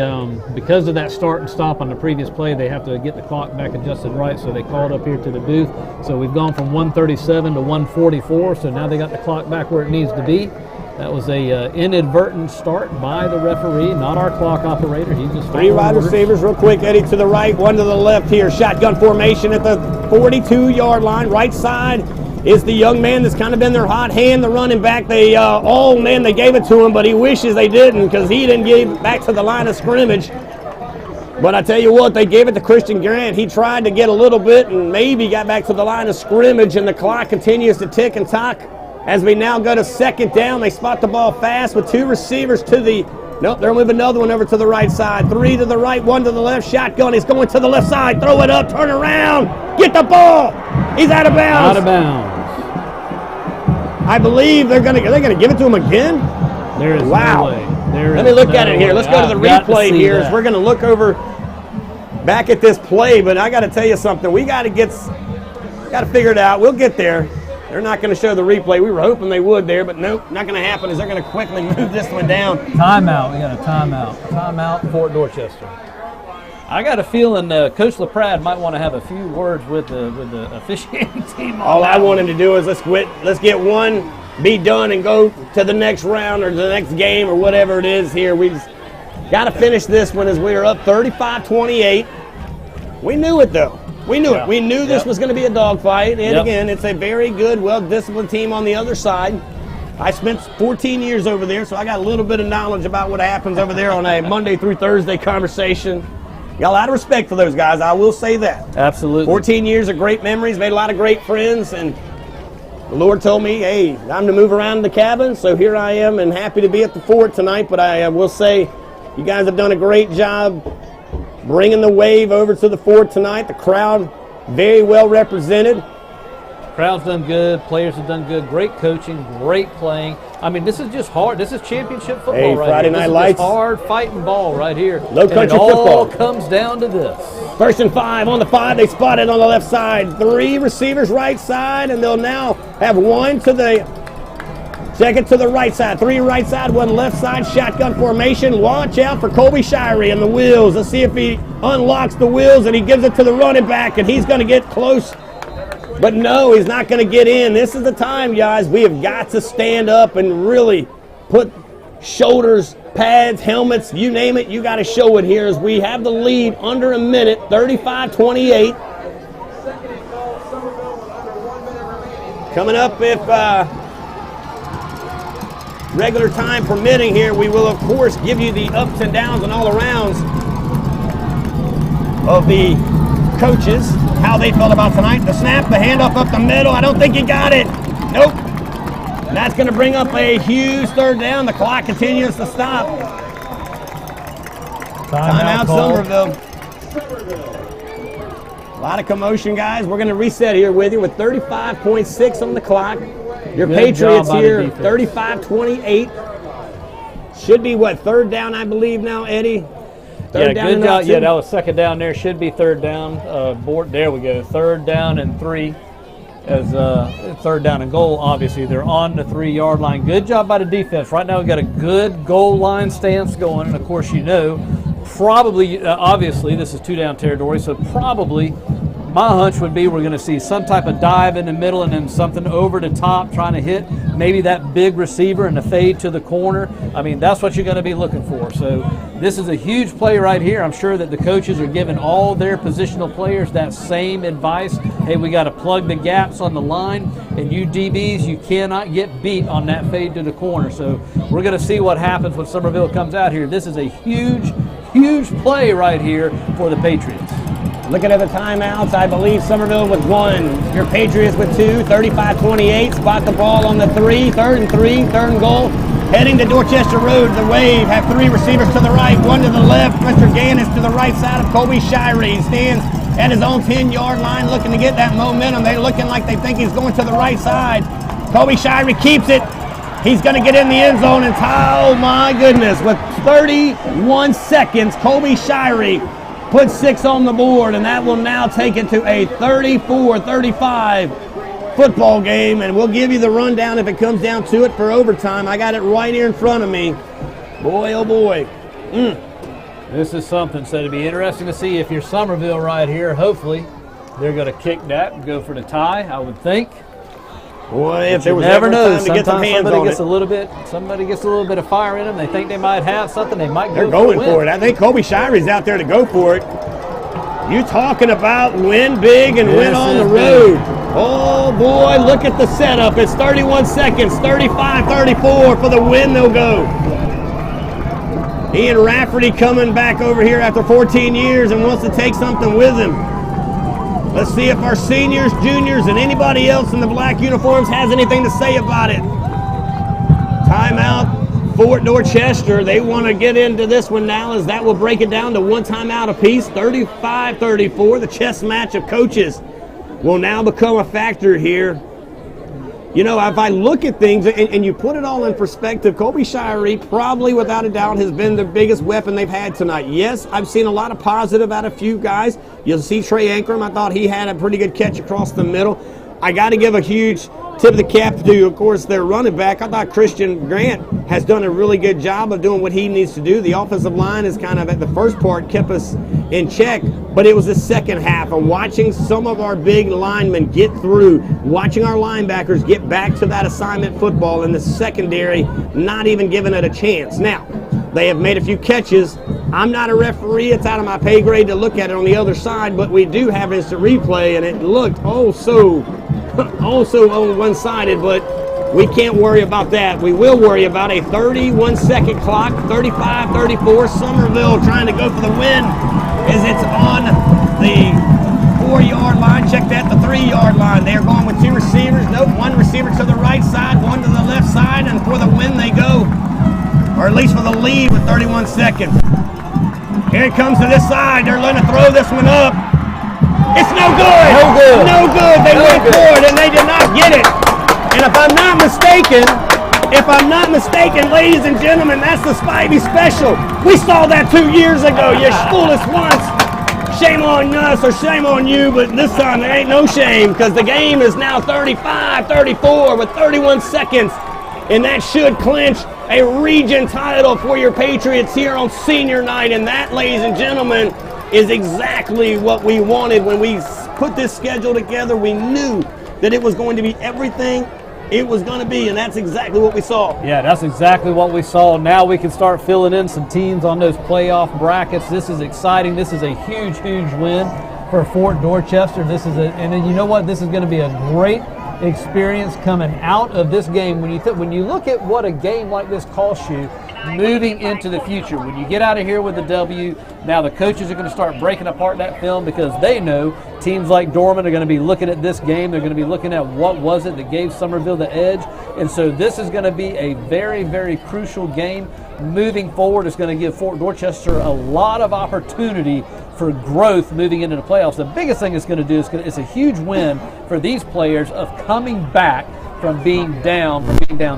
because of that start and stop on the previous play, they have to get the clock back adjusted right, so they called up here to the booth. So we've gone from 137 to 144, so now they got the clock back where it needs to be. That was a inadvertent start by the referee, not our clock operator. He just 3 wide receivers real quick. Eddie to the right, 1 to the left here. Shotgun formation at the 42-yard line. Right side is the young man that's kind of been their hot hand, the running back. They they gave it to him, but he wishes they didn't because he didn't give it back to the line of scrimmage. But I tell you what, they gave it to Christian Grant. He tried to get a little bit and maybe got back to the line of scrimmage, and the clock continues to tick and tock as we now go to 2nd down. They spot the ball fast with 2 receivers to the nope, they'll move another one over to the right side. 3 to the right, 1 to the left. Shotgun. He's going to the left side. Throw it up. Turn around. Get the ball. He's out of bounds. Out of bounds. I believe they're gonna give it to him again. There is wow. No way. Let me look at it here. Let's go to the replay here. As we're gonna look over back at this play. But I got to tell you something. We got to figure it out. We'll get there. They're not going to show the replay. We were hoping they would there, but nope, not going to happen. Is they're going to quickly move this one down. Timeout. We got a timeout. Timeout, Fort Dorchester. I got a feeling Coach LaPrade might want to have a few words with the officiating team. All I want him to do is let's get one, be done, and go to the next round or the next game or whatever it is here. We just got to finish this one as we are up 35-28. We knew it though. We knew it. We knew this was going to be a dogfight. And again, it's a very good, well-disciplined team on the other side. I spent 14 years over there, so I got a little bit of knowledge about what happens over there on a Monday through Thursday conversation. Got a lot of respect for those guys, I will say that. Absolutely. 14 years of great memories, made a lot of great friends, and the Lord told me, hey, time to move around the cabin, so here I am and happy to be at the fort tonight. But I will say you guys have done a great job bringing the wave over to the fort tonight. The crowd very well represented. Crowd's done good. Players have done good. Great coaching. Great playing. I mean, this is just hard. This is championship football Hey, right Friday here. Night This is Lights. just hard fighting ball right here. Low country and it all football. comes down to this. 1st and 5 on the 5. They spot it on the left side. 3 receivers right side, and they'll now have 1 to the second to the right side. 3 right side, 1 left side. Shotgun formation. Watch out for Colby Shirey and the wheels. Let's see if he unlocks the wheels and he gives it to the running back, and he's going to get close. But no, he's not going to get in. This is the time, guys. We have got to stand up and really put shoulders, pads, helmets, you name it. You got to show it here as we have the lead under a minute, 35-28. Coming up, if regular time permitting here, we will, of course, give you the ups and downs and all arounds of the coaches, how they felt about tonight. The snap, the handoff up the middle. I don't think he got it. Nope. And that's going to bring up a huge 3rd down. The clock continues to stop. Timeout, Summerville. A lot of commotion, guys. We're going to reset here with you with 35.6 on the clock. Your Good Patriots job by here, the defense. 35-28. Should be what, 3rd down, I believe now, Eddie? Yeah, good job. Yeah, that was 2nd down there. Should be 3rd down. There we go. 3rd down and 3 as 3rd down and goal. Obviously, they're on the 3-yard line. Good job by the defense. Right now, we've got a good goal line stance going. And, of course, probably, obviously, this is 2-down territory, so probably my hunch would be we're going to see some type of dive in the middle and then something over the top trying to hit maybe that big receiver and the fade to the corner. I mean, that's what you're going to be looking for. So this is a huge play right here. I'm sure that the coaches are giving all their positional players that same advice. Hey, we got to plug the gaps on the line, and you DBs, you cannot get beat on that fade to the corner. So we're going to see what happens when Summerville comes out here. This is a huge play right here for the Patriots. Looking at the timeouts, I believe Summerville with 1. Your Patriots with 2, 35-28. Spot the ball on the 3, 3rd and 3, 3rd and goal. Heading to Dorchester Road, the Wave have 3 receivers to the right, 1 to the left. Mr. Gannis to the right side of Colby Shirey. He stands at his own 10-yard line looking to get that momentum. They're looking like they think he's going to the right side. Colby Shirey keeps it. He's going to get in the end zone, and oh my goodness, with 31 seconds, Colby Shirey put 6 on the board, and that will now take it to a 34-35 football game, and we'll give you the rundown if it comes down to it for overtime. I got it right here in front of me. Boy, oh boy. This is something, so it'll be interesting to see if you're Summerville right here. Hopefully, they're going to kick that and go for the tie, I would think. Boy, if But there you was never ever know. time to get some hands on it. Somebody gets a little bit of fire in them. They think they might have something. They might They're go going for it. I think Colby Shirey's out there to go for it. You talking about win big and win on the road. Oh, boy, look at the setup. It's 31 seconds, 35-34 for the win they'll go. Ian Rafferty coming back over here after 14 years and wants to take something with him. Let's see if our seniors, juniors, and anybody else in the black uniforms has anything to say about it. Timeout, Fort Dorchester. They want to get into this one now, as that will break it down to 1 timeout apiece. 35-34. The chess match of coaches will now become a factor here. You know, if I look at things and you put it all in perspective, Colby Shirey probably, without a doubt, has been the biggest weapon they've had tonight. Yes, I've seen a lot of positive out of a few guys. You'll see Trey Ankrum. I thought he had a pretty good catch across the middle. I got to give a huge tip of the cap to, of course, their running back. I thought Christian Grant has done a really good job of doing what he needs to do. The offensive line is kind of, at the first part, kept us in check, but it was the second half of watching some of our big linemen get through, watching our linebackers get back to that assignment football, and the secondary not even giving it a chance. Now, they have made a few catches. I'm not a referee. It's out of my pay grade to look at it on the other side, but we do have instant replay, and it looked also on one-sided, but we can't worry about that. We will worry about a 31-second clock, 35-34. Summerville trying to go for the win as it's on the 4-yard line. Check that, the 3-yard line. They are going with 2 receivers. Nope, 1 receiver to the right side, 1 to the left side, and for the win they go, or at least for the lead with 31 seconds. Here it comes to this side. They're going to throw this one up. It's no good. No good. No good. They No went good. for it and they did not get it. And if I'm not mistaken, ladies and gentlemen, that's the Spivey special. We saw that 2 years ago. You fooled us once. Shame on us or shame on you, but this time there ain't no shame because the game is now 35-34 with 31 seconds. And that should clinch a region title for your Patriots here on senior night. And that, ladies and gentlemen, is exactly what we wanted when we put this schedule together. We knew that it was going to be everything it was going to be, and that's exactly what we saw. Yeah, that's exactly what we saw. Now we can start filling in some teams on those playoff brackets. This is exciting. This is a huge, huge win for Fort Dorchester. And then you know what? This is going to be a great experience coming out of this game. When you look at what a game like this costs you moving into the future, when you get out of here with a W, now the coaches are going to start breaking apart that film because they know teams like Dorman are going to be looking at this game. They're going to be looking at what was it that gave Summerville the edge. And so this is going to be a very, very crucial game moving forward. It's going to give Fort Dorchester a lot of opportunity for growth moving into the playoffs. The biggest thing it's going to do is it's a huge win for these players of coming back from being down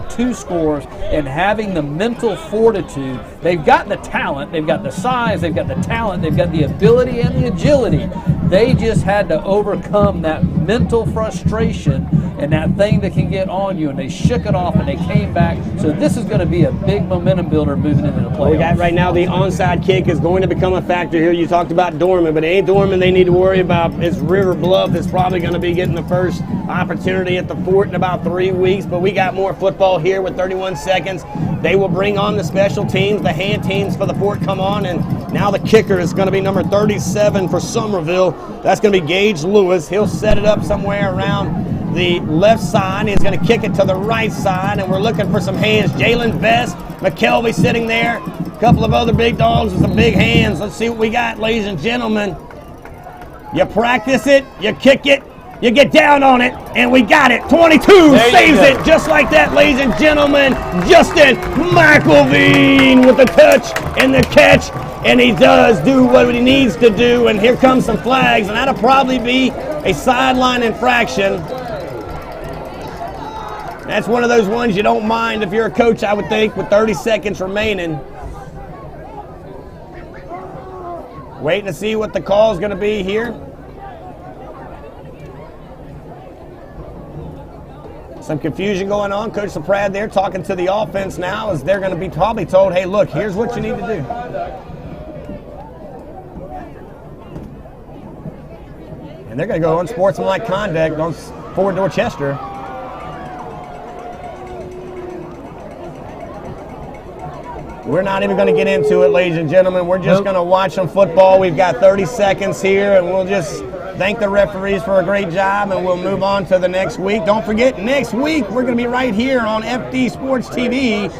2 scores and having the mental fortitude. They've got the talent, they've got the size, they've got the talent, they've got the ability and the agility. They just had to overcome that mental frustration and that thing that can get on you, and they shook it off and they came back. So this is going to be a big momentum builder moving into the playoffs. We got right now the onside kick is going to become a factor here. You talked about Dorman, but it ain't Dorman they need to worry about. It's River Bluff that's probably going to be getting the first opportunity at the Fort in about 3 weeks, but we got more football here with 31 seconds. They will bring on the special teams. The hand teams for the Fort come on, and now the kicker is going to be number 37 for Summerville. That's going to be Gage Lewis. He'll set it up somewhere around the left side. He's going to kick it to the right side, and we're looking for some hands. Jalen Vest, McKelvey sitting there, a couple of other big dogs with some big hands. Let's see what we got, ladies and gentlemen. You practice it, you kick it, you get down on it, and we got it. 22 saves it just like that, ladies and gentlemen. Justin McElveen with the touch and the catch, and he does do what he needs to do, and here comes some flags, and that'll probably be a sideline infraction. That's one of those ones you don't mind if you're a coach, I would think, with 30 seconds remaining. Waiting to see what the call is going to be here. Some confusion going on. Coach LaPrade there talking to the offense now as they're going to be probably told, hey, look, here's what you need to do. And they're going to go unsportsmanlike conduct on Fort Dorchester. We're not even going to get into it, ladies and gentlemen. We're just going to watch some football. We've got 30 seconds here, and we'll just thank the referees for a great job, and we'll move on to the next week. Don't forget, next week we're going to be right here on FD Sports TV,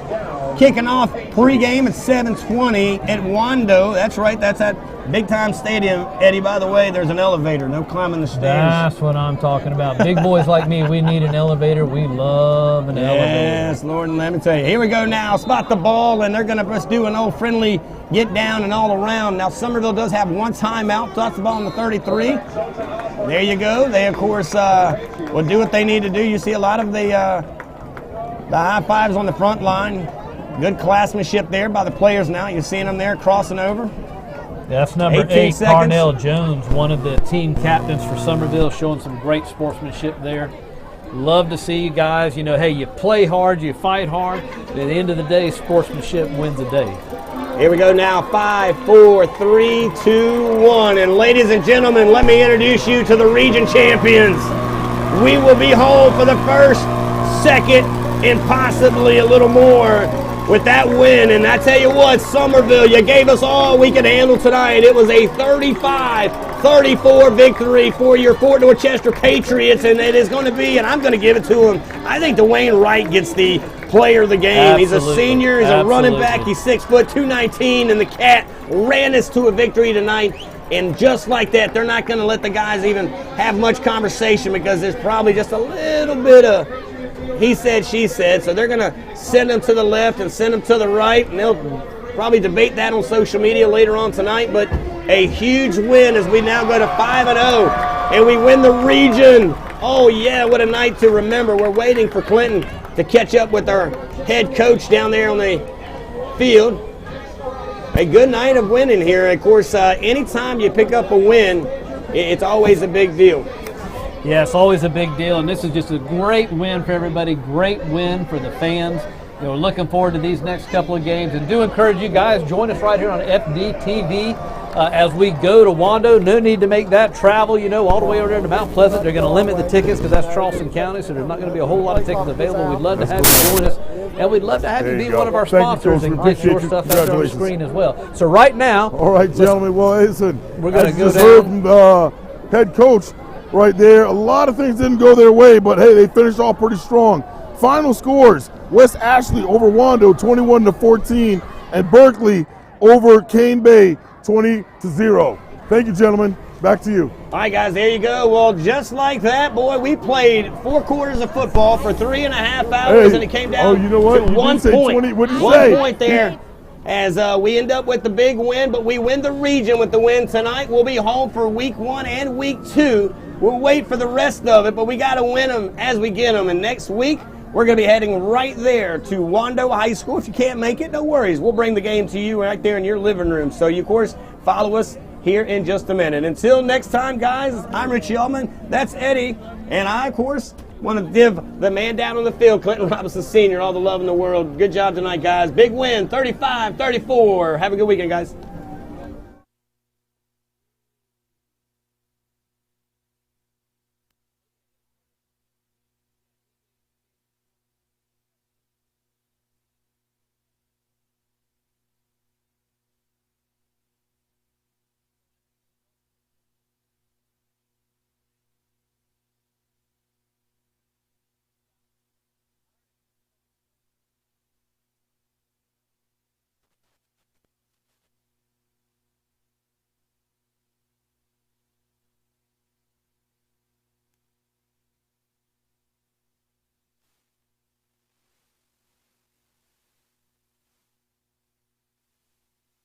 kicking off pregame at 7:20 at Wando. That's right, that's at Big Time Stadium. Eddie, by the way, there's an elevator. No climbing the stairs. That's what I'm talking about. Big boys like me, we need an elevator. We love an elevator. Yes, Lord, and let me tell you. Here we go now. Spot the ball, and they're going to just do an old friendly get down and all around. Now, Summerville does have one timeout. Toss the ball on the 33. There you go. They, of course, will do what they need to do. You see a lot of the high fives on the front line. Good classmanship there by the players now. You're seeing them there crossing over. That's number 8, Carnell Jones, one of the team captains for Summerville, showing some great sportsmanship there. Love to see you guys. You know, hey, you play hard, you fight hard. But at the end of the day, sportsmanship wins the day. Here we go now. 5, 4, 3, 2, 1. And ladies and gentlemen, let me introduce you to the region champions. We will be home for the first, second, and possibly a little more with that win. And I tell you what, Summerville, you gave us all we could handle tonight. It was a 35-34 victory for your Fort Dorchester Patriots, and it is going to be, and I'm going to give it to him, I think Dwayne Wright gets the player of the game. Absolutely. He's a senior, he's a running back, he's 6 foot, 219, and the Cat ran us to a victory tonight. And just like that, they're not going to let the guys even have much conversation because there's probably just a little bit of he said, she said, so they're going to send them to the left and send them to the right, and they'll probably debate that on social media later on tonight. But A huge win as we now go to 5-0, and we win the region. Oh yeah, what a night to remember. We're waiting for Clinton to catch up with our head coach down there on the field. A good night of winning here. Of course, anytime you pick up a win, it's always a big deal. Yeah, it's always a big deal, and this is just a great win for everybody, great win for the fans. You know, looking forward to these next couple of games, and do encourage you guys, join us right here on FDTV as we go to Wando. No need to make that travel, you know, all the way over there to Mount Pleasant. They're going to limit the tickets because that's Charleston County, so there's not going to be a whole lot of tickets available. We'd love to have you join us, and we'd love to have you be one of our sponsors and get your stuff out there on the screen as well. So right now, all right, gentlemen. Well, listen, we're going to go down. Heard from the head coach right there. A lot of things didn't go their way, but hey, they finished off pretty strong. Final scores: West Ashley over Wando 21-14, and Berkeley over Cane Bay 20-0. Thank you, gentlemen. Back to you. All right, guys, there you go. Well, just like that, boy, we played 4 quarters of football for 3.5 hours, and it came down you know what? to You 1 did say point. 20. What'd you 1 say? point there. As we end up with the big win, but we win the region with the win tonight. We'll be home for week 1 and week 2. We'll wait for the rest of it, but we got to win them as we get them. And next week, we're going to be heading right there to Wando High School. If you can't make it, no worries. We'll bring the game to you right there in your living room. So you, of course, follow us here in just a minute. Until next time, guys, I'm Rich Yeoman. That's Eddie. And I, of course, want to give the man down on the field, Clinton Robinson Sr., all the love in the world. Good job tonight, guys. Big win, 35-34. Have a good weekend, guys.